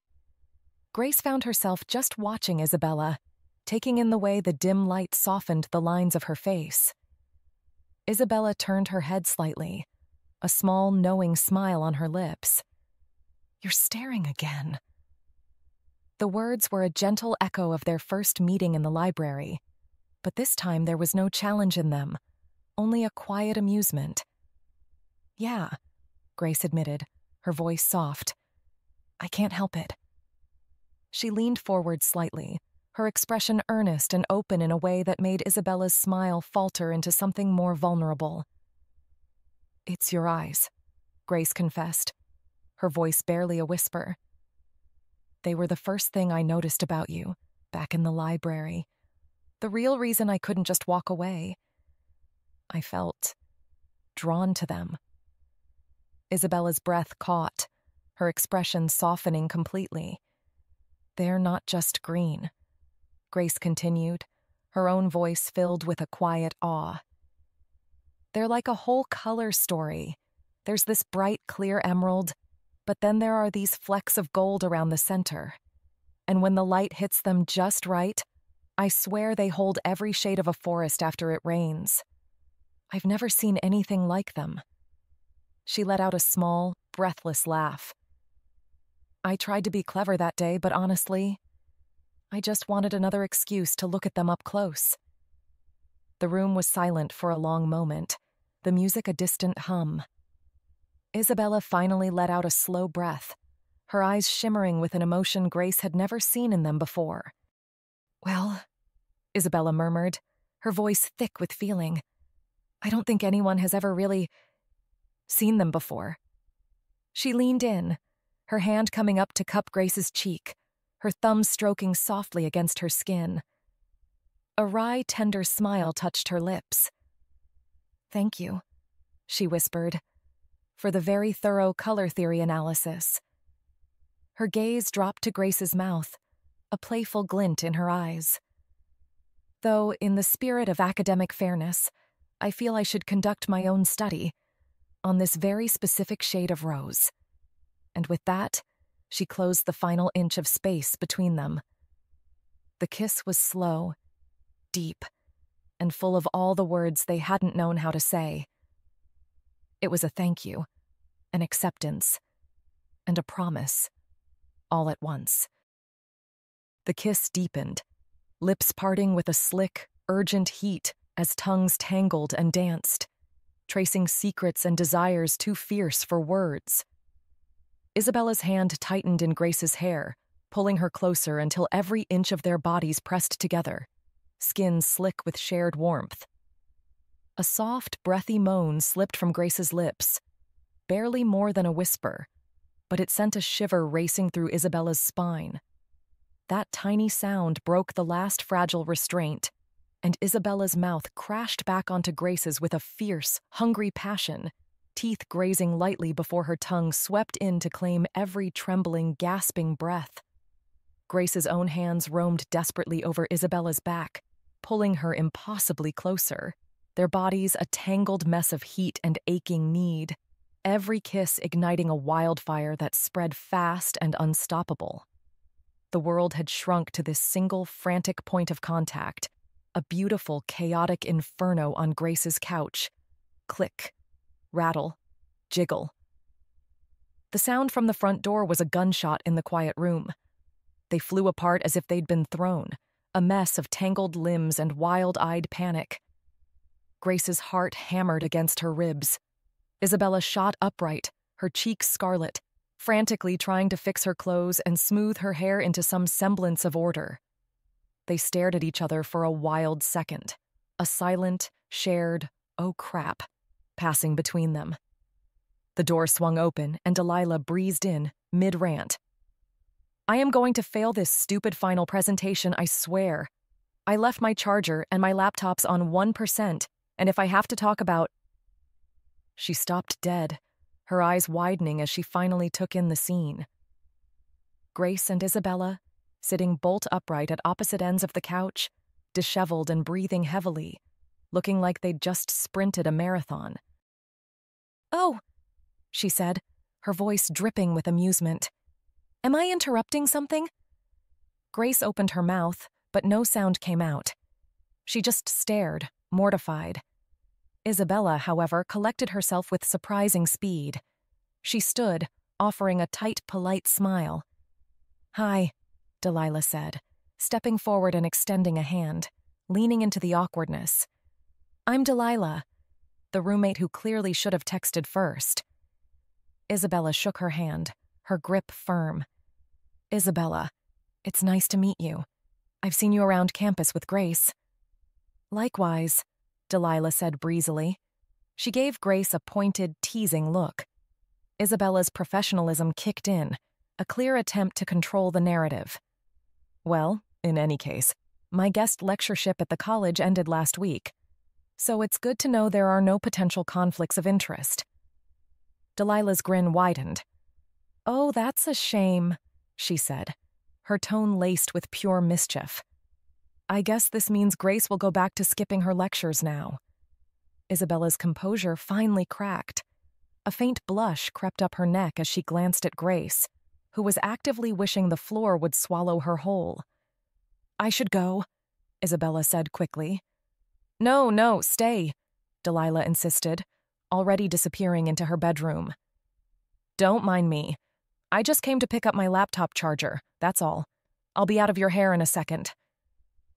Grace found herself just watching Isabella, taking in the way the dim light softened the lines of her face. Isabella turned her head slightly, a small, knowing smile on her lips. You're staring again. The words were a gentle echo of their first meeting in the library, but this time there was no challenge in them, only a quiet amusement. Yeah, Grace admitted, her voice soft. I can't help it. She leaned forward slightly, her expression earnest and open in a way that made Isabella's smile falter into something more vulnerable. It's your eyes, Grace confessed, her voice barely a whisper. They were the first thing I noticed about you, back in the library. The real reason I couldn't just walk away. I felt drawn to them. Isabella's breath caught, her expression softening completely. They're not just green, Grace continued, her own voice filled with a quiet awe. They're like a whole color story. There's this bright, clear emerald, but then there are these flecks of gold around the center. And when the light hits them just right, I swear they hold every shade of a forest after it rains. I've never seen anything like them. She let out a small, breathless laugh. I tried to be clever that day, but honestly, I just wanted another excuse to look at them up close. The room was silent for a long moment, the music a distant hum. Isabella finally let out a slow breath, her eyes shimmering with an emotion Grace had never seen in them before. Well, Isabella murmured, her voice thick with feeling. I don't think anyone has ever really seen them before. She leaned in, her hand coming up to cup Grace's cheek, her thumb stroking softly against her skin. A wry, tender smile touched her lips. Thank you, she whispered, for the very thorough color theory analysis. Her gaze dropped to Grace's mouth, a playful glint in her eyes. Though, in the spirit of academic fairness, I feel I should conduct my own study on this very specific shade of rose. And with that, she closed the final inch of space between them. The kiss was slow, deep, and full of all the words they hadn't known how to say. It was a thank you, an acceptance, and a promise, all at once. The kiss deepened, lips parting with a slick, urgent heat as tongues tangled and danced, tracing secrets and desires too fierce for words. Isabella's hand tightened in Grace's hair, pulling her closer until every inch of their bodies pressed together, skin slick with shared warmth. A soft, breathy moan slipped from Grace's lips, barely more than a whisper, but it sent a shiver racing through Isabella's spine. That tiny sound broke the last fragile restraint, and Isabella's mouth crashed back onto Grace's with a fierce, hungry passion, teeth grazing lightly before her tongue swept in to claim every trembling, gasping breath. Grace's own hands roamed desperately over Isabella's back, pulling her impossibly closer, their bodies a tangled mess of heat and aching need, every kiss igniting a wildfire that spread fast and unstoppable. The world had shrunk to this single frantic point of contact, a beautiful, chaotic inferno on Grace's couch. Click, rattle, jiggle. The sound from the front door was a gunshot in the quiet room. They flew apart as if they'd been thrown, a mess of tangled limbs and wild-eyed panic. Grace's heart hammered against her ribs. Isabella shot upright, her cheeks scarlet, frantically trying to fix her clothes and smooth her hair into some semblance of order. They stared at each other for a wild second, a silent, shared, "oh crap," passing between them. The door swung open and Delilah breezed in, mid-rant. "I am going to fail this stupid final presentation, I swear. I left my charger and my laptop's on 1%, and if I have to talk about—" She stopped dead, her eyes widening as she finally took in the scene. Grace and Isabella, sitting bolt upright at opposite ends of the couch, disheveled and breathing heavily, looking like they'd just sprinted a marathon. "Oh," she said, her voice dripping with amusement. "Am I interrupting something?" Grace opened her mouth, but no sound came out. She just stared, mortified. Isabella, however, collected herself with surprising speed. She stood, offering a tight, polite smile. "Hi," Delilah said, stepping forward and extending a hand, leaning into the awkwardness. "I'm Delilah," the roommate who clearly should have texted first. Isabella shook her hand, her grip firm. "Isabella, it's nice to meet you. I've seen you around campus with Grace." "Likewise," Delilah said breezily. She gave Grace a pointed, teasing look. Isabella's professionalism kicked in, a clear attempt to control the narrative. "Well, in any case, my guest lectureship at the college ended last week, so it's good to know there are no potential conflicts of interest." Delilah's grin widened. "Oh, that's a shame," she said, her tone laced with pure mischief. "I guess this means Grace will go back to skipping her lectures now." Isabella's composure finally cracked. A faint blush crept up her neck as she glanced at Grace, who was actively wishing the floor would swallow her whole. "I should go," Isabella said quickly. No, stay," Delilah insisted, already disappearing into her bedroom. "Don't mind me. I just came to pick up my laptop charger, that's all. I'll be out of your hair in a second."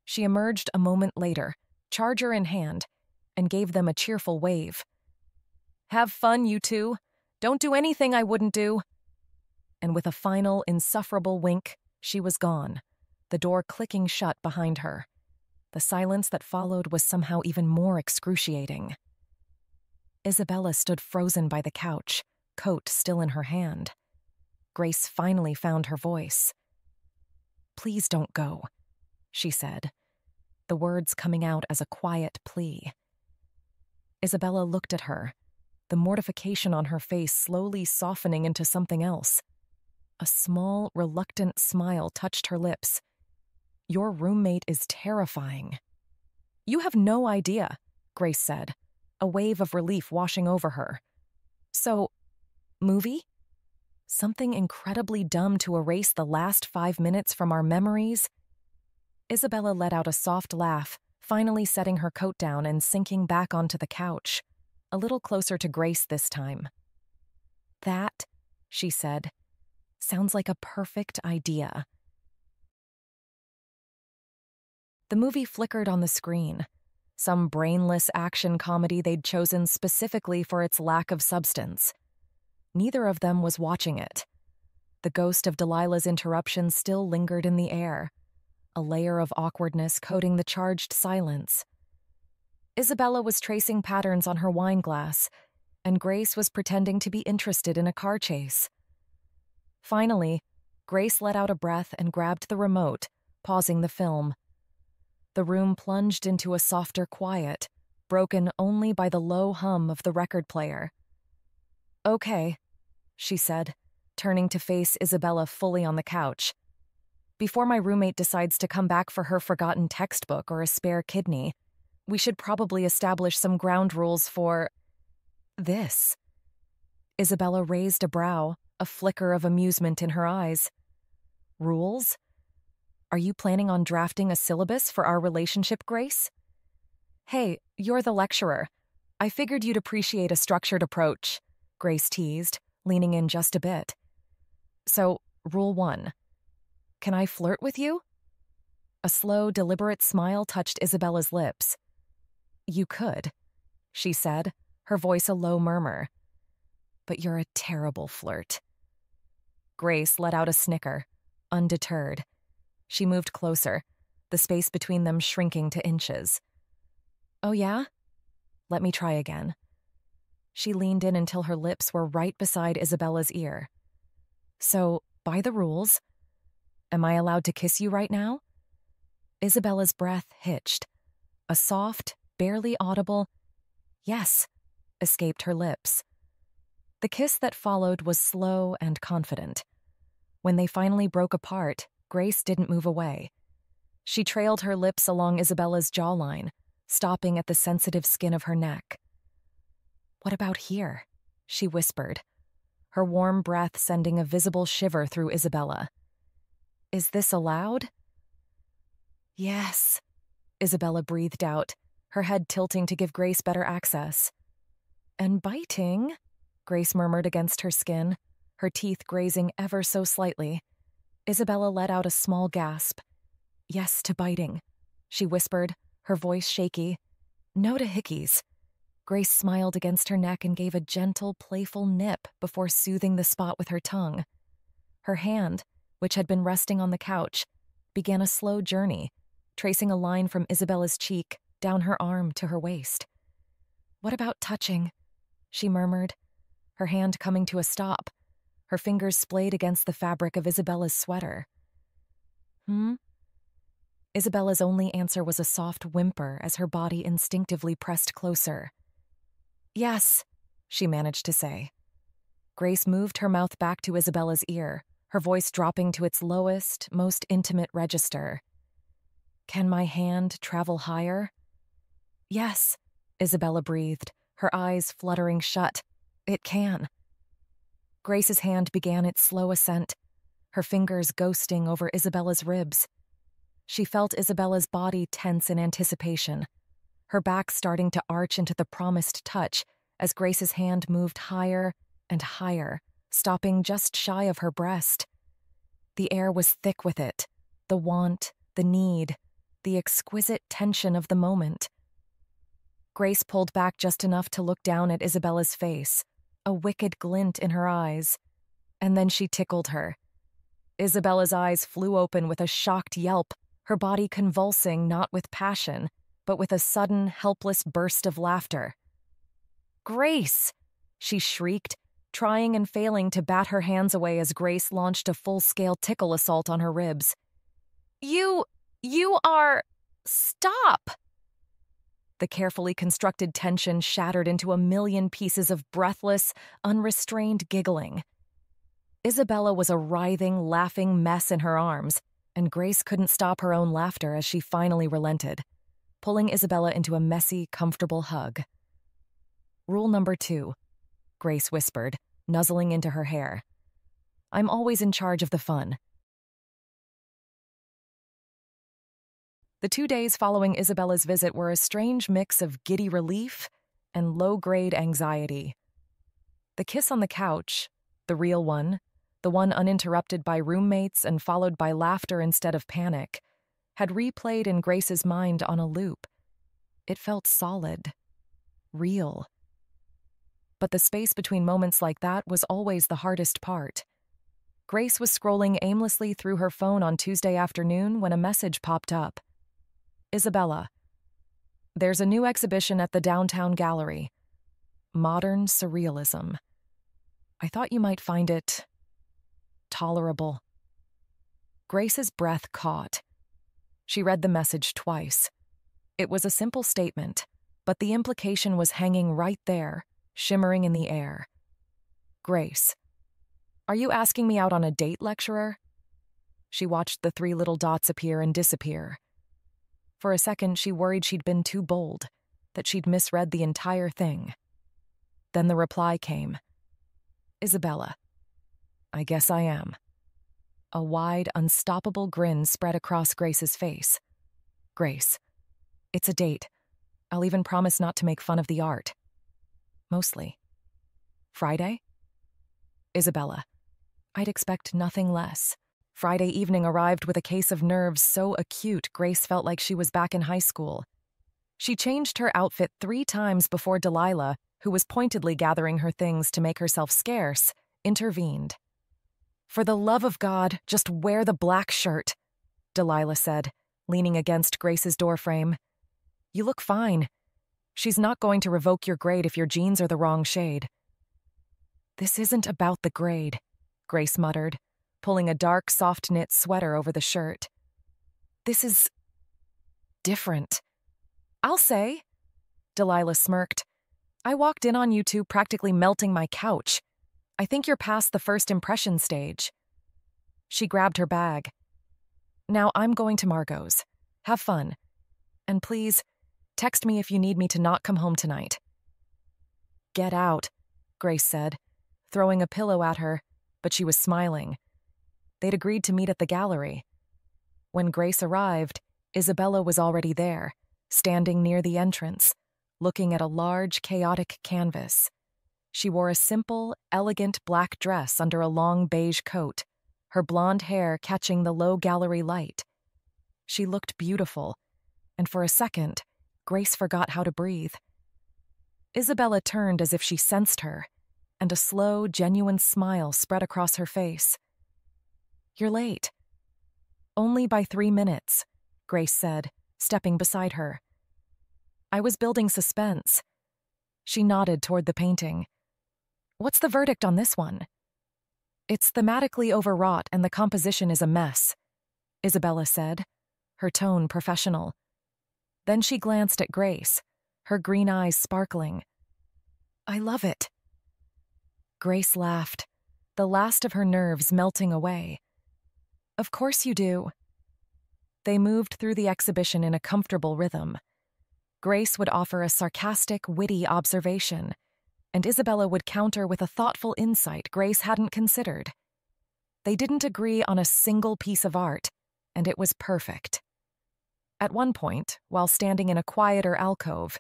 She emerged a moment later, charger in hand, and gave them a cheerful wave. "Have fun, you two. Don't do anything I wouldn't do." And with a final, insufferable wink, she was gone, the door clicking shut behind her. The silence that followed was somehow even more excruciating. Isabella stood frozen by the couch, coat still in her hand. Grace finally found her voice. "Please don't go," she said, the words coming out as a quiet plea. Isabella looked at her, the mortification on her face slowly softening into something else. A small, reluctant smile touched her lips. "Your roommate is terrifying." "You have no idea," Grace said, a wave of relief washing over her. "So, movie? Something incredibly dumb to erase the last 5 minutes from our memories?" Isabella let out a soft laugh, finally setting her coat down and sinking back onto the couch, a little closer to Grace this time. "That," she said, "sounds like a perfect idea." The movie flickered on the screen. Some brainless action comedy they'd chosen specifically for its lack of substance. Neither of them was watching it. The ghost of Delilah's interruption still lingered in the air, a layer of awkwardness coating the charged silence. Isabella was tracing patterns on her wine glass, and Grace was pretending to be interested in a car chase. Finally, Grace let out a breath and grabbed the remote, pausing the film. The room plunged into a softer quiet, broken only by the low hum of the record player. "Okay," she said, turning to face Isabella fully on the couch. "Before my roommate decides to come back for her forgotten textbook or a spare kidney, we should probably establish some ground rules for this." Isabella raised a brow, a flicker of amusement in her eyes. "Rules? Are you planning on drafting a syllabus for our relationship, Grace?" "Hey, you're the lecturer. I figured you'd appreciate a structured approach," Grace teased, leaning in just a bit. "So, rule 1. Can I flirt with you?" A slow, deliberate smile touched Isabella's lips. "You could," she said, her voice a low murmur. "But you're a terrible flirt." Grace let out a snicker, undeterred. She moved closer, the space between them shrinking to inches. "Oh yeah? Let me try again." She leaned in until her lips were right beside Isabella's ear. "So, by the rules, am I allowed to kiss you right now?" Isabella's breath hitched. A soft, barely audible "yes" escaped her lips. The kiss that followed was slow and confident. When they finally broke apart, Grace didn't move away. She trailed her lips along Isabella's jawline, stopping at the sensitive skin of her neck. "What about here?" she whispered, her warm breath sending a visible shiver through Isabella. "Is this allowed?" "Yes," Isabella breathed out, her head tilting to give Grace better access. "And biting," Grace murmured against her skin, her teeth grazing ever so slightly. Isabella let out a small gasp. "Yes to biting," she whispered, her voice shaky. "No to hickeys." Grace smiled against her neck and gave a gentle, playful nip before soothing the spot with her tongue. Her hand, which had been resting on the couch, began a slow journey, tracing a line from Isabella's cheek down her arm to her waist. "What about touching?" she murmured, her hand coming to a stop, her fingers splayed against the fabric of Isabella's sweater. Isabella's only answer was a soft whimper as her body instinctively pressed closer. "Yes," she managed to say. Grace moved her mouth back to Isabella's ear, her voice dropping to its lowest, most intimate register. "Can my hand travel higher?" "Yes," Isabella breathed, her eyes fluttering shut. "It can." Grace's hand began its slow ascent, her fingers ghosting over Isabella's ribs. She felt Isabella's body tense in anticipation, her back starting to arch into the promised touch as Grace's hand moved higher and higher, stopping just shy of her breast. The air was thick with it, the want, the need, the exquisite tension of the moment. Grace pulled back just enough to look down at Isabella's face, a wicked glint in her eyes, and then she tickled her. Isabella's eyes flew open with a shocked yelp, her body convulsing not with passion, but with a sudden, helpless burst of laughter. "Grace!" she shrieked, trying and failing to bat her hands away as Grace launched a full-scale tickle assault on her ribs. You are... Stop!" The carefully constructed tension shattered into a million pieces of breathless, unrestrained giggling. Isabella was a writhing, laughing mess in her arms, and Grace couldn't stop her own laughter as she finally relented, pulling Isabella into a messy, comfortable hug. "Rule number 2, Grace whispered, nuzzling into her hair. "I'm always in charge of the fun." The 2 days following Isabella's visit were a strange mix of giddy relief and low-grade anxiety. The kiss on the couch, the real one, the one uninterrupted by roommates and followed by laughter instead of panic, had replayed in Grace's mind on a loop. It felt solid, real. But the space between moments like that was always the hardest part. Grace was scrolling aimlessly through her phone on Tuesday afternoon when a message popped up. Isabella, there's a new exhibition at the downtown gallery. Modern Surrealism. I thought you might find it tolerable. Grace's breath caught. She read the message twice. It was a simple statement, but the implication was hanging right there, shimmering in the air. Grace, are you asking me out on a date, lecturer? She watched the 3 little dots appear and disappear. For a second, she worried she'd been too bold, that she'd misread the entire thing. Then the reply came. Isabella, I guess I am. A wide, unstoppable grin spread across Grace's face. Grace, it's a date. I'll even promise not to make fun of the art. Mostly. Friday? Isabella, I'd expect nothing less. Friday evening arrived with a case of nerves so acute Grace felt like she was back in high school. She changed her outfit 3 times before Delilah, who was pointedly gathering her things to make herself scarce, intervened. For the love of God, just wear the black shirt, Delilah said, leaning against Grace's doorframe. You look fine. She's not going to revoke your grade if your jeans are the wrong shade. This isn't about the grade, Grace muttered, pulling a dark, soft-knit sweater over the shirt. This is different. I'll say, Delilah smirked. I walked in on you 2 practically melting my couch. I think you're past the first impression stage. She grabbed her bag. Now I'm going to Margot's. Have fun. And please, text me if you need me to not come home tonight. Get out, Grace said, throwing a pillow at her, but she was smiling. They'd agreed to meet at the gallery. When Grace arrived, Isabella was already there, standing near the entrance, looking at a large, chaotic canvas. She wore a simple, elegant black dress under a long beige coat, her blonde hair catching the low gallery light. She looked beautiful, and for a second, Grace forgot how to breathe. Isabella turned as if she sensed her, and a slow, genuine smile spread across her face. You're late. Only by 3 minutes, Grace said, stepping beside her. I was building suspense. She nodded toward the painting. What's the verdict on this one? It's thematically overwrought and the composition is a mess, Isabella said, her tone professional. Then she glanced at Grace, her green eyes sparkling. I love it. Grace laughed, the last of her nerves melting away. Of course you do. They moved through the exhibition in a comfortable rhythm. Grace would offer a sarcastic, witty observation, and Isabella would counter with a thoughtful insight Grace hadn't considered. They didn't agree on a single piece of art, and it was perfect. At one point, while standing in a quieter alcove,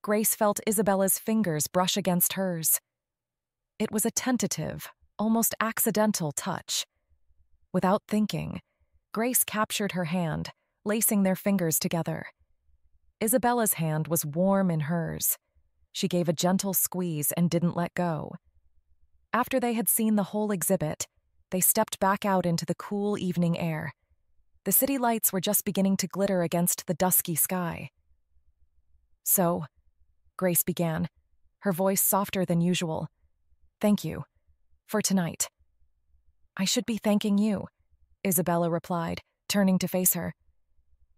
Grace felt Isabella's fingers brush against hers. It was a tentative, almost accidental touch. Without thinking, Grace captured her hand, lacing their fingers together. Isabella's hand was warm in hers. She gave a gentle squeeze and didn't let go. After they had seen the whole exhibit, they stepped back out into the cool evening air. The city lights were just beginning to glitter against the dusky sky. So, Grace began, her voice softer than usual. Thank you. For tonight. I should be thanking you, Isabella replied, turning to face her.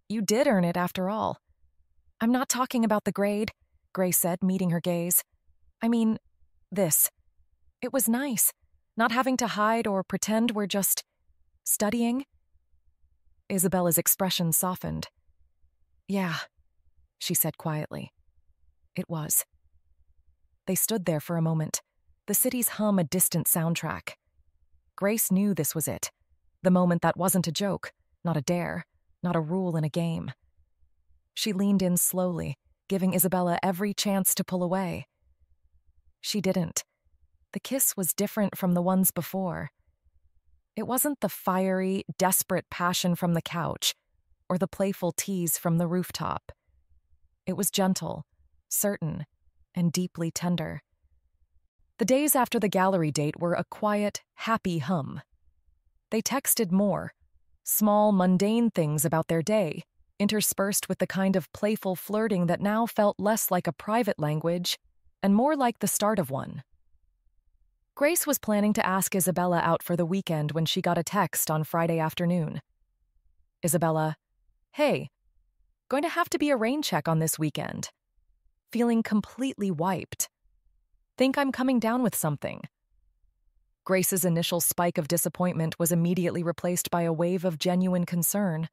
You did earn it after all. I'm not talking about the grade, Grace said, meeting her gaze. I mean, this. It was nice, not having to hide or pretend we're just studying. Isabella's expression softened. Yeah, she said quietly. It was. They stood there for a moment, the city's hum a distant soundtrack. Grace knew this was it, the moment that wasn't a joke, not a dare, not a rule in a game. She leaned in slowly, giving Isabella every chance to pull away. She didn't. The kiss was different from the ones before. It wasn't the fiery, desperate passion from the couch, or the playful tease from the rooftop. It was gentle, certain, and deeply tender. The days after the gallery date were a quiet, happy hum. They texted more, small, mundane things about their day, interspersed with the kind of playful flirting that now felt less like a private language and more like the start of one. Grace was planning to ask Isabella out for the weekend when she got a text on Friday afternoon. Isabella, "Hey, going to have to be a rain check on this weekend. Feeling completely wiped. Think I'm coming down with something." Grace's initial spike of disappointment was immediately replaced by a wave of genuine concern.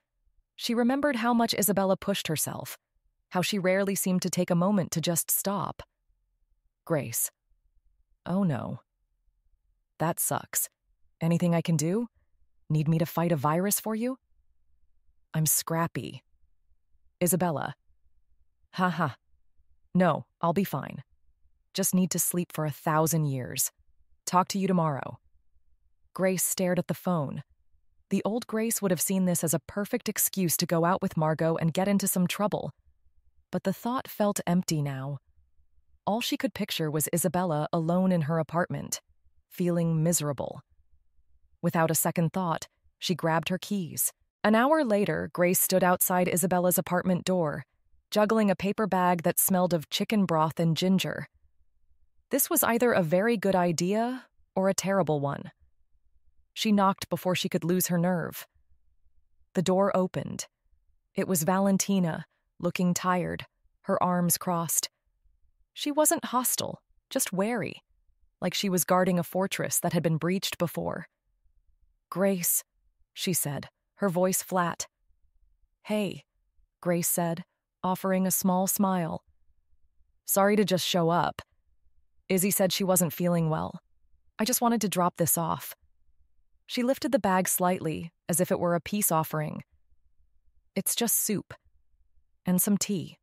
She remembered how much Isabella pushed herself, how she rarely seemed to take a moment to just stop. Grace. Oh no. That sucks. Anything I can do? Need me to fight a virus for you? I'm scrappy. Isabella. Haha. No, I'll be fine. Just need to sleep for 1,000 years. Talk to you tomorrow. Grace stared at the phone. The old Grace would have seen this as a perfect excuse to go out with Margot and get into some trouble. But the thought felt empty now. All she could picture was Isabella alone in her apartment, feeling miserable. Without a second thought, she grabbed her keys. An hour later, Grace stood outside Isabella's apartment door, juggling a paper bag that smelled of chicken broth and ginger. This was either a very good idea or a terrible one. She knocked before she could lose her nerve. The door opened. It was Valentina, looking tired, her arms crossed. She wasn't hostile, just wary, like she was guarding a fortress that had been breached before. "Grace," she said, her voice flat. "Hey," Grace said, offering a small smile. "Sorry to just show up. Izzy said she wasn't feeling well. I just wanted to drop this off." She lifted the bag slightly, as if it were a peace offering. "It's just soup. And some tea."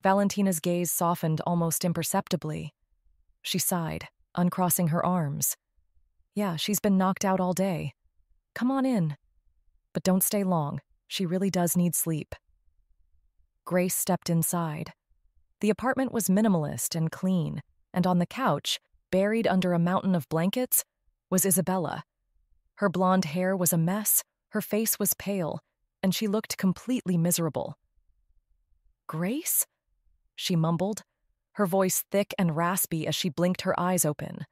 Valentina's gaze softened almost imperceptibly. She sighed, uncrossing her arms. "Yeah, she's been knocked out all day. Come on in. But don't stay long. She really does need sleep." Grace stepped inside. The apartment was minimalist and clean, and on the couch, buried under a mountain of blankets, was Isabella. Her blonde hair was a mess, her face was pale, and she looked completely miserable. "Grace?" she mumbled, her voice thick and raspy as she blinked her eyes open.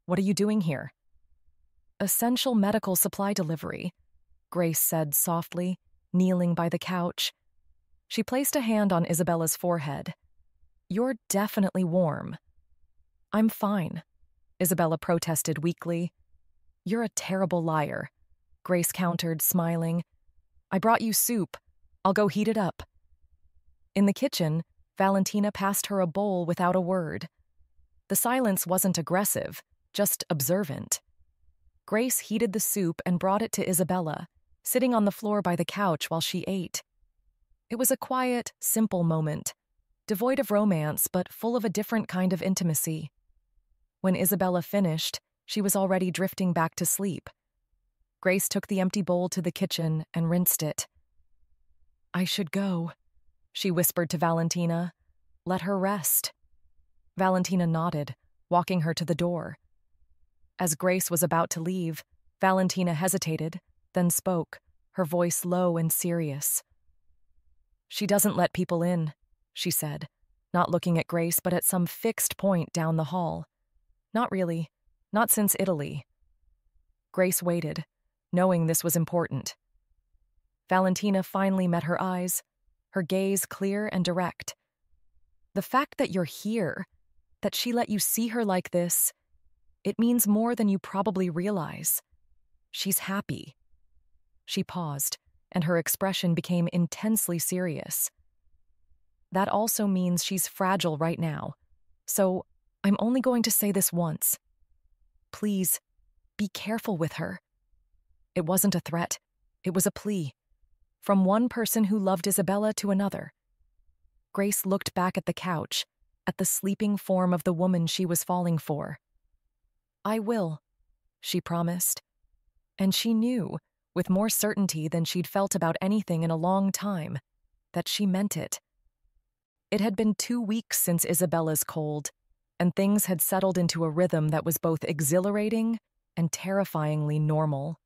"What are you doing here?" "Essential medical supply delivery," Grace said softly, kneeling by the couch. She placed a hand on Isabella's forehead. "You're definitely warm." "I'm fine," Isabella protested weakly. "You're a terrible liar," Grace countered, smiling. "I brought you soup. I'll go heat it up." In the kitchen, Valentina passed her a bowl without a word. The silence wasn't aggressive, just observant. Grace heated the soup and brought it to Isabella, sitting on the floor by the couch while she ate. It was a quiet, simple moment, devoid of romance but full of a different kind of intimacy. When Isabella finished, she was already drifting back to sleep. Grace took the empty bowl to the kitchen and rinsed it. "I should go," she whispered to Valentina. "Let her rest." Valentina nodded, walking her to the door. As Grace was about to leave, Valentina hesitated, then spoke, her voice low and serious. "She doesn't let people in," she said, not looking at Grace but at some fixed point down the hall. "Not really. Not since Italy." Grace waited, knowing this was important. Valentina finally met her eyes, her gaze clear and direct. "The fact that you're here, that she let you see her like this, it means more than you probably realize. She's happy." She paused, and her expression became intensely serious. "That also means she's fragile right now. So I'm only going to say this once. Please, be careful with her." It wasn't a threat. It was a plea. From one person who loved Isabella to another. Grace looked back at the couch, at the sleeping form of the woman she was falling for. "I will," she promised. And she knew, with more certainty than she'd felt about anything in a long time, that she meant it. It had been 2 weeks since Isabella's cold, and things had settled into a rhythm that was both exhilarating and terrifyingly normal.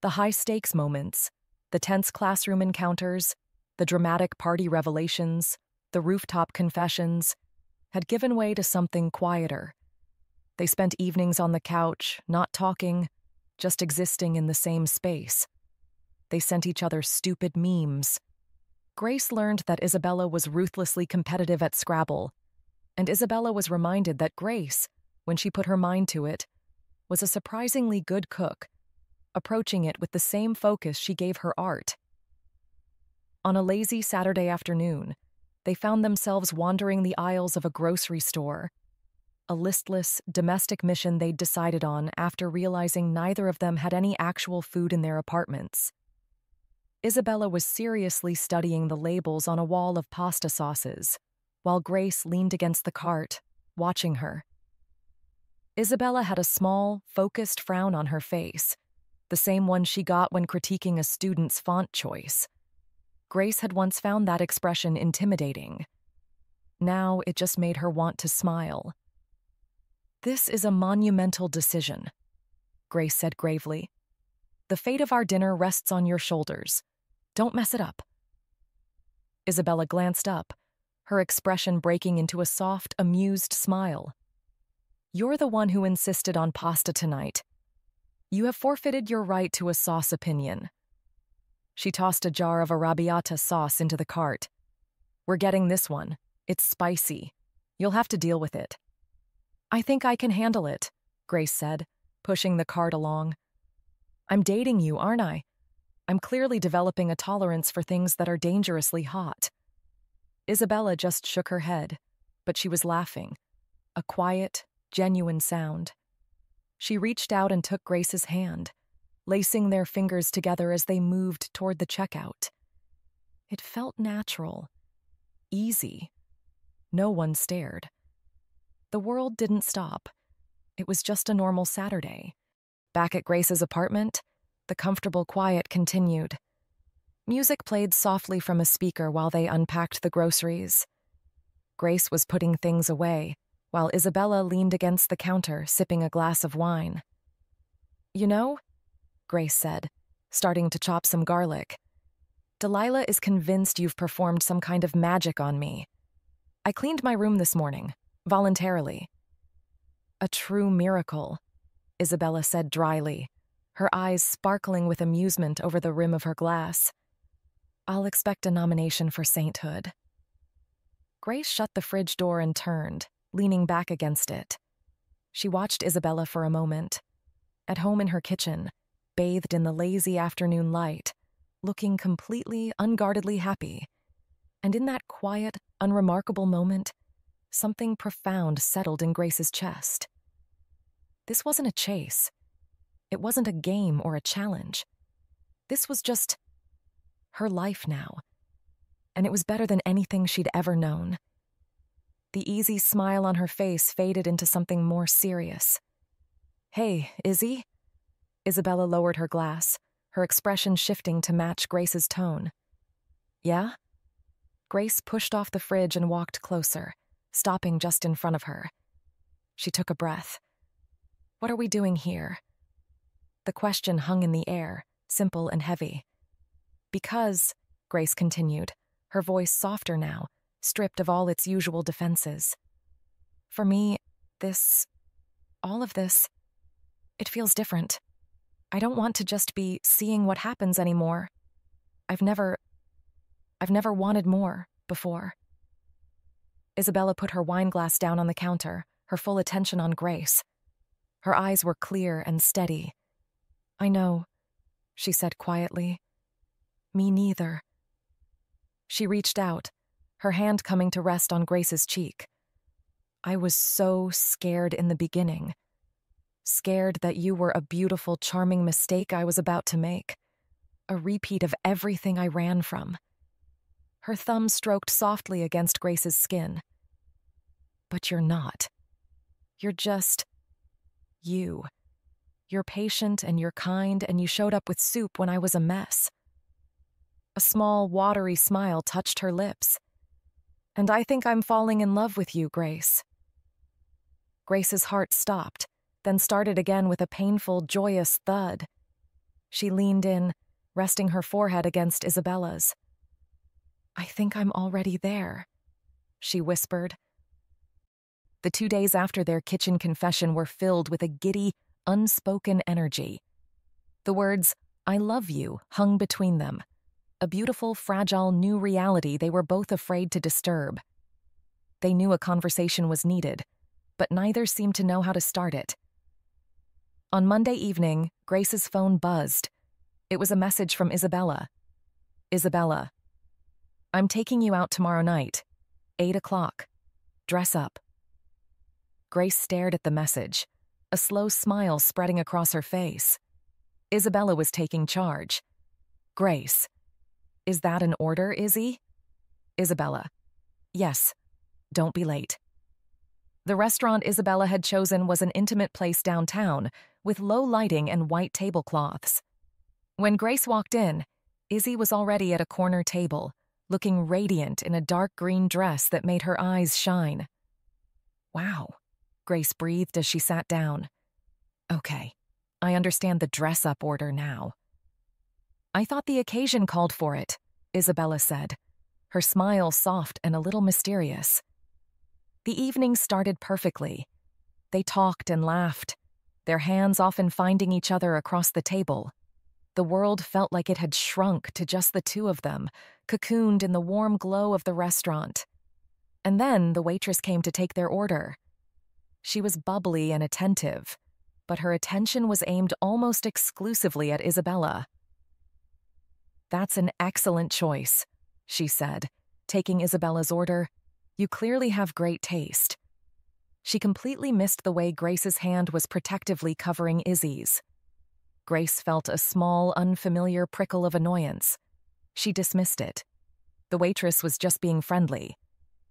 The high-stakes moments, the tense classroom encounters, the dramatic party revelations, the rooftop confessions, had given way to something quieter. They spent evenings on the couch, not talking, just existing in the same space. They sent each other stupid memes. Grace learned that Isabella was ruthlessly competitive at Scrabble, and Isabella was reminded that Grace, when she put her mind to it, was a surprisingly good cook, approaching it with the same focus she gave her art. On a lazy Saturday afternoon, they found themselves wandering the aisles of a grocery store, a listless, domestic mission they'd decided on after realizing neither of them had any actual food in their apartments. Isabella was seriously studying the labels on a wall of pasta sauces, while Grace leaned against the cart, watching her. Isabella had a small, focused frown on her face, the same one she got when critiquing a student's font choice. Grace had once found that expression intimidating. Now it just made her want to smile. "This is a monumental decision," Grace said gravely. "The fate of our dinner rests on your shoulders. Don't mess it up." Isabella glanced up, her expression breaking into a soft, amused smile. "You're the one who insisted on pasta tonight. You have forfeited your right to a sauce opinion." She tossed a jar of arrabbiata sauce into the cart. "We're getting this one. It's spicy. You'll have to deal with it." "I think I can handle it," Grace said, pushing the cart along. "I'm dating you, aren't I? I'm clearly developing a tolerance for things that are dangerously hot." Isabella just shook her head, but she was laughing, a quiet, genuine sound. She reached out and took Grace's hand, lacing their fingers together as they moved toward the checkout. It felt natural, easy. No one stared. The world didn't stop. It was just a normal Saturday. Back at Grace's apartment, the comfortable quiet continued. Music played softly from a speaker while they unpacked the groceries. Grace was putting things away, while Isabella leaned against the counter, sipping a glass of wine. "You know," Grace said, starting to chop some garlic, "Delilah is convinced you've performed some kind of magic on me. I cleaned my room this morning, voluntarily." "A true miracle," Isabella said dryly, her eyes sparkling with amusement over the rim of her glass. "I'll expect a nomination for sainthood." Grace shut the fridge door and turned, leaning back against it. She watched Isabella for a moment. At home in her kitchen, bathed in the lazy afternoon light, looking completely, unguardedly happy. And in that quiet, unremarkable moment, something profound settled in Grace's chest. This wasn't a chase. It wasn't a game or a challenge. This was just her life now. And it was better than anything she'd ever known. The easy smile on her face faded into something more serious. "Hey, Izzy?" Isabella lowered her glass, her expression shifting to match Grace's tone. "Yeah?" Grace pushed off the fridge and walked closer, stopping just in front of her. She took a breath. "What are we doing here?" The question hung in the air, simple and heavy. "Because," Grace continued, her voice softer now, stripped of all its usual defenses. "For me, all of this, it feels different. I don't want to just be seeing what happens anymore. I've never wanted more before." Isabella put her wine glass down on the counter, her full attention on Grace. Her eyes were clear and steady. "I know," she said quietly. "Me neither." She reached out, her hand coming to rest on Grace's cheek. "I was so scared in the beginning. Scared that you were a beautiful, charming mistake I was about to make. A repeat of everything I ran from." Her thumb stroked softly against Grace's skin. "But you're not. You're just you. You're patient and you're kind, and you showed up with soup when I was a mess." A small, watery smile touched her lips. "And I think I'm falling in love with you, Grace." Grace's heart stopped, then started again with a painful, joyous thud. She leaned in, resting her forehead against Isabella's. "I think I'm already there," she whispered. The 2 days after their kitchen confession were filled with a giddy, unspoken energy. The words, "I love you," hung between them, a beautiful, fragile new reality they were both afraid to disturb. They knew a conversation was needed, but neither seemed to know how to start it. On Monday evening, Grace's phone buzzed. It was a message from Isabella. "Isabella, I'm taking you out tomorrow night, 8 o'clock. Dress up." Grace stared at the message, a slow smile spreading across her face. Isabella was taking charge. "Grace, is that an order, Izzy?" Isabella, "Yes, don't be late." The restaurant Isabella had chosen was an intimate place downtown, with low lighting and white tablecloths. When Grace walked in, Izzy was already at a corner table, looking radiant in a dark green dress that made her eyes shine. "Wow," Grace breathed as she sat down. "Okay, I understand the dress-up order now." "I thought the occasion called for it," Isabella said, her smile soft and a little mysterious. The evening started perfectly. They talked and laughed, their hands often finding each other across the table. The world felt like it had shrunk to just the two of them, cocooned in the warm glow of the restaurant. And then the waitress came to take their order. She was bubbly and attentive, but her attention was aimed almost exclusively at Isabella. "That's an excellent choice," she said, taking Isabella's order. "You clearly have great taste." She completely missed the way Grace's hand was protectively covering Izzy's. Grace felt a small, unfamiliar prickle of annoyance. She dismissed it. The waitress was just being friendly.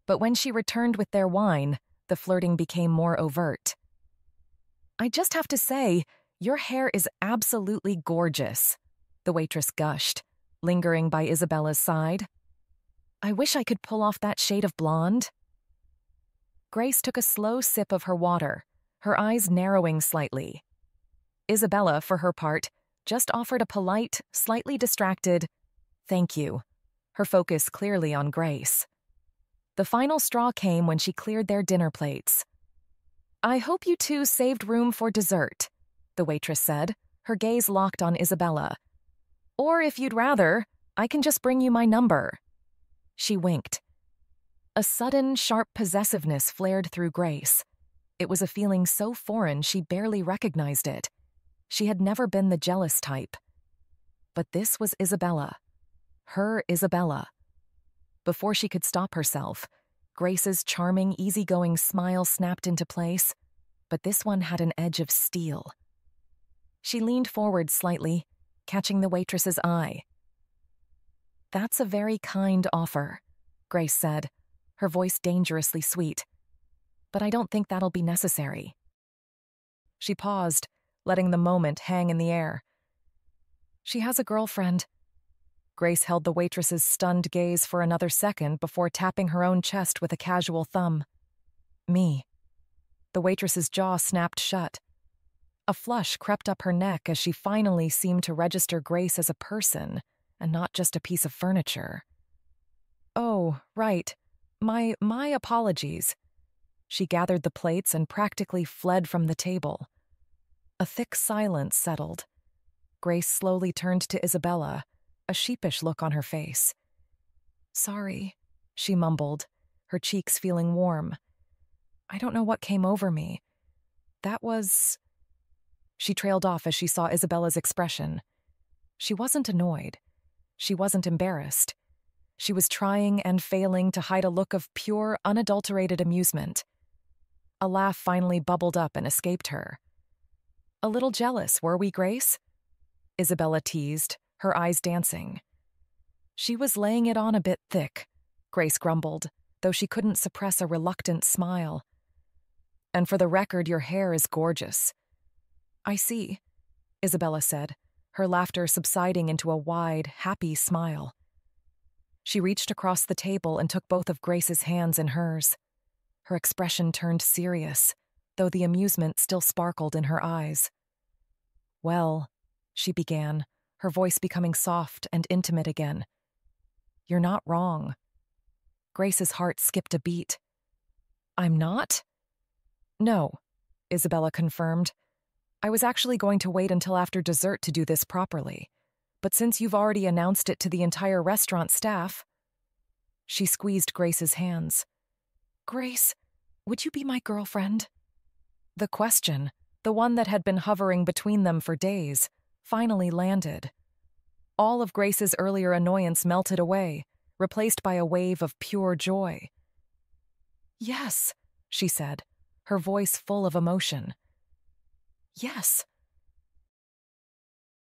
But when she returned with their wine, the flirting became more overt. "I just have to say, your hair is absolutely gorgeous," the waitress gushed, lingering by Isabella's side. "I wish I could pull off that shade of blonde." Grace took a slow sip of her water, her eyes narrowing slightly. Isabella, for her part, just offered a polite, slightly distracted, "Thank you," her focus clearly on Grace. The final straw came when she cleared their dinner plates. "I hope you two saved room for dessert," the waitress said, her gaze locked on Isabella. "Or if you'd rather, I can just bring you my number." She winked. A sudden, sharp possessiveness flared through Grace. It was a feeling so foreign she barely recognized it. She had never been the jealous type. But this was Isabella. Her Isabella. Before she could stop herself, Grace's charming, easygoing smile snapped into place, but this one had an edge of steel. She leaned forward slightly, catching the waitress's eye. "That's a very kind offer," Grace said, her voice dangerously sweet. "But I don't think that'll be necessary." She paused, letting the moment hang in the air. "She has a girlfriend." Grace held the waitress's stunned gaze for another second before tapping her own chest with a casual thumb. "Me." The waitress's jaw snapped shut. A flush crept up her neck as she finally seemed to register Grace as a person and not just a piece of furniture. "Oh, right. My apologies." She gathered the plates and practically fled from the table. A thick silence settled. Grace slowly turned to Isabella, a sheepish look on her face. "Sorry," she mumbled, her cheeks feeling warm. "I don't know what came over me. That was—" She trailed off as she saw Isabella's expression. She wasn't annoyed. She wasn't embarrassed. She was trying and failing to hide a look of pure, unadulterated amusement. A laugh finally bubbled up and escaped her. "A little jealous, were we, Grace?" Isabella teased, her eyes dancing. "She was laying it on a bit thick," Grace grumbled, though she couldn't suppress a reluctant smile. "And for the record, your hair is gorgeous." "I see. Isabella said, her laughter subsiding into a wide, happy smile. She reached across the table and took both of Grace's hands in hers. Her expression turned serious, though the amusement still sparkled in her eyes. "Well," she began, her voice becoming soft and intimate again. "You're not wrong." Grace's heart skipped a beat. "I'm not?" "No," Isabella confirmed. "I was actually going to wait until after dessert to do this properly. But since you've already announced it to the entire restaurant staff..." She squeezed Grace's hands. "Grace, would you be my girlfriend?" The question, the one that had been hovering between them for days, finally landed. All of Grace's earlier annoyance melted away, replaced by a wave of pure joy. "Yes," she said, her voice full of emotion. "Yes."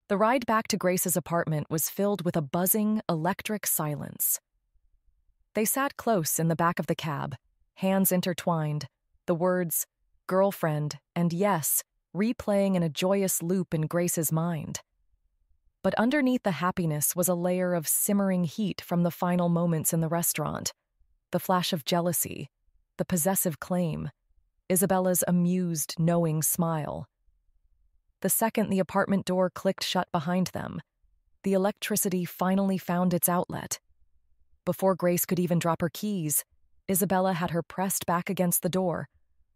The ride back to Grace's apartment was filled with a buzzing, electric silence. They sat close in the back of the cab, hands intertwined, the words "girlfriend" and "yes" replaying in a joyous loop in Grace's mind. But underneath the happiness was a layer of simmering heat from the final moments in the restaurant, the flash of jealousy, the possessive claim, Isabella's amused, knowing smile. The second the apartment door clicked shut behind them, the electricity finally found its outlet. Before Grace could even drop her keys, Isabella had her pressed back against the door,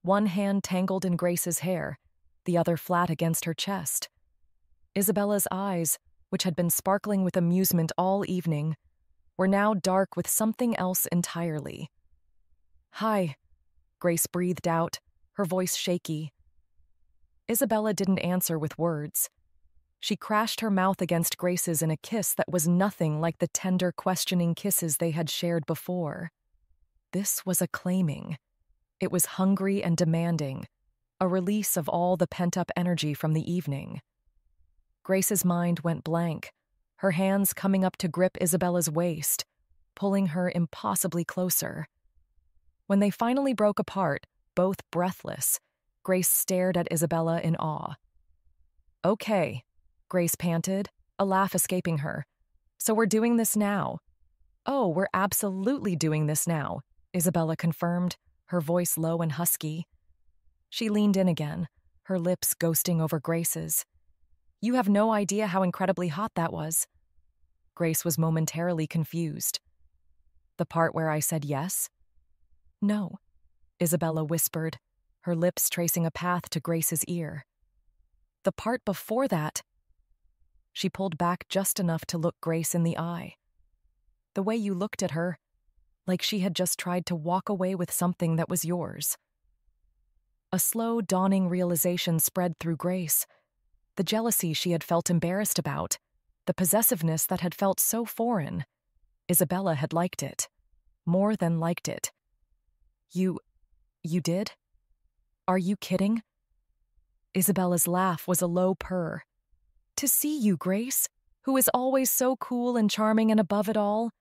one hand tangled in Grace's hair, the other flat against her chest. Isabella's eyes, which had been sparkling with amusement all evening, were now dark with something else entirely. "Hi," Grace breathed out, her voice shaky. Isabella didn't answer with words. She crashed her mouth against Grace's in a kiss that was nothing like the tender, questioning kisses they had shared before. This was a claiming. It was hungry and demanding, a release of all the pent-up energy from the evening. Grace's mind went blank, her hands coming up to grip Isabella's waist, pulling her impossibly closer. When they finally broke apart, both breathless, Grace stared at Isabella in awe. "Okay," Grace panted, a laugh escaping her. "So we're doing this now." "Oh, we're absolutely doing this now," Isabella confirmed, her voice low and husky. She leaned in again, her lips ghosting over Grace's. "You have no idea how incredibly hot that was." Grace was momentarily confused. "The part where I said yes?" "No," Isabella whispered, her lips tracing a path to Grace's ear. "The part before that..." She pulled back just enough to look Grace in the eye. "The way you looked at her, like she had just tried to walk away with something that was yours." A slow, dawning realization spread through Grace. The jealousy she had felt embarrassed about, the possessiveness that had felt so foreign. Isabella had liked it. More than liked it. You did? Are you kidding?" Isabella's laugh was a low purr. "To see you, Grace, who is always so cool and charming and above it all,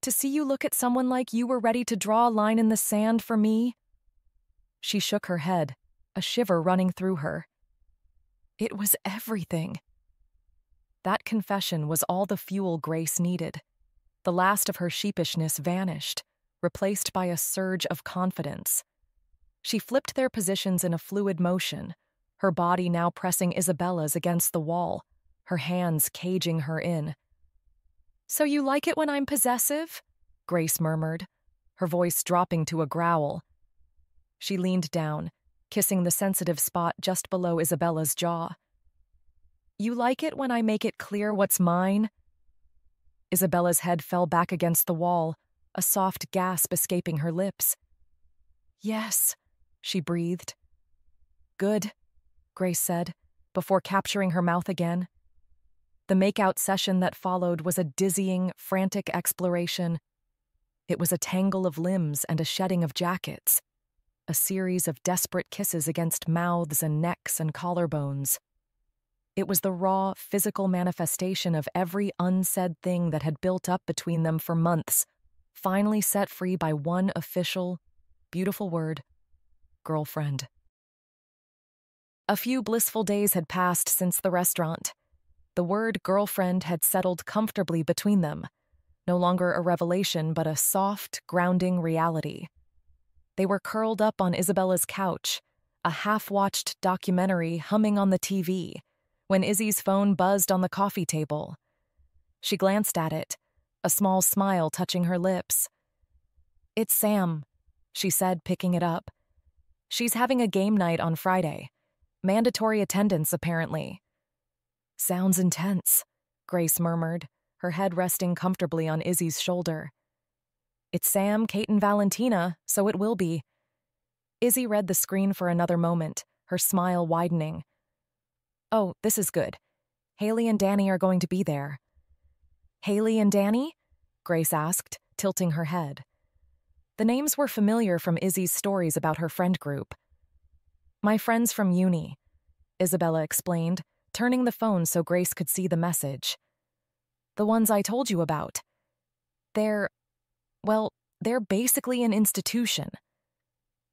to see you look at someone like you were ready to draw a line in the sand for me." She shook her head, a shiver running through her. It was everything. That confession was all the fuel Grace needed. The last of her sheepishness vanished, replaced by a surge of confidence. She flipped their positions in a fluid motion, her body now pressing Isabella's against the wall, her hands caging her in. "So you like it when I'm possessive?" Grace murmured, her voice dropping to a growl. She leaned down, kissing the sensitive spot just below Isabella's jaw. "You like it when I make it clear what's mine?" Isabella's head fell back against the wall, a soft gasp escaping her lips. "Yes," she breathed. "Good," Grace said, before capturing her mouth again. The make-out session that followed was a dizzying, frantic exploration. It was a tangle of limbs and a shedding of jackets, a series of desperate kisses against mouths and necks and collarbones. It was the raw, physical manifestation of every unsaid thing that had built up between them for months, finally set free by one official, beautiful word: girlfriend. A few blissful days had passed since the restaurant. The word girlfriend had settled comfortably between them, no longer a revelation but a soft, grounding reality. They were curled up on Isabella's couch, a half-watched documentary humming on the TV, when Izzy's phone buzzed on the coffee table. She glanced at it, a small smile touching her lips. "It's Sam," she said, picking it up. "She's having a game night on Friday. Mandatory attendance, apparently." "Sounds intense," Grace murmured, her head resting comfortably on Izzy's shoulder. "It's Sam, Kate, and Valentina, so it will be." Izzy read the screen for another moment, her smile widening. "Oh, this is good. Haley and Danny are going to be there." "Haley and Danny?" Grace asked, tilting her head. The names were familiar from Izzy's stories about her friend group. "My friends from uni," Isabella explained, turning the phone so Grace could see the message. "The ones I told you about. They're basically an institution."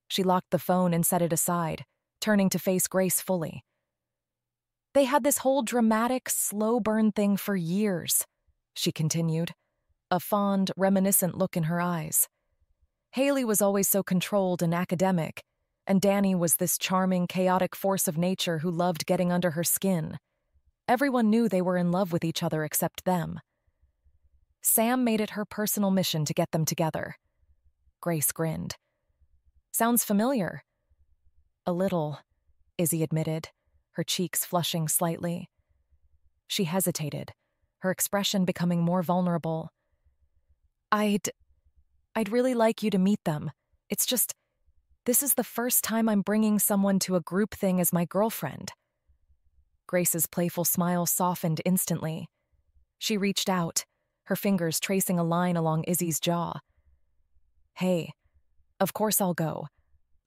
She locked the phone and set it aside, turning to face Grace fully. "They had this whole dramatic, slow-burn thing for years," she continued, a fond, reminiscent look in her eyes. "Haley was always so controlled and academic, and Danny was this charming, chaotic force of nature who loved getting under her skin. Everyone knew they were in love with each other except them. Sam made it her personal mission to get them together." Grace grinned. "Sounds familiar." "A little," Izzy admitted, her cheeks flushing slightly. She hesitated, her expression becoming more vulnerable. I'd really like you to meet them. It's just, this is the first time I'm bringing someone to a group thing as my girlfriend." Grace's playful smile softened instantly. She reached out, her fingers tracing a line along Izzy's jaw. "Hey, of course I'll go.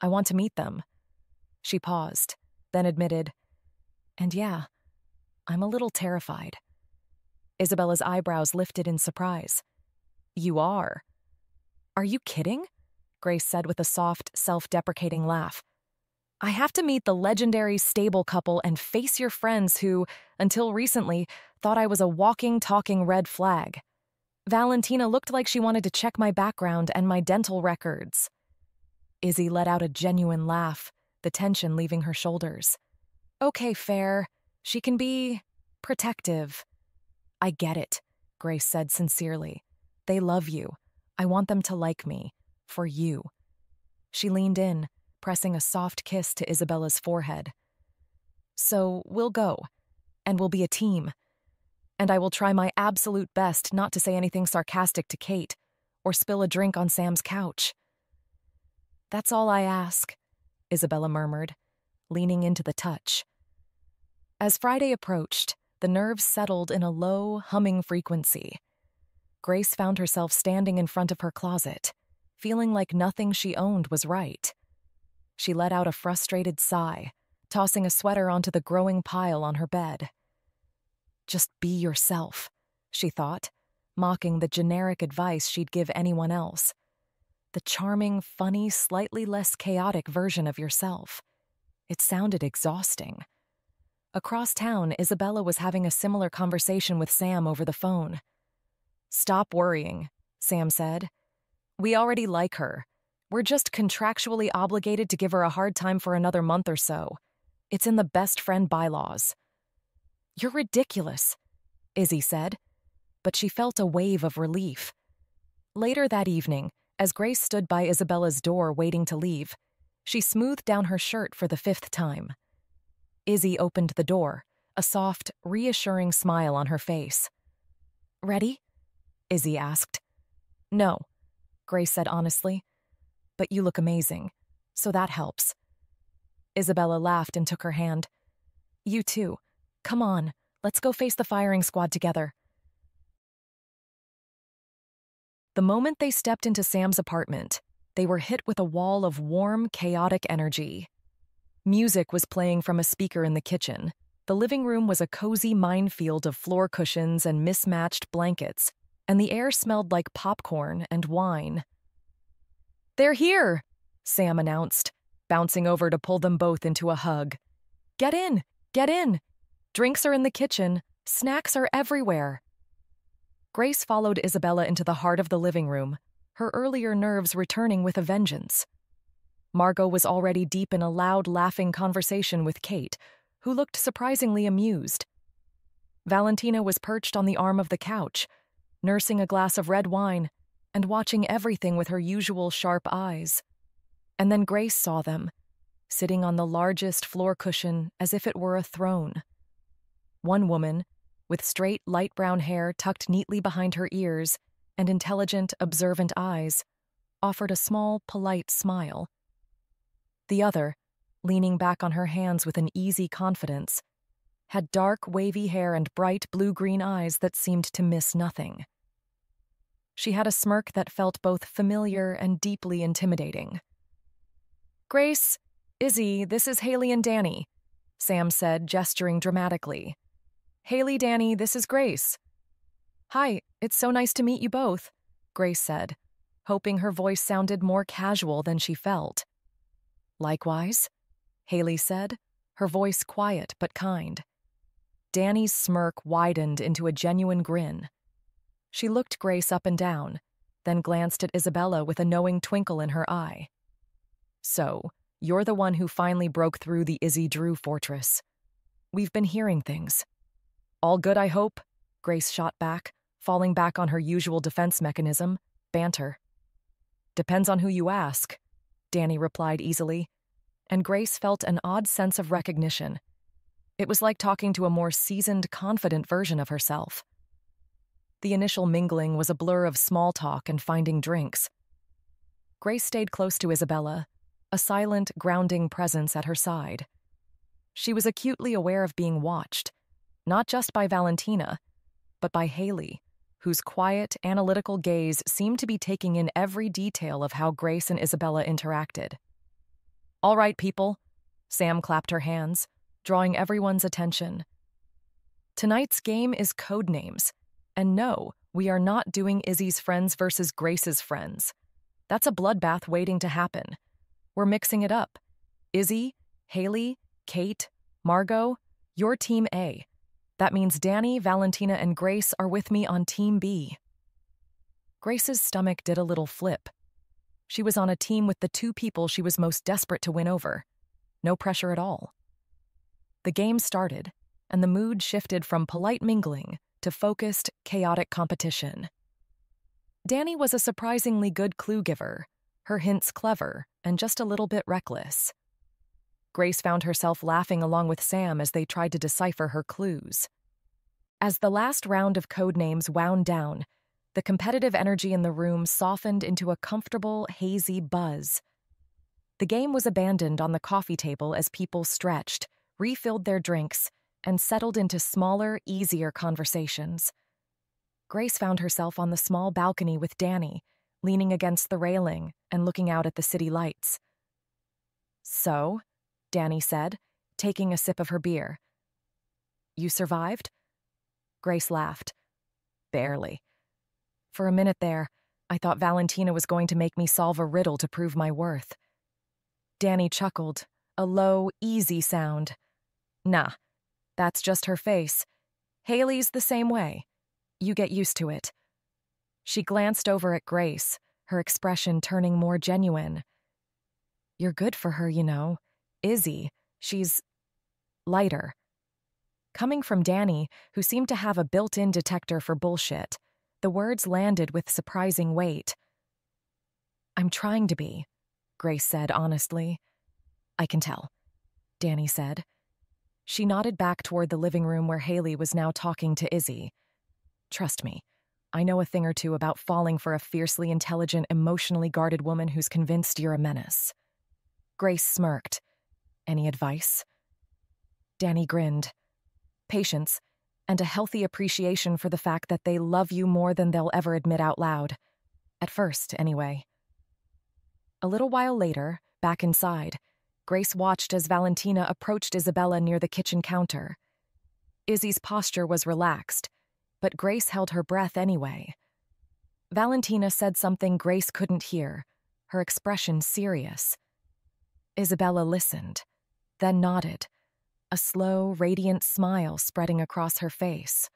I want to meet them." She paused, then admitted, "And yeah, I'm a little terrified." Isabella's eyebrows lifted in surprise. "You are?" "Are you kidding?" Grace said with a soft, self-deprecating laugh. "I have to meet the legendary stable couple and face your friends who, until recently, thought I was a walking, talking red flag. Valentina looked like she wanted to check my background and my dental records." Izzy let out a genuine laugh, the tension leaving her shoulders. "Okay, fair. She can be protective." "I get it," Grace said sincerely. "They love you. I want them to like me. For you." She leaned in, pressing a soft kiss to Isabella's forehead. "So we'll go, and we'll be a team. And I will try my absolute best not to say anything sarcastic to Kate, or spill a drink on Sam's couch." "That's all I ask," Isabella murmured, leaning into the touch. As Friday approached, the nerves settled in a low, humming frequency. Grace found herself standing in front of her closet, feeling like nothing she owned was right. She let out a frustrated sigh, tossing a sweater onto the growing pile on her bed. "Just be yourself," she thought, mocking the generic advice she'd give anyone else. The charming, funny, slightly less chaotic version of yourself. It sounded exhausting. Across town, Isabella was having a similar conversation with Sam over the phone. "Stop worrying," Sam said. "We already like her. We're just contractually obligated to give her a hard time for another month or so. It's in the best friend bylaws." "You're ridiculous," Izzy said, but she felt a wave of relief. Later that evening, as Grace stood by Isabella's door waiting to leave, she smoothed down her shirt for the 5th time. Izzy opened the door, a soft, reassuring smile on her face. "Ready?" Izzy asked. "No," Grace said honestly, "but you look amazing, so that helps." Isabella laughed and took her hand. "You too. Come on, let's go face the firing squad together." The moment they stepped into Sam's apartment, they were hit with a wall of warm, chaotic energy. Music was playing from a speaker in the kitchen. The living room was a cozy minefield of floor cushions and mismatched blankets, and the air smelled like popcorn and wine. "They're here," Sam announced, bouncing over to pull them both into a hug. Get in! Get in! Drinks are in the kitchen. Snacks are everywhere. Grace followed Isabella into the heart of the living room, her earlier nerves returning with a vengeance. Margot was already deep in a loud, laughing conversation with Kate, who looked surprisingly amused. Valentina was perched on the arm of the couch, nursing a glass of red wine and watching everything with her usual sharp eyes. And then Grace saw them, sitting on the largest floor cushion as if it were a throne. One woman, with straight, light brown hair tucked neatly behind her ears and intelligent, observant eyes, offered a small, polite smile. The other, leaning back on her hands with an easy confidence, had dark, wavy hair and bright blue-green eyes that seemed to miss nothing. She had a smirk that felt both familiar and deeply intimidating. "Grace, Izzy, this is Haley and Danny," Sam said, gesturing dramatically. "Haley, Danny, this is Grace." "Hi, it's so nice to meet you both," Grace said, hoping her voice sounded more casual than she felt. "Likewise," Haley said, her voice quiet but kind. Danny's smirk widened into a genuine grin. She looked Grace up and down, then glanced at Isabella with a knowing twinkle in her eye. "So, you're the one who finally broke through the Izzy Drew fortress. We've been hearing things." "All good, I hope?" Grace shot back, falling back on her usual defense mechanism, banter. "Depends on who you ask," Danny replied easily, and Grace felt an odd sense of recognition. It was like talking to a more seasoned, confident version of herself. The initial mingling was a blur of small talk and finding drinks. Grace stayed close to Isabella, a silent, grounding presence at her side. She was acutely aware of being watched, not just by Valentina, but by Haley, whose quiet, analytical gaze seemed to be taking in every detail of how Grace and Isabella interacted. "All right, people," Sam clapped her hands, drawing everyone's attention. "Tonight's game is Codenames, and no, we are not doing Izzy's friends versus Grace's friends. That's a bloodbath waiting to happen. We're mixing it up. Izzy, Haley, Kate, Margot, you're Team A. That means Danny, Valentina, and Grace are with me on Team B." Grace's stomach did a little flip. She was on a team with the two people she was most desperate to win over. No pressure at all. The game started, and the mood shifted from polite mingling to focused, chaotic competition. Danny was a surprisingly good clue giver, her hints clever and just a little bit reckless. Grace found herself laughing along with Sam as they tried to decipher her clues. As the last round of Codenames wound down, the competitive energy in the room softened into a comfortable, hazy buzz. The game was abandoned on the coffee table as people stretched, refilled their drinks, and settled into smaller, easier conversations. Grace found herself on the small balcony with Danny, leaning against the railing and looking out at the city lights. "So," Danny said, taking a sip of her beer. "You survived?" Grace laughed. "Barely. For a minute there, I thought Valentina was going to make me solve a riddle to prove my worth." Danny chuckled, a low, easy sound. "Nah, that's just her face. Haley's the same way. You get used to it." She glanced over at Grace, her expression turning more genuine. "You're good for her, you know. Izzy, she's lighter." Coming from Danny, who seemed to have a built-in detector for bullshit, the words landed with surprising weight. "I'm trying to be," Grace said honestly. "I can tell," Danny said. She nodded back toward the living room where Haley was now talking to Izzy. "Trust me, I know a thing or two about falling for a fiercely intelligent, emotionally guarded woman who's convinced you're a menace." Grace smirked. "Any advice?" Danny grinned. "Patience, and a healthy appreciation for the fact that they love you more than they'll ever admit out loud. At first, anyway." A little while later, back inside, Grace watched as Valentina approached Isabella near the kitchen counter. Izzy's posture was relaxed, but Grace held her breath anyway. Valentina said something Grace couldn't hear, her expression serious. Isabella listened, then nodded, a slow, radiant smile spreading across her face.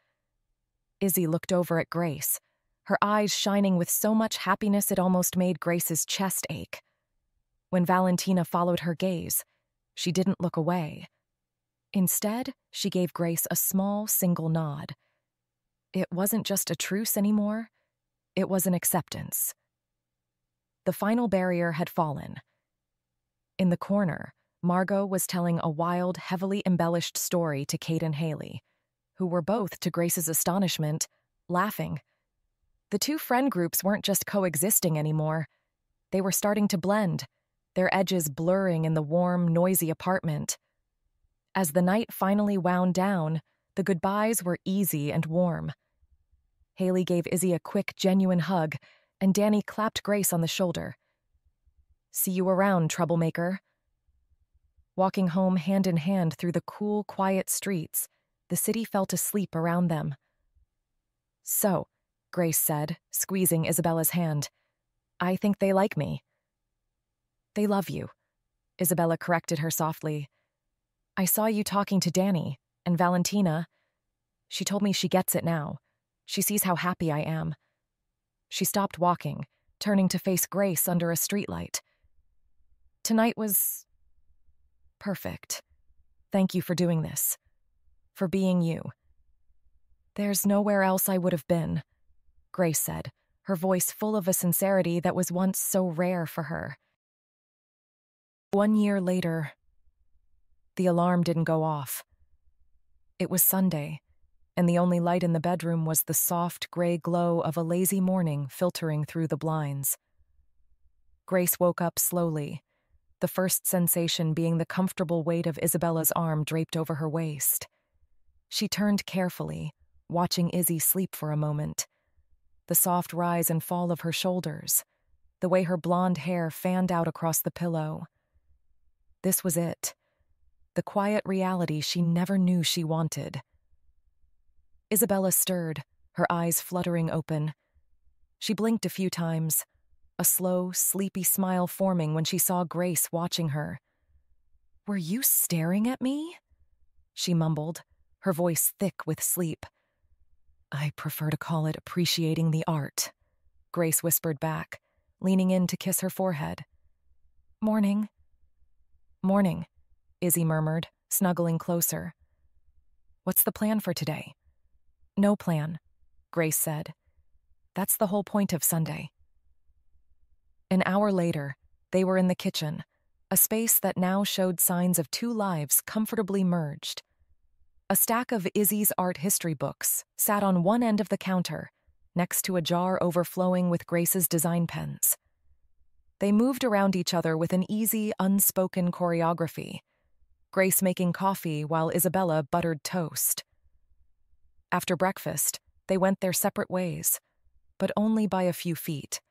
Izzy looked over at Grace, her eyes shining with so much happiness it almost made Grace's chest ache. When Valentina followed her gaze, she didn't look away. Instead, she gave Grace a small, single nod. It wasn't just a truce anymore, it was an acceptance. The final barrier had fallen. In the corner, Margot was telling a wild, heavily embellished story to Kate and Haley, who were both, to Grace's astonishment, laughing. The two friend groups weren't just coexisting anymore. They were starting to blend, their edges blurring in the warm, noisy apartment. As the night finally wound down, the goodbyes were easy and warm. Haley gave Izzy a quick, genuine hug, and Danny clapped Grace on the shoulder. "See you around, troublemaker." Walking home hand in hand through the cool, quiet streets, the city felt asleep around them. "So," Grace said, squeezing Isabella's hand, "I think they like me." "They love you," Isabella corrected her softly. "I saw you talking to Danny, and Valentina. She told me she gets it now. She sees how happy I am." She stopped walking, turning to face Grace under a streetlight. "Tonight was perfect. Thank you for doing this. For being you." "There's nowhere else I would have been," Grace said, her voice full of a sincerity that was once so rare for her. 1 year later, the alarm didn't go off. It was Sunday, and the only light in the bedroom was the soft gray glow of a lazy morning filtering through the blinds. Grace woke up slowly, the first sensation being the comfortable weight of Isabella's arm draped over her waist. She turned carefully, watching Izzy sleep for a moment. The soft rise and fall of her shoulders, the way her blonde hair fanned out across the pillow. This was it, the quiet reality she never knew she wanted. Isabella stirred, her eyes fluttering open. She blinked a few times, a slow, sleepy smile forming when she saw Grace watching her. "Were you staring at me?" she mumbled, her voice thick with sleep. "I prefer to call it appreciating the art," Grace whispered back, leaning in to kiss her forehead. "Morning." "Morning," Izzy murmured, snuggling closer. "What's the plan for today?" "No plan," Grace said. "That's the whole point of Sunday." An hour later, they were in the kitchen, a space that now showed signs of two lives comfortably merged. A stack of Izzy's art history books sat on one end of the counter, next to a jar overflowing with Grace's design pens. They moved around each other with an easy, unspoken choreography, Grace making coffee while Isabella buttered toast. After breakfast, they went their separate ways, but only by a few feet.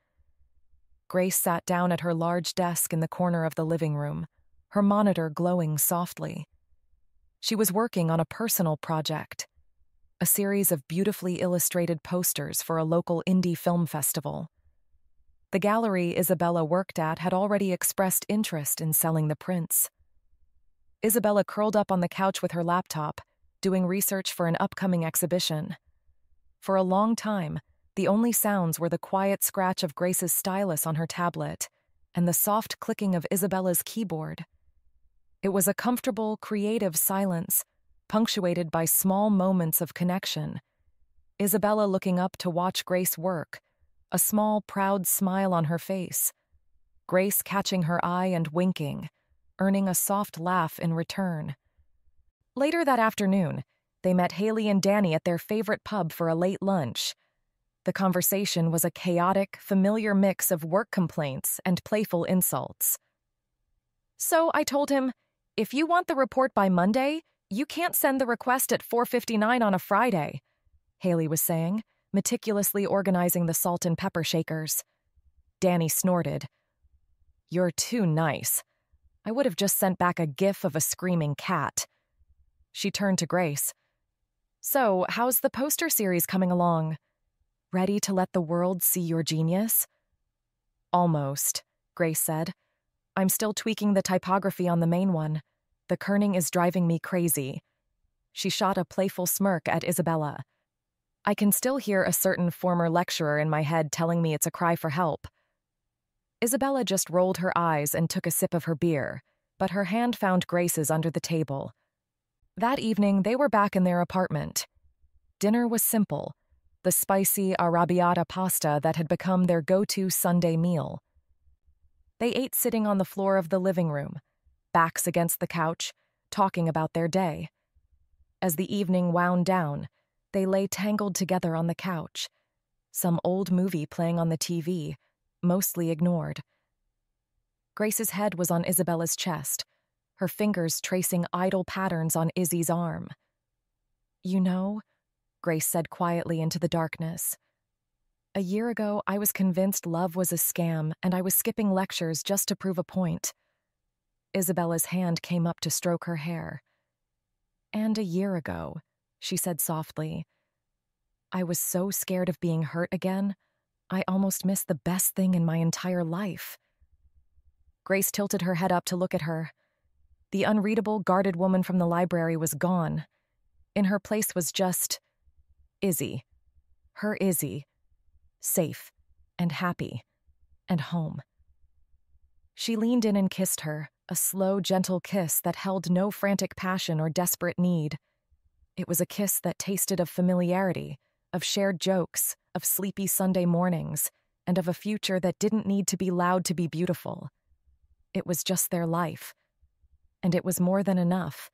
Grace sat down at her large desk in the corner of the living room, her monitor glowing softly. She was working on a personal project, a series of beautifully illustrated posters for a local indie film festival. The gallery Isabella worked at had already expressed interest in selling the prints. Isabella curled up on the couch with her laptop, doing research for an upcoming exhibition. For a long time, the only sounds were the quiet scratch of Grace's stylus on her tablet and the soft clicking of Isabella's keyboard. It was a comfortable, creative silence, punctuated by small moments of connection. Isabella looking up to watch Grace work, a small, proud smile on her face. Grace catching her eye and winking, earning a soft laugh in return. Later that afternoon, they met Haley and Danny at their favorite pub for a late lunch. The conversation was a chaotic, familiar mix of work complaints and playful insults. "So I told him, if you want the report by Monday, you can't send the request at 4:59 on a Friday," Haley was saying, meticulously organizing the salt and pepper shakers. Danny snorted. "You're too nice. I would have just sent back a gif of a screaming cat." She turned to Grace. "So, how's the poster series coming along? Ready to let the world see your genius?" "Almost," Grace said. "I'm still tweaking the typography on the main one. The kerning is driving me crazy." She shot a playful smirk at Isabella. I can still hear a certain former lecturer in my head telling me it's a cry for help. Isabella just rolled her eyes and took a sip of her beer, but her hand found Grace's under the table. That evening, they were back in their apartment. Dinner was simple, the spicy arrabbiata pasta that had become their go-to Sunday meal. They ate sitting on the floor of the living room, backs against the couch, talking about their day. As the evening wound down, they lay tangled together on the couch, some old movie playing on the TV, mostly ignored. Grace's head was on Isabella's chest, her fingers tracing idle patterns on Izzy's arm. "You know," Grace said quietly into the darkness, "a year ago I was convinced love was a scam and I was skipping lectures just to prove a point." Isabella's hand came up to stroke her hair. "And a year ago," she said softly, "I was so scared of being hurt again, I almost missed the best thing in my entire life." Grace tilted her head up to look at her. The unreadable, guarded woman from the library was gone. In her place was just Izzy. Her Izzy. Safe and happy and home. She leaned in and kissed her, a slow, gentle kiss that held no frantic passion or desperate need. It was a kiss that tasted of familiarity, of shared jokes, of sleepy Sunday mornings, and of a future that didn't need to be loud to be beautiful. It was just their life. And it was more than enough.